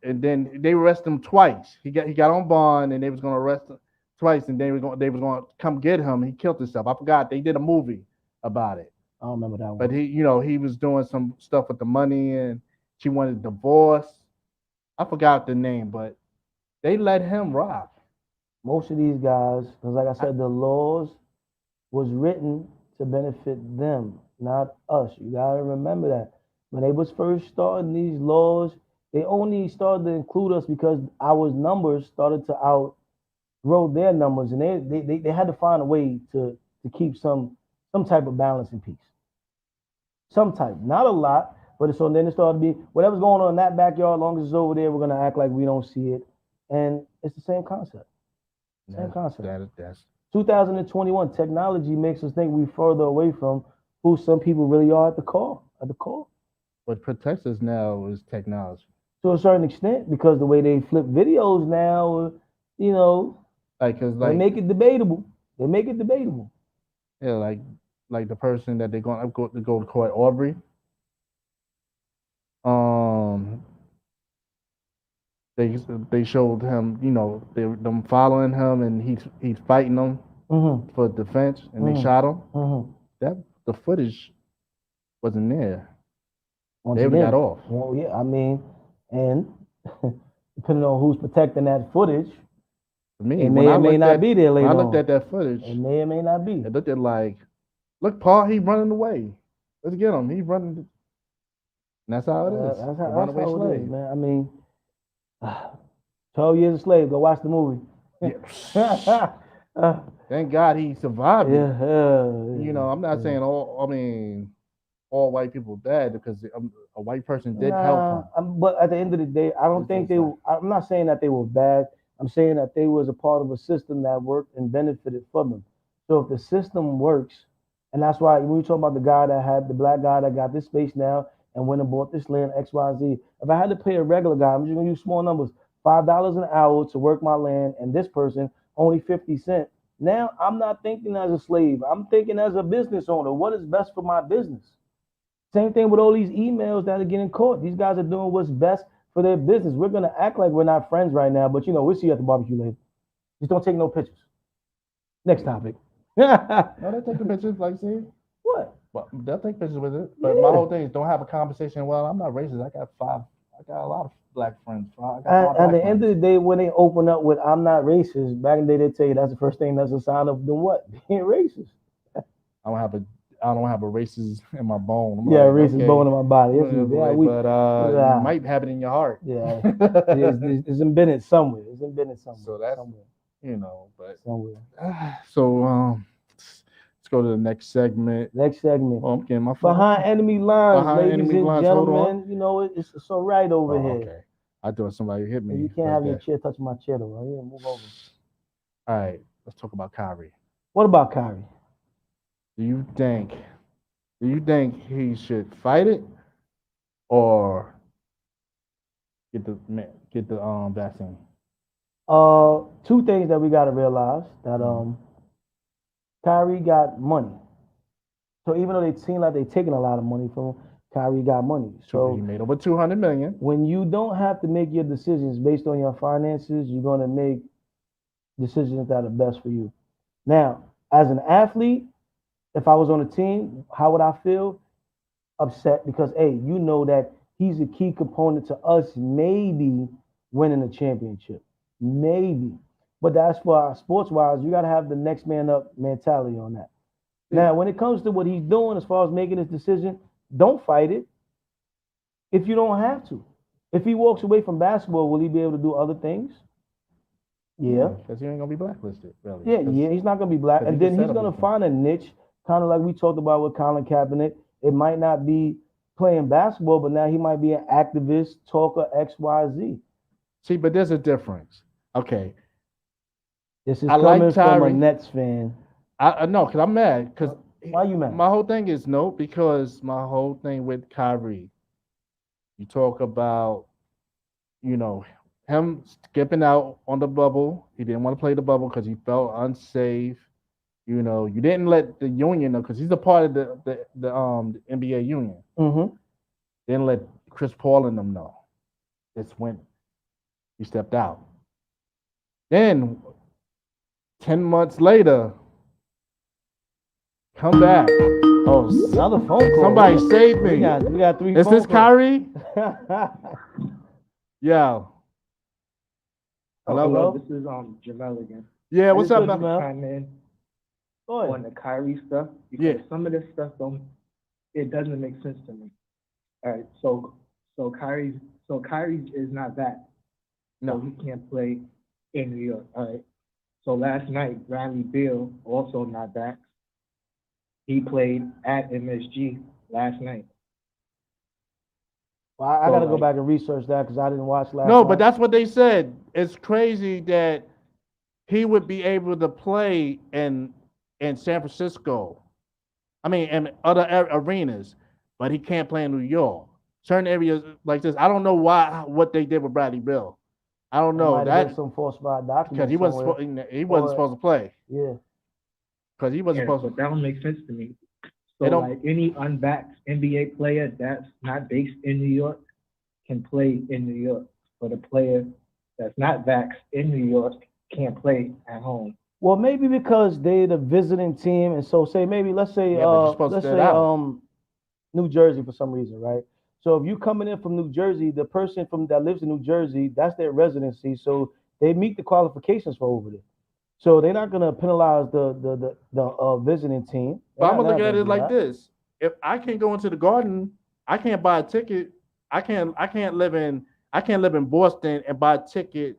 then they arrested him twice. He got on bond, and they was gonna arrest him twice, and they was going to come get him. He killed himself. I forgot. They did a movie about it. I don't remember that one. But he was doing some stuff with the money, and she wanted a divorce. I forgot the name, but they let him rock. Most of these guys, because like I said, the laws was written to benefit them, not us. You gotta remember that. When they was first starting these laws, they only started to include us because our numbers started to outgrow their numbers, and they had to find a way to keep some type of balance and peace. Some type, not a lot, but so then it started to be whatever's going on in that backyard. As long as it's over there, we're gonna act like we don't see it, and it's the same concept. Same concept. That's 2021. Technology makes us think we're further away from who some people really are at the core. What protects us now is technology. To a certain extent, because the way they flip videos now, they make it debatable. Yeah, like the person that they're going to go to court, Aubrey. They showed him, them following him, and he's fighting them for defense, and they shot him. The footage wasn't there. They got off. Well, yeah, I mean, and depending on who's protecting that footage, it may not be there later on. When I looked at that footage, it may or may not be. It looked at like, look, Paul, he's running away. Let's get him. He's running. And that's how it is. That's how it is, man. I mean, 12 Years a Slave. Go watch the movie. Yeah. Thank God he survived. Yeah. I'm not saying all white people bad, because a white person did help him. But at the end of the day, I don't think I'm not saying that they were bad. I'm saying that they was a part of a system that worked and benefited from them. So if the system works, and that's why when you talk about the black guy that got this space now and went and bought this land, XYZ, if I had to pay a regular guy, I'm just gonna use small numbers, $5 an hour to work my land, and this person only 50 cents. Now I'm not thinking as a slave. I'm thinking as a business owner. What is best for my business? Same thing with all these emails that are getting caught. These guys are doing what's best for their business. We're gonna act like we're not friends right now, but we'll see you at the barbecue later. Just don't take no pictures. Next topic. No, they take the pictures, like see. What? But they'll take pictures with it. But my whole thing is don't have a conversation. Well, I'm not racist. I got a lot of black friends. At the end of the day, when they open up with "I'm not racist," back in the day they tell you that's the first thing that's a sign of the what? Being racist. I don't have a racist in my bone. Racist bone in my body. You might have it in your heart. Yeah, it's embedded somewhere. So that's somewhere. But Somewhere. So let's go to the next segment. Oh, I'm getting my phone. Behind enemy lines, Behind ladies enemy and lines. gentlemen. It's all right over here. Okay. I thought somebody hit me. You can't have your chair touching my chair though. Yeah, move over. All right, let's talk about Kyrie. What about Kyrie? Do you think he should fight it or get the vaccine? Two things that we gotta realize that Kyrie got money. So even though they seem like they're taking a lot of money from him, Kyrie got money. So he made over $200 million. When you don't have to make your decisions based on your finances, you're gonna make decisions that are best for you. Now, as an athlete, if I was on a team, how would I feel? Upset because that he's a key component to us maybe winning a championship. Maybe. But that's for sports-wise, you got to have the next man up mentality on that. Now, when it comes to what he's doing as far as making his decision, don't fight it if you don't have to. If he walks away from basketball, will he be able to do other things? Yeah. Because he ain't going to be blacklisted, really. Yeah, he's not going to be black. And then he's going to find a niche, kind of like we talked about with Colin Kaepernick. It might not be playing basketball, but now he might be an activist, talker, X, Y, Z. See, but there's a difference. Okay. This is coming from a Nets fan. I know, because I'm mad. Because why you mad? My whole thing is because my whole thing with Kyrie, you talk about, him skipping out on the bubble. He didn't want to play the bubble because he felt unsafe. You didn't let the union know because he's a part of the NBA union. Mm-hmm. Didn't let Chris Paul and them know. It's when he stepped out. Then 10 months later, come back. Oh, another phone call. Somebody saved me. We got 3 Is this Kyrie? Yeah. Hello. This is Jamel again. Yeah, what's up, man? Chime in on the Kyrie stuff because some of this stuff it doesn't make sense to me. All right, so Kyrie is not that. No, he can't play in New York. All right. So last night, Bradley Beal, also not back. He played at MSG last night. Well, I got to go back and research that because I didn't watch last night. No, but that's what they said. It's crazy that he would be able to play in San Francisco. I mean, in other arenas, but he can't play in New York. Certain areas like this. I don't know what they did with Bradley Beal. I don't know that some falsified documents because he wasn't supposed to play. Yeah, because he wasn't supposed to. That don't make sense to me. So like any unvaxxed NBA player that's not based in New York can play in New York, but a player that's not vaxxed in New York can't play at home. Well, maybe because they're the visiting team, and so let's say New Jersey for some reason, right? So if you're coming in from New Jersey, the person that lives in New Jersey, that's their residency, so they meet the qualifications for over there. So they're not gonna penalize the visiting team. But I'm gonna look at it like this: if I can't go into the Garden, I can't buy a ticket. I can't live in Boston and buy a ticket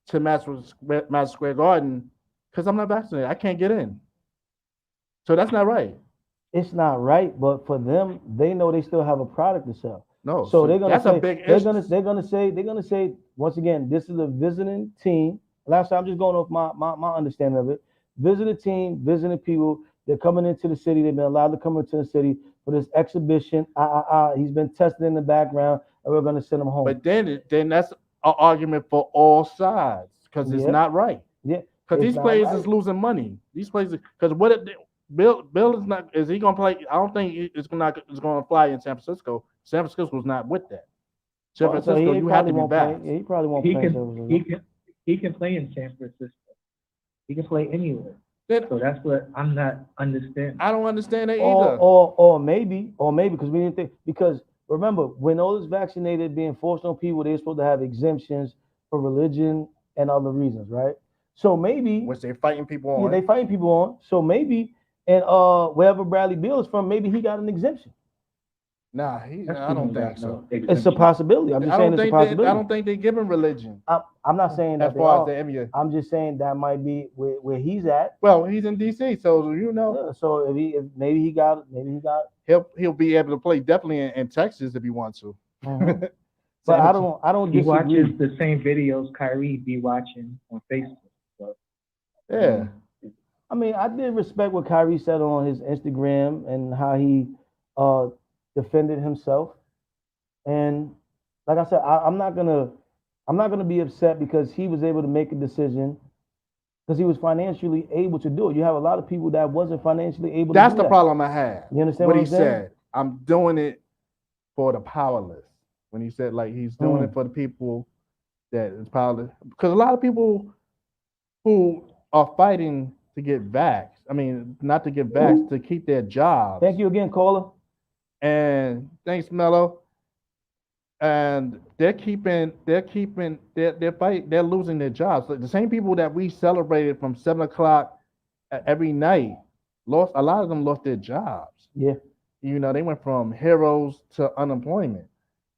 to Madison Square Garden because I'm not vaccinated. I can't get in. So that's not right. It's not right, but for them, they know they still have a product to sell. No, so they're gonna say they're gonna say once again, this is a visiting team. Last time, I'm just going off my understanding of it. Visiting team, visiting people. They're coming into the city. They've been allowed to come into the city for this exhibition. He's been tested in the background, and we're going to send him home. But then that's an argument for all sides because it's not right. Yeah, because these players is losing money. These players, because Bill is not. Is he going to play? I don't think it's going to fly in San Francisco. San Francisco's not with that. San Francisco, you have to be back. He probably won't He play in San can Francisco. he can play in San Francisco. He can play anywhere. Then So that's what I'm not understanding. I don't understand that either. Or maybe because we didn't think, because remember when all this vaccinated being forced on people, they're supposed to have exemptions for religion and other reasons, right? So maybe Which they're fighting people on. yeah, they fighting people on. So maybe and wherever Bradley Beal is from, maybe he got an exemption. Nah, I don't think so. It's a possibility. I'm just saying it's a possibility. I don't think they give him religion. I'm not saying that as far as the NBA. I'm just saying that might be where he's at. Well, he's in DC, so you know. Yeah, so if maybe he got. He'll be able to play definitely in Texas if he wants to. Mm-hmm. But I don't He disagree. watches the same videos Kyrie be watching on Facebook. So, Yeah. I mean, I did respect what Kyrie said on his Instagram and how he defended himself. And like I said, I'm not gonna be upset because he was able to make a decision because he was financially able to do it. You have a lot of people that wasn't financially able to do that. That's the problem I had. You understand what he I'm said? I'm doing it for the powerless. When he said like he's doing it for the people that is powerless. Because a lot of people who are fighting to get vaxxed, I mean, not to get vaxxed, to keep their jobs. Thank you again, caller. And thanks, Mello. And they're losing their jobs. Like the same people that we celebrated from 7 o'clock every night a lot of them lost their jobs. Yeah. You know, they went from heroes to unemployment.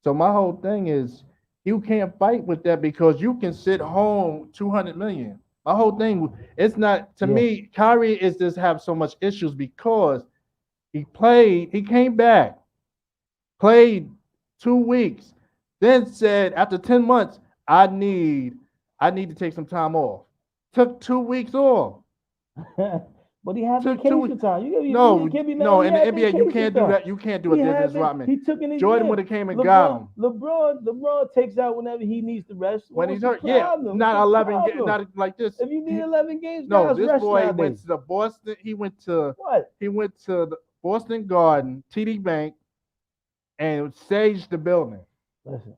So my whole thing is you can't fight with that because you can sit home 200 million. My whole thing, it's not, to me, Kyrie is just have so much issues because he came back, played 2 weeks, then said after 10 months, I need to take some time off. Took 2 weeks off. But he had vacation time. No, in the NBA you can't do that. You can't do a Dennis Rodman. He took in his Jordan would have came and got him. LeBron takes out whenever he needs to rest. When he's hurt, not 11 games, not like this. If you need 11 games, no, this boy nowadays. went to the Boston. He went to what? He went to the Boston Garden, TD Bank, and saged the building. Listen.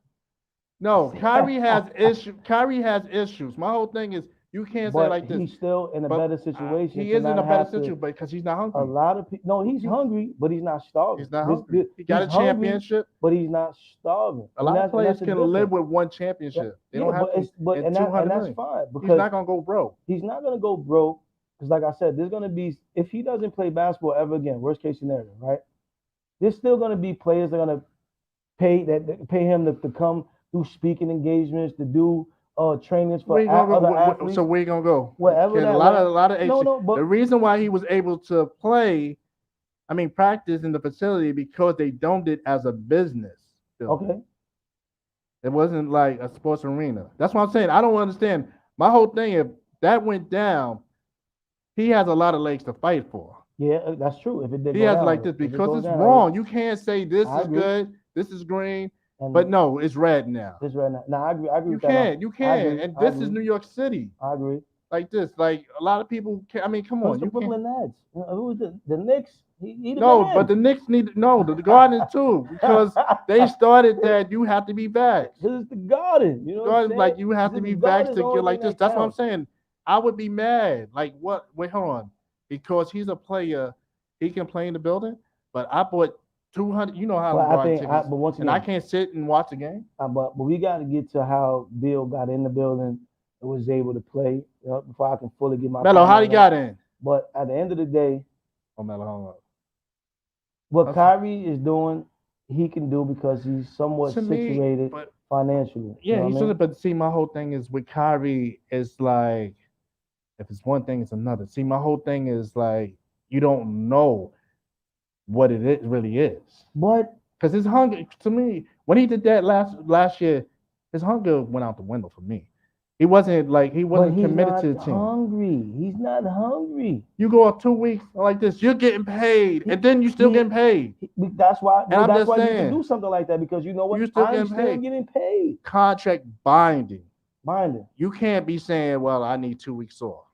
No, Kyrie has issues. Kyrie has issues. My whole thing is you can't say like this. He's still in a better situation. He is in a better situation because he's not hungry. A lot of people. No, he's hungry, but he's not starving. He's not hungry. He got a championship, but he's not starving. A lot of players can live with one championship. They don't have to. And that's fine because he's not gonna go broke. He's not gonna go broke because, like I said, there's gonna be, if he doesn't play basketball ever again, worst case scenario, right? There's still gonna be players that are gonna pay him to come do speaking engagements, to do trainings for other athletes. So where you gonna go? Wherever. A lot of but the reason why he was able to practice in the facility because they domed it as a business. Okay. It wasn't like a sports arena. That's what I'm saying. I don't understand. My whole thing, if that went down, he has a lot of legs to fight for. Yeah, that's true. If it did, he has like this because it's wrong. You can't say this is good, this is green. But no, it's red now. It's red now. No, I agree. You can. And this is New York City. I agree. Like this, like a lot of people. Come on. The Brooklyn Nets. Who was the Knicks? But the Knicks need the Garden too because they started that you have to be vaxxed. This is the Garden. You know, Garden, like you have to be vaxxed to get like this. That's what I'm saying. I would be mad. Like what? Wait, hold on. Because he's a player, he can play in the building. But I bought 200. You know how but once again, and I can't sit and watch the game. But we got to get to how Bill got in the building and was able to play before I can fully get my. Melo, how he got in? But at the end of the day, Melo, hold on. What Kyrie is doing, he can do because he's somewhat situated financially. Yeah, he should. But see, my whole thing is with Kyrie is like, if it's one thing, it's another. See, my whole thing is like, you don't know what it really is. What? Because his hunger, to me, when he did that last year, his hunger went out the window for me. He wasn't committed to the team. He's not hungry. You go up 2 weeks like this, you're getting paid, and then you still getting paid. That's why. That's why you can do something like that because you know what? I'm still getting paid. Contract binding. Binding. You can't be saying, "Well, I need 2 weeks off."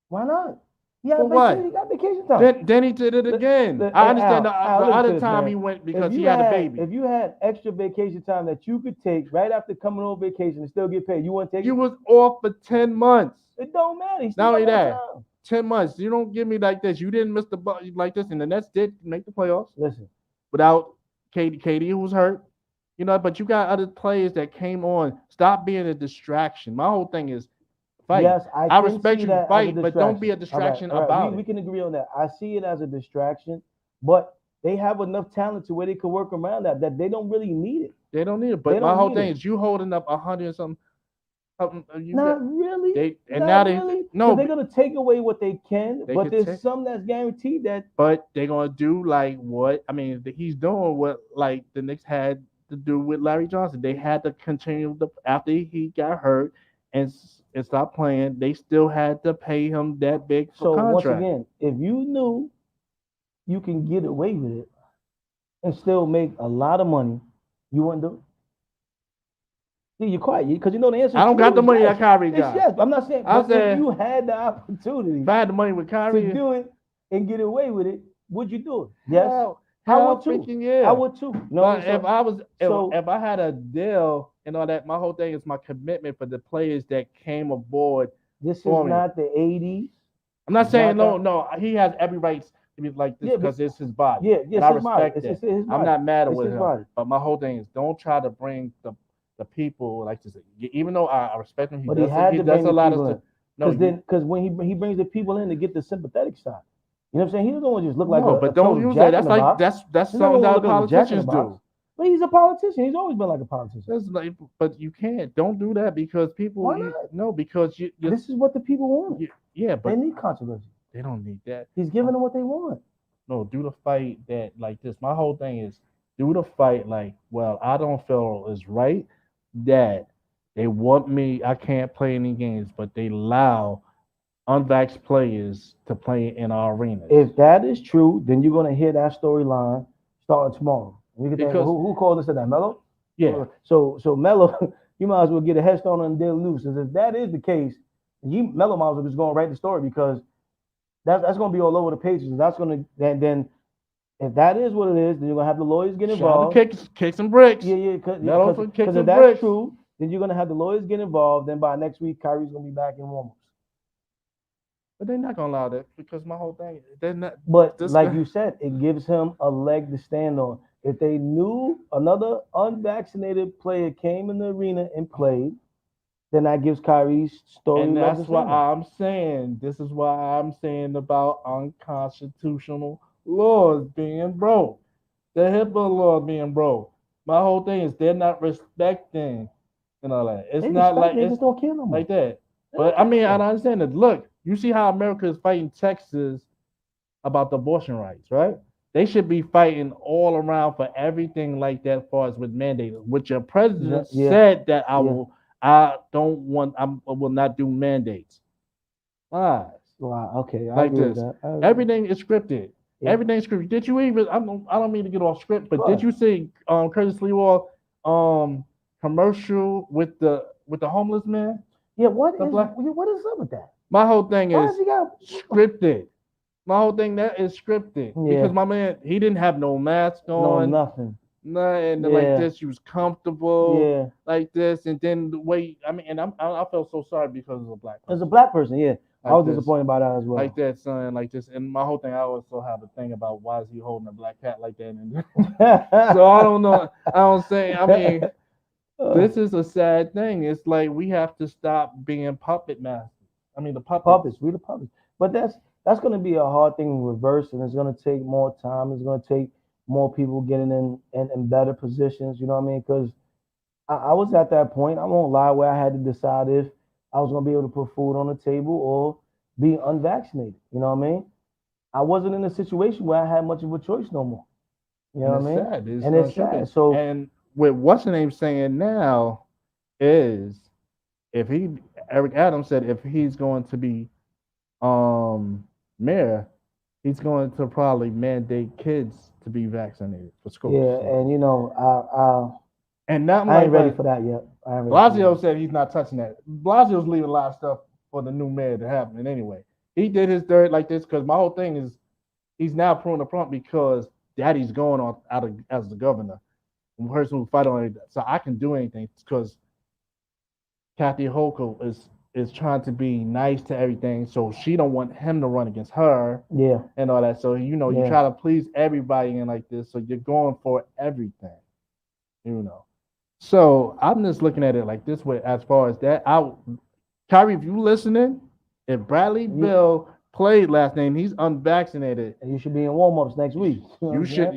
Why not? He had For what? vacation. He got vacation time. Then he did it again. I understand the other time he went because he had a baby. If you had extra vacation time that you could take right after coming on vacation and still get paid, you want to take it? You was off for 10 months. It don't matter. He still Not only got more that, time. 10 months. You don't give me like this. You didn't miss the like this, and the Nets did make the playoffs Listen, without KD who was hurt. But you got other players that came on. Stop being a distraction. My whole thing is fight. yes, I can respect see you that fight, as a but don't be a distraction about it. We can agree on that. I see it as a distraction, but they have enough talent to where they could work around that they don't really need it. They don't need it. But my whole thing is you holding up 100 and something. Not really. Now they're gonna take away what they can, but there's some that's guaranteed that. But they're gonna do like what he's doing what like the Knicks had to do with Larry Johnson. They had to continue after he got hurt and stop playing. They still had to pay him that big contract. Once again, if you knew you can get away with it and still make a lot of money, you wouldn't do it. See, you're quiet because you know the answer. I don't got the money that Kyrie got. Yes, I'm not saying. But if you had the opportunity, if I had the money with Kyrie to do it and get away with it, would you do it? Yes, I would too. Yeah. I would too. No, if I had a deal and all that, my whole thing is my commitment for the players that came aboard. This is not the '80s. I'm not saying no. He has every right to be like this because it's his body. Yeah, and I respect that. I'm not mad with him. Body. But my whole thing is don't try to bring the people like this. Even though I respect him, he does a lot of stuff. No, because when he brings the people in to get the sympathetic side, you know what I'm saying? He doesn't want to just look like but don't use that. That's something that politicians do. But he's a politician. He's always been like a politician. But you can't. Don't do that because people. Why not? Because this is what the people want. Yeah, but they need controversy. They don't need that. He's giving them what they want. No, do the fight that like this. My whole thing is do the fight like, well, I don't feel is right that they want me. I can't play any games, but they allow unvaxxed players to play in our arenas. If that is true, then you're gonna hear that storyline starting tomorrow. You can think, who called us to that, Melo? Yeah. So Melo, you might as well get a head start on Daily News. If that is the case, Melo might as well just go and write the story because that's gonna be all over the pages. That's gonna then if that is what it is, then you're gonna have the lawyers get involved. Kick some bricks. Yeah. Because if that's true, then you're gonna have the lawyers get involved. Then by next week, Kyrie's gonna be back in warm-ups. But they're not gonna allow that because my whole thing, they're not. But like you said, it gives him a leg to stand on. If they knew another unvaccinated player came in the arena and played, then that gives Kyrie's story. And that's why I'm saying. This is why I'm saying about unconstitutional laws being broke. The HIPAA law being broke. My whole thing is they're not respecting and all that. It's not like it's don't kill them like that. But I mean, I understand it. Look, you see how America is fighting Texas about the abortion rights, right? They should be fighting all around for everything like that, as far as with mandates. Which your president said that I will not do mandates. Lies. Wow. Okay. Like this. Everything is scripted. Yeah. Everything's scripted. Did you even? I don't mean to get off script, but did you see Curtis Leroy commercial with the homeless man? Yeah. What is up with that? My whole thing is scripted. My whole thing that is scripted because my man he didn't have no mask on, nothing. Like this, he was comfortable, like this, and then the way I felt so sorry because it was a black person. As a black person, yeah, like I was disappointed by that as well. Like that, son, like this, and my whole thing, I also have a thing about why is he holding a black cat like that, and so I don't know. This is a sad thing. It's like we have to stop being puppet masters. I mean, the puppets. We the puppets, but that's going to be a hard thing to reverse, and it's going to take more time. It's going to take more people getting in better positions. You know what I mean? Because I was at that point. I won't lie, where I had to decide if I was going to be able to put food on the table or be unvaccinated. You know what I mean? I wasn't in a situation where I had much of a choice no more. You know what I mean? It's sad. So and with what's the name saying now is Eric Adams said if he's going to be mayor, he's going to probably mandate kids to be vaccinated for school. Yeah, and I ain't ready for that yet. Blasio said he's not touching that. Blasio's leaving a lot of stuff for the new mayor to happen anyway. he did his dirt like this because my whole thing is he's now proving the front because Daddy's going on out of as the governor. The person who fight on it, so I can do anything because Kathy Hochul is trying to be nice to everything, so she don't want him to run against her. Yeah. And all that. So you try to please everybody in like this, so you're going for everything. So I'm just looking at it like this way as far as that. Kyrie, if you listening, if Bradley Bill played last night, he's unvaccinated. And you should be in warm-ups next week. You should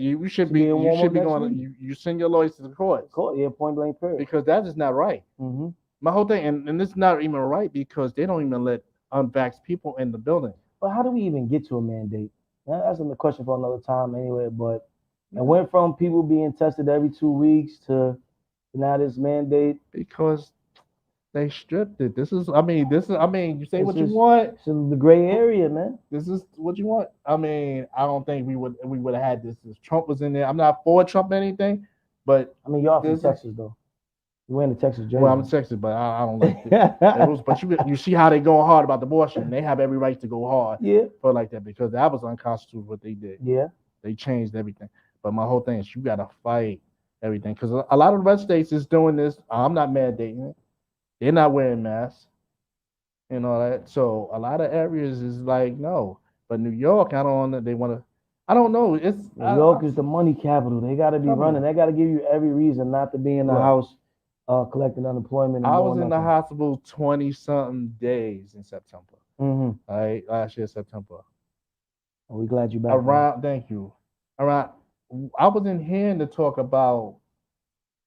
be going. You send your lawyers to the court. Yeah, point blank period. Because that is not right. Mm-hmm. My whole thing, and it's not even right because they don't even let unvaxxed people in the building. But how do we even get to a mandate? That's a question for another time anyway. But it went from people being tested every 2 weeks to now this mandate. Because they stripped it. You say what you want. It's the gray area, man. This is what you want. I don't think we would have had this if Trump was in there. I'm not for Trump or anything, but y'all from Texas though. You wearing the Texas jersey. Well, I'm Texas, but I don't like it. But you see how they going hard about the abortion. They have every right to go hard for like that because that was unconstitutional what they did. Yeah. They changed everything. But my whole thing is you got to fight everything because a lot of red states is doing this. I'm not mandating it. They're not wearing masks and all that. So a lot of areas is like, no. But New York, I don't know. New York is the money capital. They got to be running. They got to give you every reason not to be in the house. Collecting unemployment. I was in the hospital 20-something days in September. Mm-hmm. All right, last year September. We're glad you're back. Thank you. I wasn't here to talk about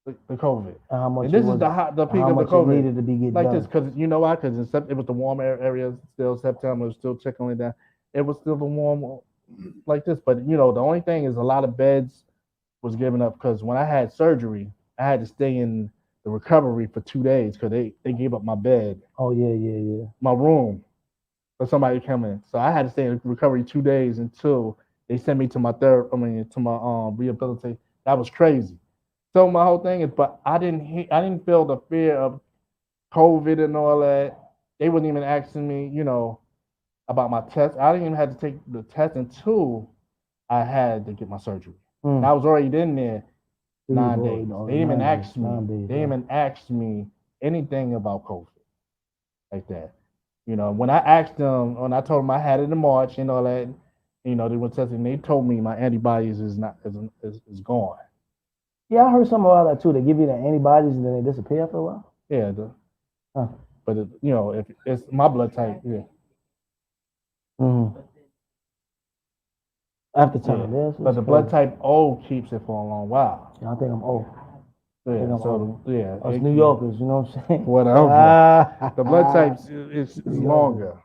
the COVID. How much? And this is the peak of the COVID. Needed to be getting like done. this because you know why? Because it was the warm areas still. September was still trickling down. It was still the warm like this. But the only thing is a lot of beds was given up because when I had surgery, I had to stay in the recovery for 2 days because they gave up my bed. Oh yeah. My room for somebody to come in. So I had to stay in recovery 2 days until they sent me to my rehabilitation. That was crazy. So my whole thing is, but I didn't feel the fear of COVID and all that. They wasn't even asking me, about my test. I didn't even have to take the test until I had to get my surgery. I was already in there. 9 days. They didn't even ask me. They didn't even ask me anything about COVID like that. When I asked them, when I told them I had it in March and all that, they were testing. They told me my antibodies is gone. Yeah, I heard something about that too. They give you the antibodies and then they disappear after a while. Yeah, but if it's my blood type, yeah. Mm-hmm. After time, yeah. But the blood type O keeps it for a long while. Yeah, I think I'm O. Yeah, Us New Yorkers, you know what I'm saying? Whatever. The blood type is longer.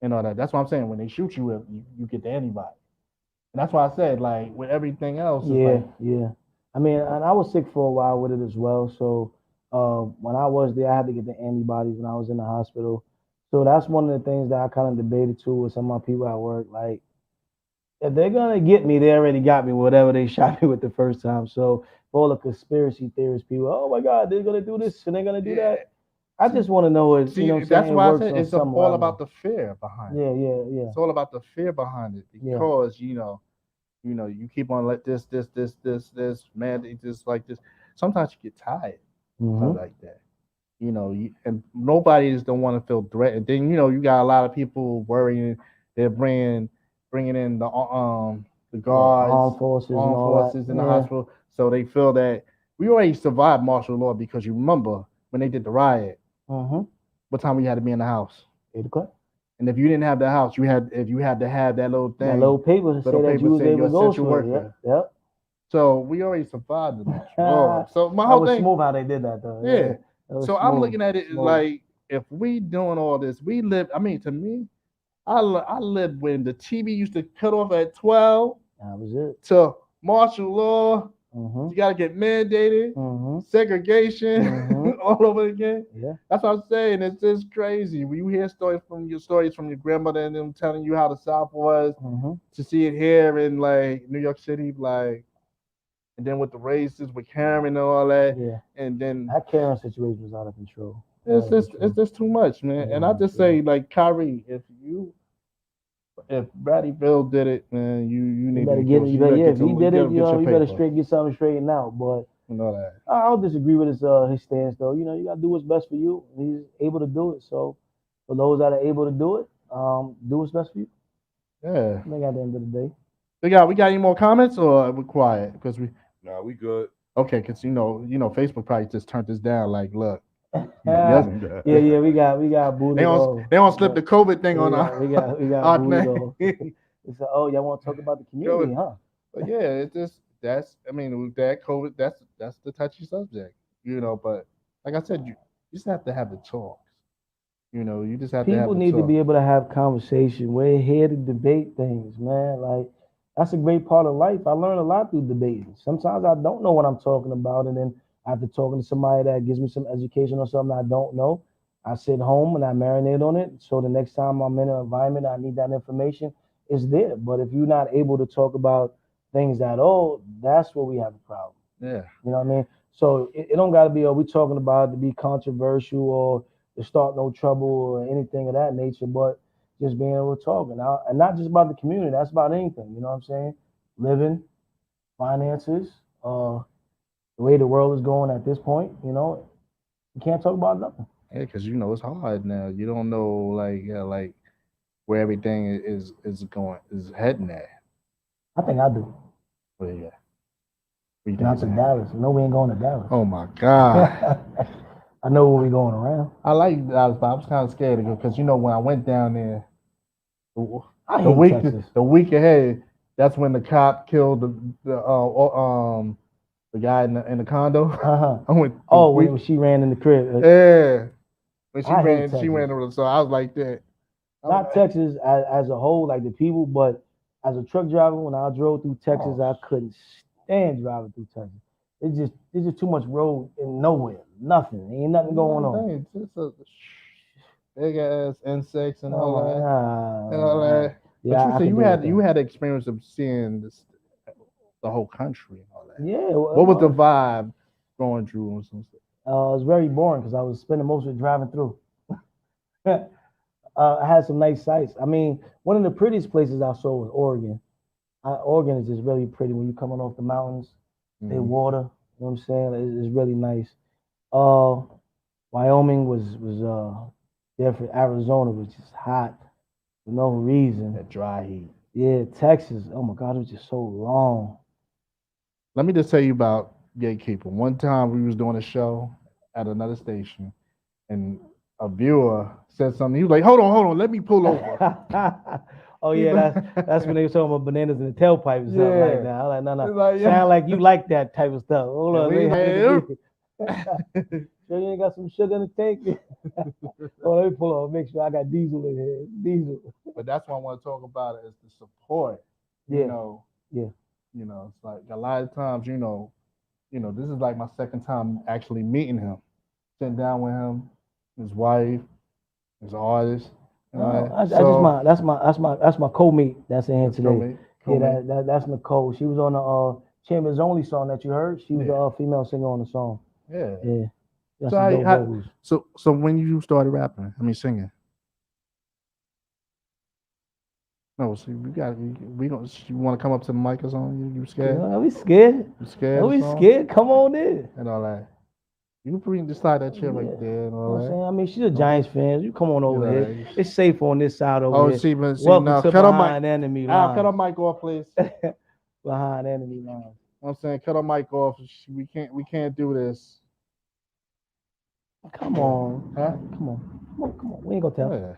And all that. That's what I'm saying. When they shoot you, you get the antibody. And that's why I said, like, with everything else. Yeah. And I was sick for a while with it as well. So when I was there, I had to get the antibodies when I was in the hospital. So that's one of the things that I kind of debated too with some of my people at work. Like, if they're gonna get me, they already got me. Whatever they shot me with the first time. So for all the conspiracy theorists, people, oh my God, they're gonna do this and they're gonna do that. I just want to know is that's why I said it's all about the fear behind it. Yeah. It's all about the fear behind it because you keep on like this, man, it's just like this. Sometimes you get tired like that. And nobody don't want to feel threatened. Then you got a lot of people worrying. They're bringing in the guards, armed forces in the hospital, so they feel that we already survived martial law because you remember when they did the riot. What time we had to be in the house? 8 o'clock. And if you didn't have the house, you had to have that little thing, that little paper to say that you was able to go to it. Yep. So we already survived the martial law. So my whole thing. Smooth how they did that though. Yeah. So I'm looking at it like if we doing all this, we live. I mean, to me, I lived when the TV used to cut off at 12. That was it. To martial law, you gotta get mandated, segregation, all over again. Yeah, that's what I'm saying. It's just crazy. When you hear stories from your grandmother and them telling you how the South was, to see it here in like New York City, like, and then with the races with Karen and all that, and then that Karen situation was out of control. It's just too much, man. And I just say, like, Kyrie, if Bradley Bill did it, man, you need better to get it. you better If he did it, get your you better paper. get something straightened out. But You know that. I don't disagree with his stance though. You know, you gotta do what's best for you. He's able to do it. So for those that are able to do it, do what's best for you. Yeah. I think at the end of the day. We got any more comments or we're quiet? Because we good. Okay, because you know, Facebook probably just turned this down. Like, look, yeah, we got booted they don't slip the COVID thing on our. We got booted off. It's like, oh, y'all want to talk about the community, huh? But yeah, it's just with that COVID, that's the touchy subject, But like I said, you just have to have the talks. You just have to have. People need to be able to have conversation. We're here to debate things, man. Like that's a great part of life. I learned a lot through debating. Sometimes I don't know what I'm talking about, and then after talking to somebody that gives me some education or something I don't know, I sit home and I marinate on it. So the next time I'm in an environment I need that information, it's there. But if you're not able to talk about things at all, that's where we have a problem. Yeah. You know what I mean? So it don't got to be, we talking about it to be controversial or to start no trouble or anything of that nature, but just being able to talk. And not just about the community, that's about anything. You know what I'm saying? Living, finances, the way the world is going at this point, you can't talk about nothing. Yeah, because it's hard now. You don't know like where everything is heading at. I think I do. But yeah. Not to Dallas. No, we ain't going to Dallas. Oh my God. I know where we going around. I like Dallas, but I was kind of scared to go because when I went down there, the week ahead, that's when the cop killed the guy in the condo. I went. When she ran in the crib. Yeah. When she ran over. So I was like that. Not Texas as a whole, like the people, but as a truck driver, when I drove through Texas, I couldn't stand driving through Texas. It's just too much road and nowhere, nothing. Ain't nothing going on. It's a big ass insects and all that. And all that. Yeah, but you had the experience of seeing the whole country and all that. Yeah. What was the vibe going through and some stuff? It was very boring because I was spending most of it driving through. I had some nice sights. I mean, one of the prettiest places I saw was Oregon. Oregon is just really pretty when you're coming off the mountains. The water, you know what I'm saying? It's really nice. Wyoming was different. Arizona was just hot for no reason. That dry heat. Yeah, Texas. Oh my God, it was just so long. Let me just tell you about Gatekeeper. One time we was doing a show at another station, and a viewer said something. He was like, "Hold on, let me pull over." Oh yeah, that's when they were talking about bananas in the tailpipe and something like that. I was like, no. Sound like you like that type of stuff. Hold on, you ain't got some sugar in the tank. Oh, let me pull over, make sure I got diesel in here. Diesel. But that's what I want to talk about is the support. Yeah. It's like a lot of times, this is like my second time actually meeting him, sitting down with him, his wife, his artist. That's my co-mate that's in here today. Co-mate. Yeah, that's Nicole. She was on the Chambers Only song that you heard. She was a female singer on the song. Yeah. Yeah. So when you started singing? No, so you want to come up to the mic or something? You scared? Are we scared? You scared? Are we scared? Come on in. And all that. You can just slide that chair right there and all that. I mean, she's a Giants fan. You come on over here. It's safe on this side over here. See, welcome now, to behind enemy lines. Cut our mic off, please. Behind enemy lines. I'm saying, cut our mic off. We can't do this. Come on. Huh? Come on. We ain't gonna tell. Yeah.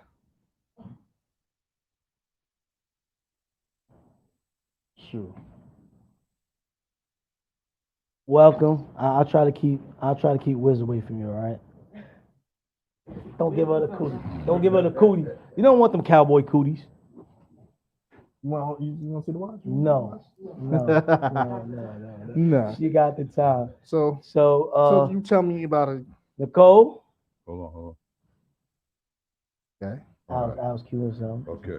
Sure. Welcome. I'll try to keep WIZZ away from you, all right? Don't give her the cootie. Don't give her the cootie. You don't want them cowboy cooties. You want to see the watch? No. She got the time. So you tell me about it. Nicole. Hold on. Okay. I was curious. Okay.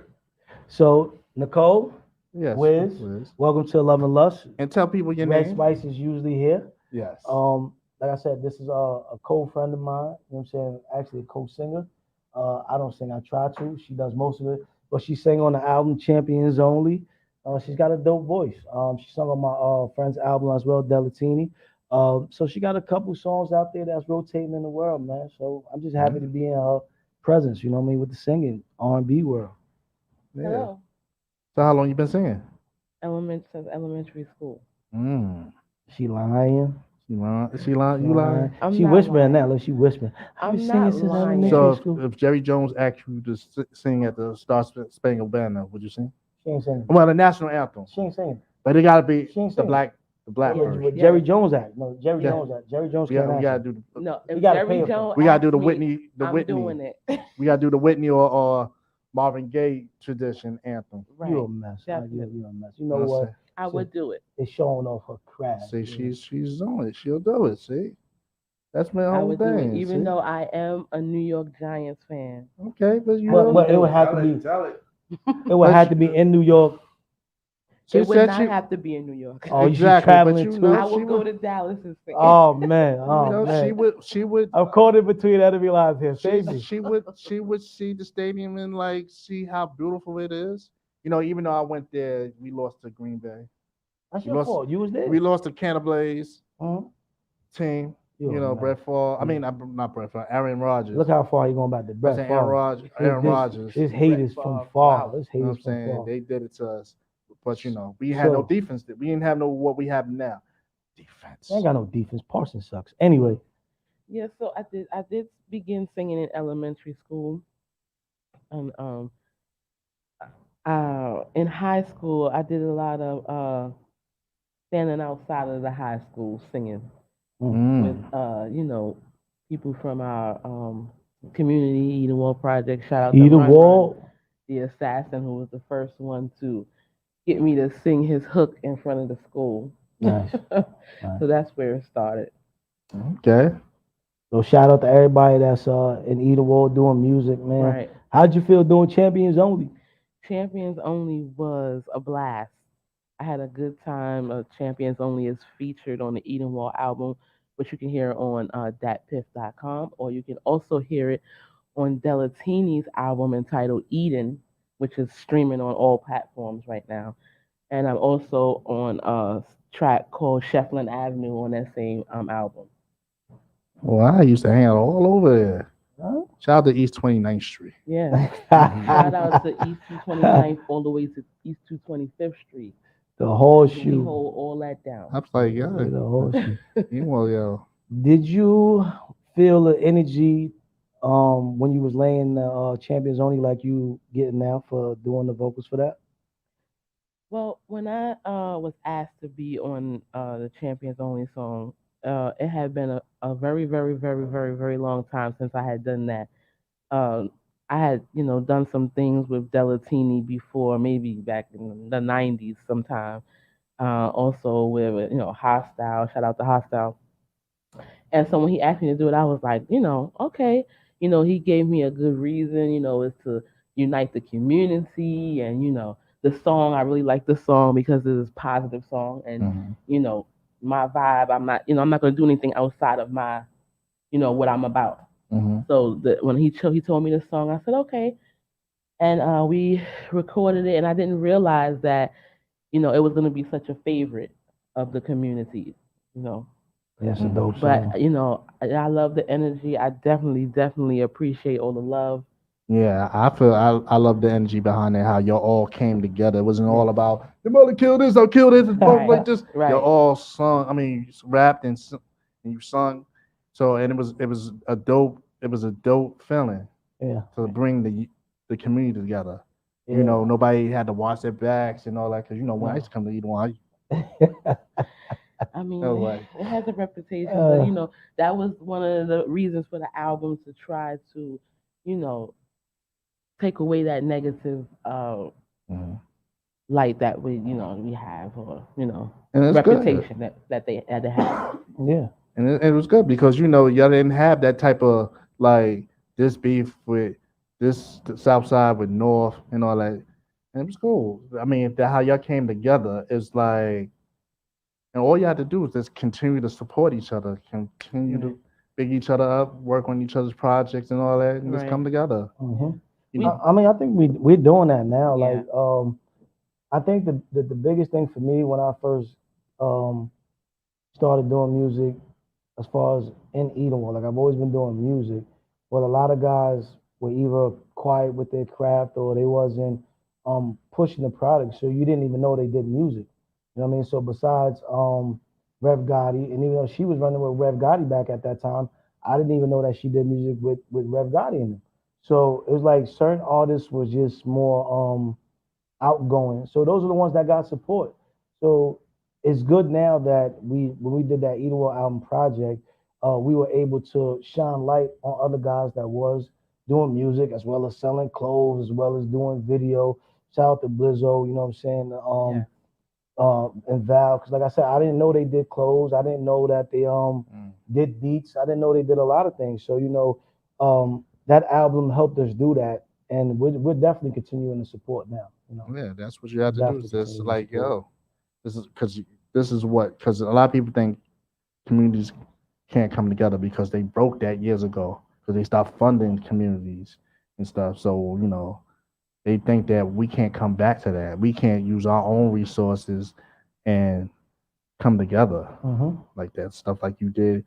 So Nicole. Yes. WIZZ. Welcome to Love and Lust. And tell people your name. REDZSPICE is usually here. Yes. like I said, this is a co-friend of mine. You know what I'm saying? Actually, a co-singer. I don't sing. I try to. She does most of it, but she sang on the album Champions Only. She's got a dope voice. She sung on my friend's album as well, Delatini. So she got a couple songs out there that's rotating in the world, man. So I'm just happy to be in her presence. You know what I mean, with the singing R&B world. Yeah. Hello. So how long you been singing? Since elementary school. She lying. She lying? You lying? She not whispering lying. now. Look, she whispering. I've I'm been not singing since lying. elementary So school. if Jerry Jones asked you to sing at the Star Spangled Banner, would you sing? She ain't singing. Well, the national anthem. She ain't singing. But it gotta be She ain't the singing. black Yeah, version. with Jerry Jones act. No, Jerry Yeah. Jones act. Jerry Jones We can't gotta act. do the No, You if gotta Jerry pay her for it. Jones we gotta do asks the me, Whitney I'm doing it. we gotta do the Whitney or Marvin Gaye tradition anthem. Right. You a mess. Definitely. You a mess. You know what? I would do it. It's showing off her craft. See, you know. she's on it. She'll do it. See, that's my I whole would do thing. it, even see? though I am a New York Giants fan. Okay, but you But it would have to be. It would have to be in New York. She It would said not she have to be in New York. Oh, exactly, she's traveling but you too. know, I she would go would- to Dallas and sing. Oh man. you Oh know, man. she would I'm caught in between enemy lines here. Save me. she would see the stadium and like see how beautiful it is. You know, even though I went there, we lost to Green Bay. That's we your lost- fault. You was there. We lost to Canada Blaze Mhm. team. You You a know, mess. Brett Favre. I mean, not Brett Favre. Aaron Rodgers. Look how far you going back to I Brett said Favre. Aaron Rodgers. This hate is from far. This hate You know is what I'm from saying? far. They did it to us. But you know, we had no So- defense. We didn't have no what we have now. Defense. They ain't got no defense. Parsons sucks. Anyway, Yeah, so I did begin singing in elementary school, and in high school I did a lot of standing outside of the high school singing with you know, people from our community, Eden Wall Project. Shout out to either Run wall. Run, the assassin, who was the first one to get me to sing his hook in front of the school. Nice. So that's where it started. Okay. So shout out to everybody that's in either wall doing music, man. Right. How'd you feel doing Champions Only? Champions Only was a blast. I had a good time. Champions Only is featured on the Eden Wall album, which you can hear on datpiff.com, or you can also hear it on Delatini's album entitled Eden, which is streaming on all platforms right now. And I'm also on a track called Shefflin Avenue on that same album. Well, I used to hang out all over there. Huh? Shout out to East 29th Street. Yeah. Shout out to East 229th all the way to East 225th Street. The We horseshoe. hold all that down. I was like, The yeah, horseshoe. well, yo. Did you feel the energy when you was laying the Champions Only like you getting now for doing the vocals for that? Well, when I was asked to be on the Champions Only song, it had been a very, very, very, very, very long time since I had done that. I had, you know, done some things with Delatini before, maybe back in the 90s sometime. Also with, you know, Hostile, shout out to Hostile. And so when he asked me to do it, I was like, you know, okay. You know, he gave me a good reason, you know, is to unite the community. And, you know, the song, I really like the song because it's a positive song. And, you know, my vibe, I'm not going to do anything outside of my, you know, what I'm about. So when he told me the song, I said, okay. And we recorded it. And I didn't realize that, you know, it was going to be such a favorite of the community, you know. That's a dope song. But, you know, I love the energy. I definitely appreciate all the love. Yeah, I love the energy behind it. How y'all all came together. It wasn't all about the mother kill this, I'll kill this, and Right, like this. right. Y'all all sung. I mean, you rapped and you sung. So and it was a dope feeling. Yeah. To bring the community together. Yeah. You know, nobody had to watch their backs and all that because you know when I used to come to Eden Wall, I mean, No way. it has a reputation, but you know, that was one of the reasons for the album, to try to, you know, take away that negative light that we have, or And it's good. reputation that they had to have. Yeah. And it was good because you know y'all didn't have that type of like this beef with this the South Side with North and all that. And it was cool. I mean, how y'all came together is like And all you have to do is just continue to support each other, continue to big each other up, work on each other's projects and all that, and just come together. Mm-hmm. You know? I mean, I think we're doing that now. Yeah. Like, I think the biggest thing for me when I first started doing music, as far as in Edenwood, like I've always been doing music, but a lot of guys were either quiet with their craft or they wasn't pushing the product, so you didn't even know they did music. You know what I mean? So besides Rev Gotti, and even though she was running with Rev Gotti back at that time, I didn't even know that she did music with Rev Gotti in them. So it was like certain artists was just more outgoing. So those are the ones that got support. So it's good now that when we did that Edenwood album project, we were able to shine light on other guys that was doing music as well as selling clothes, as well as doing video. Shout out to Blizzo, you know what I'm saying? And Val, because like I said, I didn't know they did clothes. I didn't know that they did beats. I didn't know they did a lot of things. So that album helped us do that, and we're definitely continuing to support now. Yeah, that's what you have to do. Definitely Is just continue to like, support. this is what, because a lot of people think communities can't come together because they broke that years ago because they stopped funding communities and stuff. So they think that we can't come back to that. We can't use our own resources and come together like that. Stuff like you did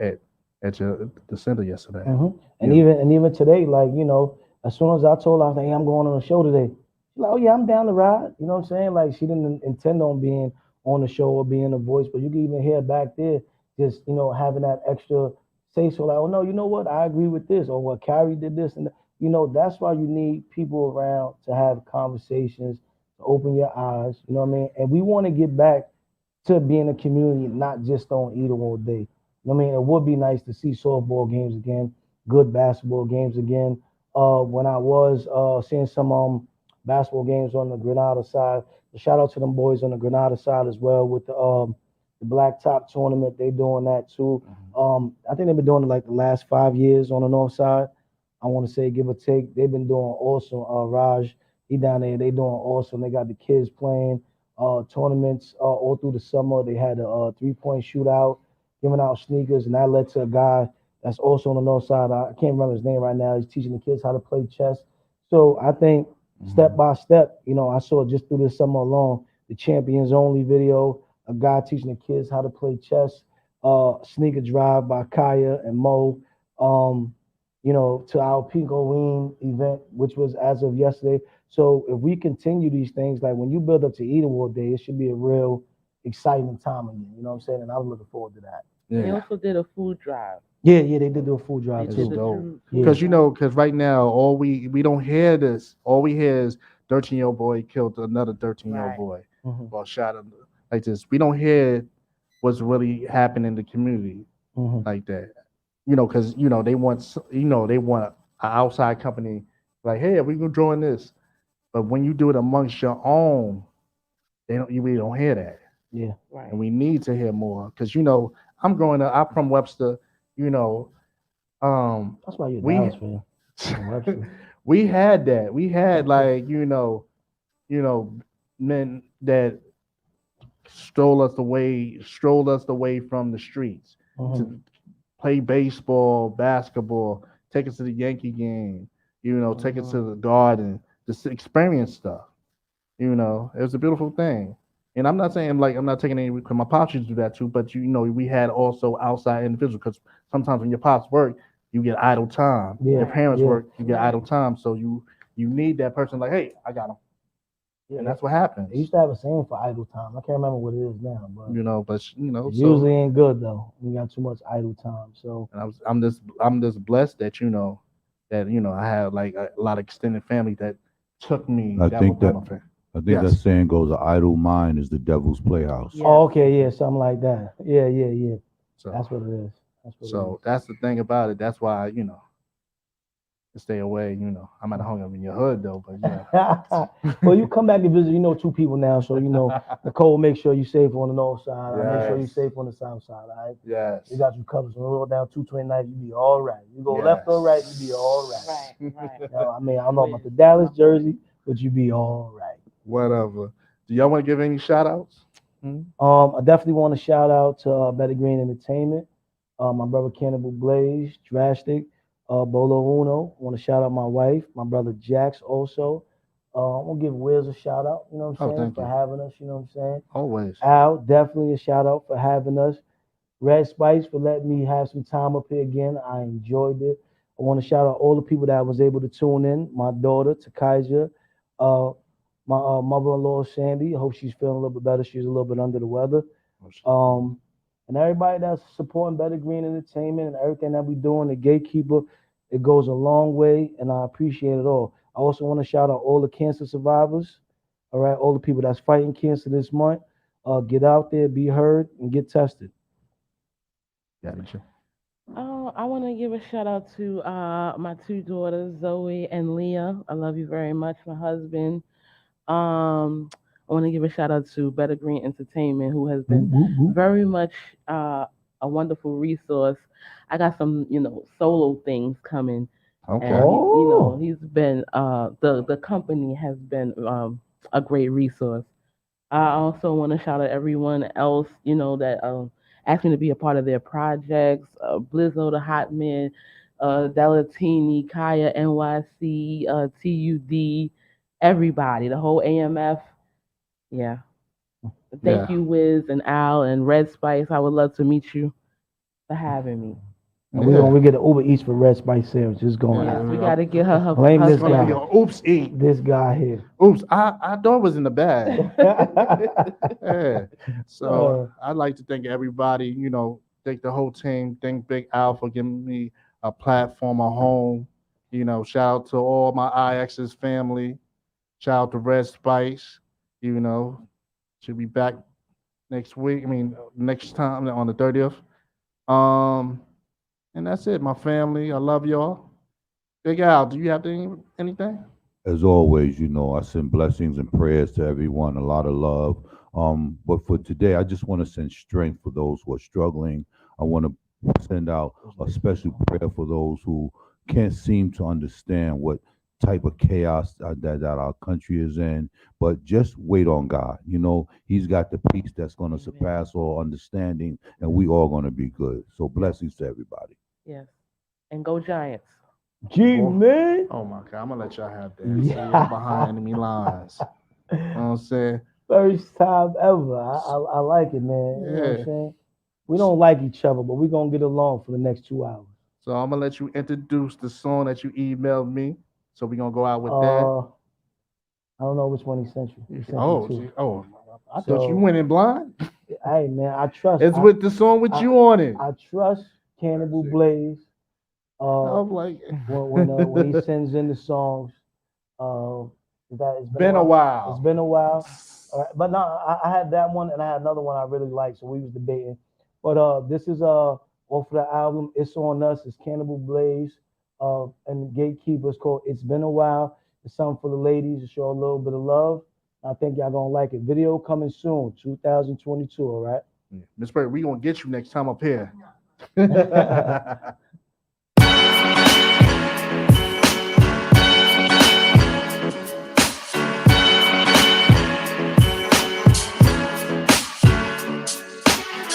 at the center yesterday. And even today, like as soon as I told her, I was like, hey, I'm going on a show today. She's like, oh yeah, I'm down to ride. You know what I'm saying? Like she didn't intend on being on the show or being a voice, but you can even hear back there, just having that extra say so. Like, oh no, you know what? I agree with this, or what Carrie did this, and that's why you need people around to have conversations, to open your eyes. You know what I mean? And we want to get back to being a community, not just on either one day. I mean, it would be nice to see softball games again, good basketball games again. When I was seeing some basketball games on the Granada side, shout out to them boys on the Granada side as well with the Black Top tournament. They doing that too. I think they've been doing it like the last 5 years on the north side. I want to say give or take. They've been doing awesome. Raj, he down there. They doing awesome. They got the kids playing tournaments all through the summer. They had a 3-point shootout, giving out sneakers, and that led to a guy that's also on the north side. I can't remember his name right now. He's teaching the kids how to play chess. So I think step by step, I saw just through this summer alone, the Champions Only video, a guy teaching the kids how to play chess, Sneaker Drive by Kaya and Mo, to our Halloween event, which was as of yesterday. So if we continue these things, like when you build up to Edenwood Day, it should be a real exciting time again. You know what I'm saying? And I'm looking forward to that. They also did a food drive. Yeah, they did do a food drive They too. did dope. Yeah. Because right now all we don't hear this. All we hear is 13-year-old boy killed another 13-year-old boy. Well, shot him like this. We don't hear what's really happening in the community like that. Because they want an outside company like, hey, we gonna join this. But when you do it amongst your own, you really don't hear that. Yeah. Right. And we need to hear more because I'm growing up. I'm from Webster. That's why you're a Dallas fan. We had that. We had like men that strolled us away from the streets to play baseball, basketball, take us to the Yankee game, take us to the garden, just experience stuff. It was a beautiful thing. And I'm not saying I'm not taking any, because my pops used to do that too, but we had also outside individuals, because sometimes when your pops work, you get idle time. Yeah, your parents yeah. work, you get idle time. So you need that person like, hey, I got him. Yeah, And that's what happens. They used to have a saying for idle time. I can't remember what it is now, but it it usually ain't good though. We got too much idle time. So and I'm just blessed that I have like a lot of extended family that took me. I think that saying goes, "An idle mind is the devil's playhouse." Yeah. Oh, okay, yeah, something like that. Yeah. So That's what it is. that's the thing about it. That's why to stay away. I might have hung up in your hood though, but yeah. Well, you come back and visit. You know 2 people now, so Nicole, make sure you safe on the north side. I make sure you safe on the south side. All right. Yes. We got you covered. So when we roll down 229, you be all right. You go left or right, you be all right. Right. I mean, I don't know about the Dallas jersey, but you be all right. Whatever. Do y'all want to give any shout outs? I definitely want to shout out to Better Green Entertainment, my brother Cannibal Blaze, Drastic, Bolo Uno. I want to shout out my wife, my brother Jax also. I'm gonna give WIZZ a shout out, you know what I'm saying, for having us, you know what I'm saying. Always. Al, definitely a shout out for having us. REDZSPICE for letting me have some time up here again. I enjoyed it. I want to shout out all the people that was able to tune in. My daughter, Takaija, my mother-in-law, Sandy. I hope she's feeling a little bit better. She's a little bit under the weather. And everybody that's supporting Better Green Entertainment and everything that we doing, the Gatekeeper, it goes a long way, and I appreciate it all. I also want to shout out all the cancer survivors, all right, all the people that's fighting cancer this month. Get out there, be heard, and get tested. Yeah, Michelle. I want to give a shout out to my two daughters, Zoe and Leah. I love you very much, my husband. I want to give a shout out to Better Green Entertainment, who has been very much a wonderful resource. I got some, solo things coming. Okay. And he's been the company has been a great resource. I also want to shout out everyone else, that asked me to be a part of their projects. Blizzo, the Hot Man, Delatini, Kaya, NYC, TUD, everybody, the whole AMF. Yeah. Thank you, WIZZ and Al and REDZSPICE. I would love to meet you for having me. We get an Uber Eats for REDZSPICE sandwich. It's going. Yes, we got to get her. Blame this guy. Oops, eat. This guy here. Oops, I thought it was in the bag. Yeah. So I'd like to thank everybody. Thank the whole team. Thank Big Al for giving me a platform, a home. Shout out to all my IX's family. Shout out to REDZSPICE. Should be back next week. Next time on the 30th. And that's it, my family. I love y'all. Big Al, do you have anything? As always, I send blessings and prayers to everyone, a lot of love. But for today, I just want to send strength for those who are struggling. I want to send out a special prayer for those who can't seem to understand what type of chaos that our country is in. But just wait on God. He's got the peace that's going to surpass all understanding, and we all going to be good. So blessings to everybody. Yes. And go Giants. Man. Oh my God, I'm gonna let y'all have that. Yeah. So behind enemy lines. You know what I'm saying? First time ever. I like it, man. You know what I'm saying? We don't like each other, but we're gonna get along for the next 2 hours. So I'm gonna let you introduce the song that you emailed me. So we're gonna go out with that. I don't know which one he sent you. I thought you went in blind. Hey man, I trust. It's with the song with you on it. I trust Cannibal Blaze. I'm like when he sends in the songs, it's been a while. It's been a while. All right, but no, I had that one and I had another one I really liked, so we was debating. But this is off of the album It's On Us. It's Cannibal Blaze and the Gatekeeper. It's called It's Been a While. It's something for the ladies to show a little bit of love. I think y'all gonna like it. Video coming soon, 2022. All right. Miss Perry, we gonna get you next time up here.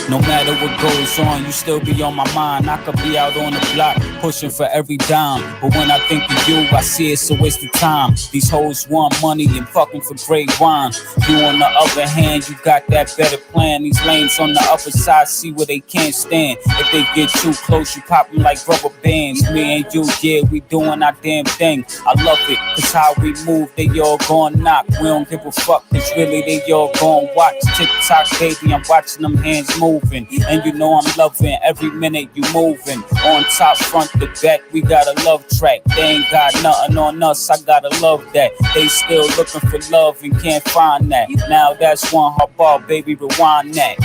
No matter what goes on, you still be on my mind. I could be out on the block, pushing for every dime. But when I think of you, I see it's a waste of time. These hoes want money and fucking for great wine. You on the other hand, you got that better plan. These lanes on the upper side see where they can't stand. If they get too close, you pop them like rubber bands. Me and you, yeah, we doing our damn thing. I love it, cause how we move, they all gon' knock. We don't give a fuck, cause really they all gon' watch. TikTok, baby, I'm watching them hands move. And I'm loving every minute you moving. On top, front to back, we got a love track. They ain't got nothing on us, I gotta love that. They still looking for love and can't find that. Now that's one hot ball, baby, rewind that.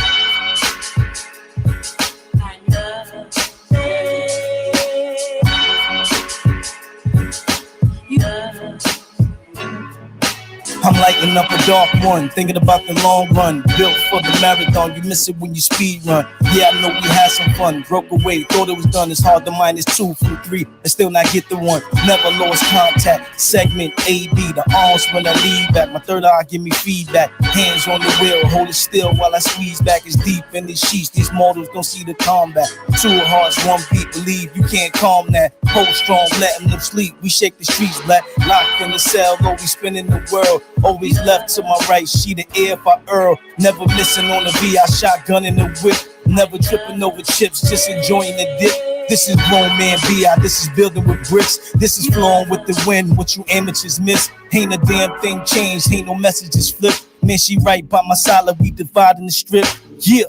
I'm lighting up a dark one, thinking about the long run. Built for the marathon, you miss it when you speed run. Yeah, I know we had some fun, broke away, thought it was done. It's hard to minus 2 from 3 and still not get the one. Never lost contact, segment AB. The arms when I leave back, my third eye give me feedback. Hands on the wheel, hold it still while I squeeze back. It's deep in these sheets, these mortals don't see the combat. 2 hearts, 1 beat, believe you can't calm that. Hold strong, letting them sleep, we shake the streets black. Locked in the cell, always spinning the world. Always left to my right, she the air if I Earl. Never missing on the V, I shotgun in the whip. Never tripping over chips, just enjoying the dip. This is grown man B.I., this is building with bricks. This is flowing with the wind, what you amateurs miss. Ain't a damn thing changed, ain't no messages flipped. Man, she right by my side, like we dividing the strip. Yeah.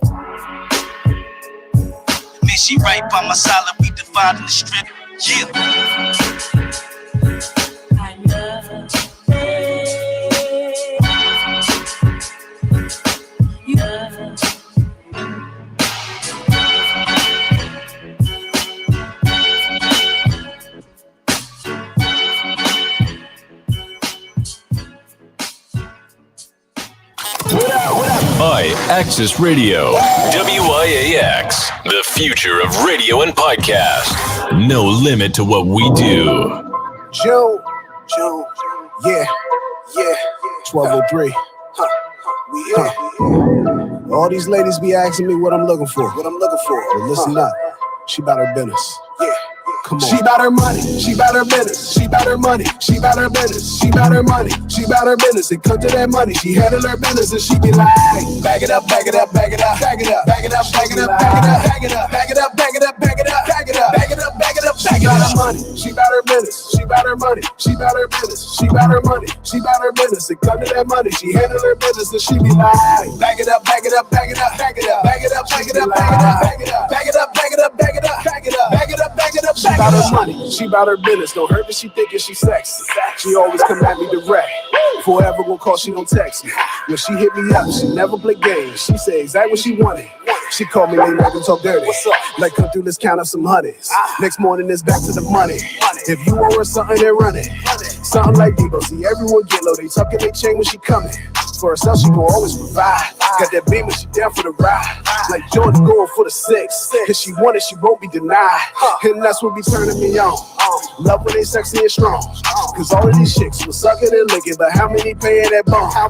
Man, she right by my side, like we dividing the strip. Yeah. I love her. Access Radio, WIAX, the future of radio and podcast. No limit to what we do. Joe, yeah, 1203. We here. All these ladies be asking me what I'm looking for. Well, listen up. She about her business. Yeah. Come on. She about her money, she about her business, she about her money, she about her business, she about her money, she about her business. It come to that money, she handle her business and she be like, bag it up, bag it up, bag it up, bag it up, bag it up, bag it up, bag it up, bag it up, bag it up, bag it up, bag it up, bag it up, bag it up, bag it up. She about her money, she about her business, she about her money, she about her business, she about her money, she about her business. It come to that money, she handle her business and she be like, bag it up, bag it up, bag it up, bag it up, bag it up, bag it up, bag it up, bag it up, bag it up, bag it up, bag it up, bag it up, bag it up. She about her money, she about her business. Don't hurt me, she thinking she sexy. She always come at me direct. Forever gon' call, she don't text me. When she hit me up, she never play games. She say exactly what she wanted. She called me late night and talk dirty. Like, come through, let's count up some honeys. Next morning, it's back to the money. If you owe her something, then run it. Something like Debo. See, everyone get low. They tucking they chain when she coming. For herself, she gon' always provide. Got that beam when she down for the ride. Like Jordan going for the 6. If she want it, she won't be denied. And that's what be turning me on. Love when they sexy and strong. Cause all of these chicks was sucking and licking, but how many paying that bone? How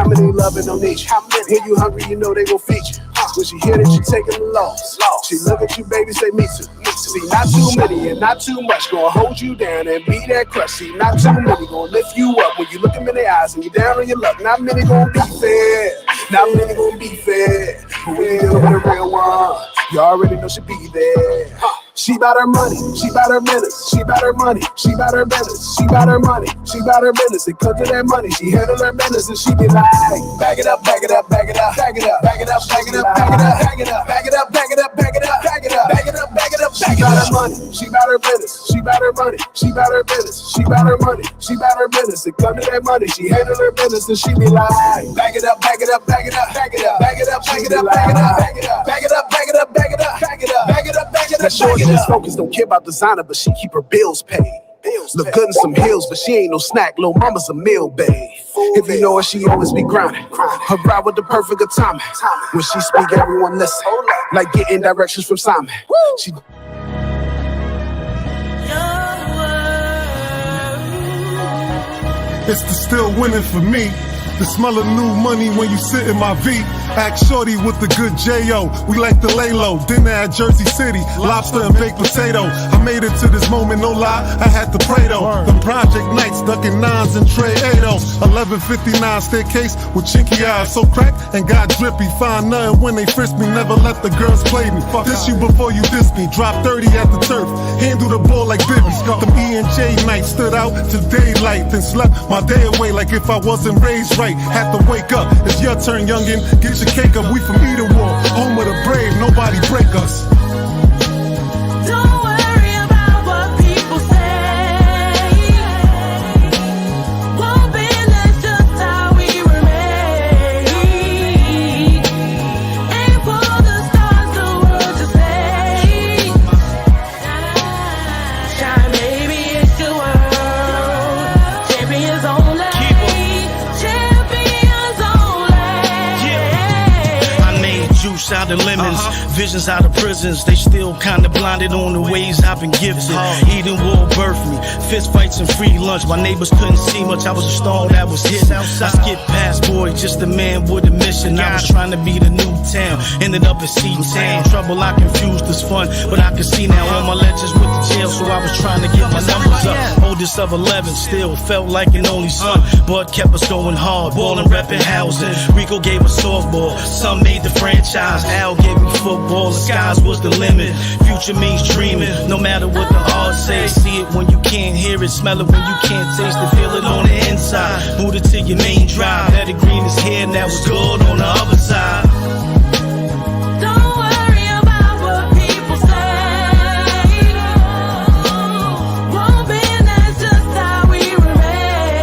many loving on each? When you hungry, you know they gon' feed you. When she hear that you taking the loss, she look at you, baby, say me too. See, not too many and not too much gonna hold you down and be that crush. See, not too many gonna lift you up when you look them in their eyes and you down on your luck. Not many gonna be fair, not many gonna be fair. But when you dealing with a real one, you already know she be there. She bout her money, she bout her business, she bout her money, she bout her business, she bout her money, she bout her business. It comes to that money, she handle her business and she be like, bag it up, bag it up, bag it up, bag it up, bag it up, bag it up, bag it up, bag it up, bag it up, bag it up, bag it up, bag it up, bag it up, bag it up. She bout her money, she bout her business, she bout her money, she bout her business, she bout her money, she bout her business. It comes to that money, she handle her business and she be like, bag it up, bag it up, bag it up, bag it up, bag it up, bag it up, bag it up, bag it up, bag it up, bag it up, bag it up, bag it up, bag it up, bag it up. Shorty is focused, don't care about designer, but she keep her bills paid. Look good in some heels, but she ain't no snack. Lil' mama's a meal, babe. If you know her, she always be grinding. Her ride with the perfect timing. When she speak, everyone listen. Like getting directions from Simon. She. It's the still winning for me. The smell of new money when you sit in my V. Act shorty with the good J.O. We like to lay low. Dinner at Jersey City, lobster and baked potato. I made it to this moment, no lie, I had to pray though. Them project nights, ducking 9s and tray 8-0. 1159 staircase with chinky eyes. So cracked and got drippy. Find nothing when they frisk me, never let the girls play me. Diss you before you diss me. Drop 30 at the turf, handle the ball like Bibbies. Them E&J nights stood out to daylight, then slept my day away like if I wasn't raised right. Had to wake up, it's your turn, youngin'. Get your cake up, we from Eden War, home of the brave, nobody break us. Don't worry about what people say. Won't be, that's just how we remain. Aim for the stars, the world to say. Shine, baby, it's your world. Champions only. out of lemons, visions out of prisons. They still kinda blinded on the ways I've been gifted. Eden will birth me, fist fights and free lunch. My neighbors couldn't see much, I was a star that was hidden. I skipped past boy, just a man with a mission. I was trying to be the new town, ended up in Seton Town. Trouble I confused as fun, but I can see now all my legends with the jail, so I was trying to get my numbers up. Oldest of 11, still felt like an only son. Bud kept us going hard, ballin', reppin' housing. Rico gave us softball, some made the franchise. Al gave me football, the skies was the limit. Future means dreaming, no matter what the odds say. See it when you can't hear it, smell it when you can't taste it, feel it on the inside. Boot it to your main drive, better green is here, now it's good on the other side. Don't worry about what people say. Won't be, that's just how we remain.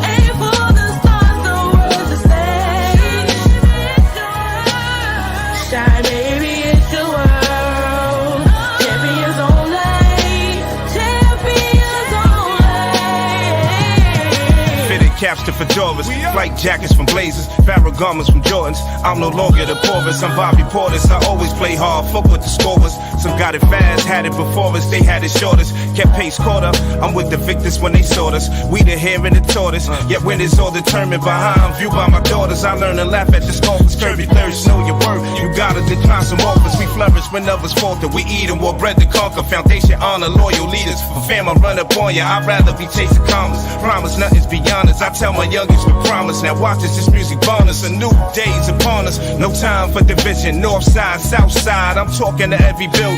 Aim for the stars, the world's a stage. Shine, baby, it's the world. Champions only. Champions only. Fitted caps to fedoras, flight jackets from Blazers, barrel garments from Jordans. I'm no longer the poorest, I'm Bobby Portis. I always play hard, fuck with the scorers. Some got it fast, had it before us, they had it shortest. Kept pace caught up, I'm with the victors when they sought us. We the hare and the tortoise, yet when it's all determined by how I'm viewed by my daughters. I learn to laugh at the scoffers, curb your thirst, know your worth. You gotta decline some offers, we flourish when others falter. We eat and war bread to conquer, foundation, honor, loyal leaders. For fam, I run up on ya, I'd rather be chasing commas. Promise nothing's beyond us, I tell my youngest with promise. Now watch as this music bonus, a new day's upon us. No time for division, north side, south side, I'm talking to every building.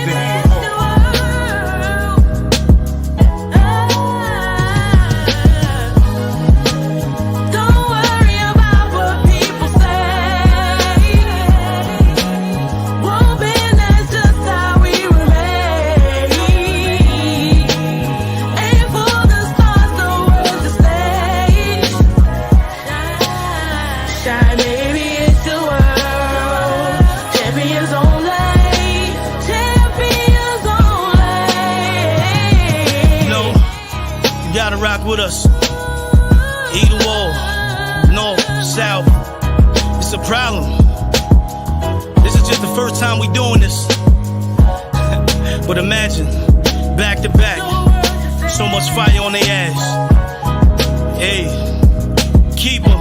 With us, either or, north, south, it's a problem. This is just the first time we doing this. But imagine, back to back, so much fire on their ass. Hey, keeper,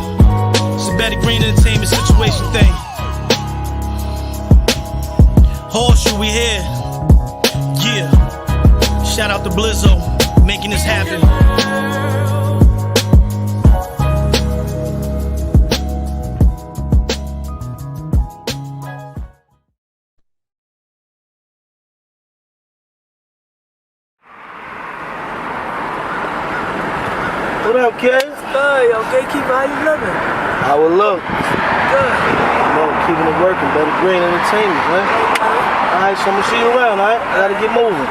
it's a better green entertainment situation thing. Horseshoe, we here. Yeah, shout out to Blizzo, making this happen. What up, kid? Hey, yo, Gatekeeper, how you living? How it look? Good. You know, keeping it working, better green entertainment, man. Alright, so I'm gonna see you around, alright? I gotta get moving.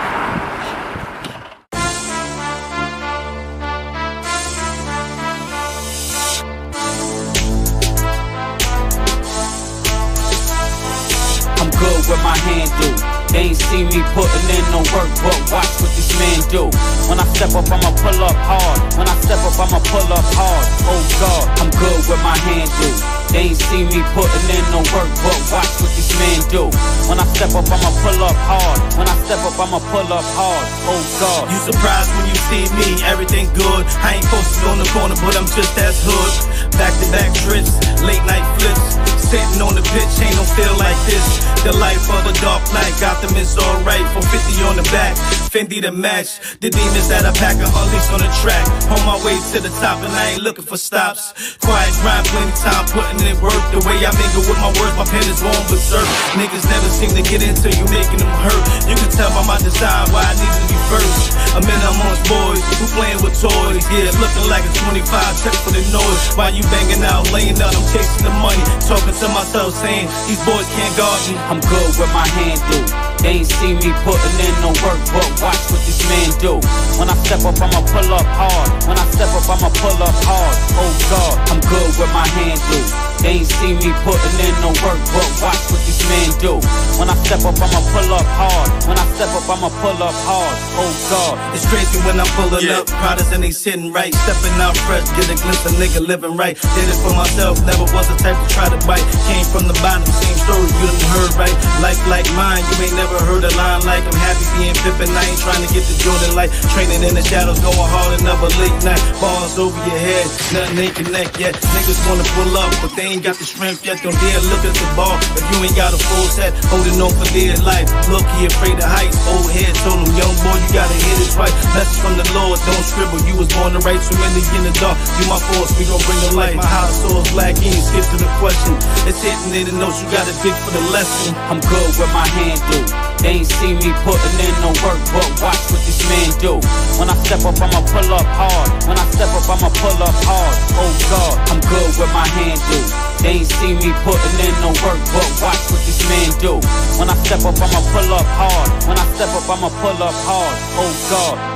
I'm good with my hand do. They ain't see me putting in no work, but watch what this man do. When I step up, I'ma pull up hard. When I step up, I'ma pull up hard. Oh God, I'm good with my hand do. They ain't see me putting in no work, but watch what this man do. When I step up, I'ma pull up hard. When I step up, I'ma pull up hard. Oh God. You surprised when you see me, everything good. I ain't posted on the corner, but I'm just as hood. Back-to-back trips, late night flips. Sitting on the pitch, ain't no feel like this. The life of a dark night, Gotham is alright. 450 on the back, Fendi to match. The demons that I pack are unleashed on the track. On my way to the top and I ain't looking for stops. Quiet grind, plenty time, putting in work. The way I mingle with my words, my pen is on berserk. Niggas never seem to get into you, making them hurt. You can tell by my design why I need to be first. I'm in amongst boys who playing with toys. Yeah, looking like a 25, check for the noise. While you banging out, laying out, I'm chasing the money. Talking to myself saying, these boys can't guard me. I'm good with my hand do. They ain't see me putting in no work, but watch what this man do. When I step up, I'ma pull up hard. When I step up, I'ma pull up hard. Oh God, I'm good with my hand do. They ain't see me putting in no work, but watch what this man do. When I step up, I'ma pull up hard. When I step up, I'ma pull up hard. Oh God. It's crazy when I'm pulling up, products and they sitting right. Stepping out fresh, get a glimpse of nigga living right. Did it for myself, never was the type to try to bite. Came from the bottom, same story, you done heard right. Like mine, you ain't never heard a line like I'm happy being Pippin'. I ain't trying to get the Jordan light. Training in the shadows, going hard, another late night. Balls over your head, nothing ain't connect yet. Niggas wanna pull up, but they ain't got the strength yet. Don't dare look at the ball if you ain't got a full set. Holding on for dear life. Look, he afraid of heights. Old head told him, young boy, you gotta hit it right. Message from the Lord, don't scribble. You was born to write, so many in the dark. You my force, we gon' bring the light. My house source black, he ain't skip to the question. It's hitting in the notes, you gotta dig for the lesson. I'm good with my hand do. They ain't see me putting in no work, but watch what this man do. When I step up, I'ma pull up hard. When I step up, I'ma pull up hard. Oh God, I'm good with my hand do. They ain't see me putting in no work, but watch what this man do. When I step up, I'ma pull up hard. When I step up, I'ma pull up hard. Oh God.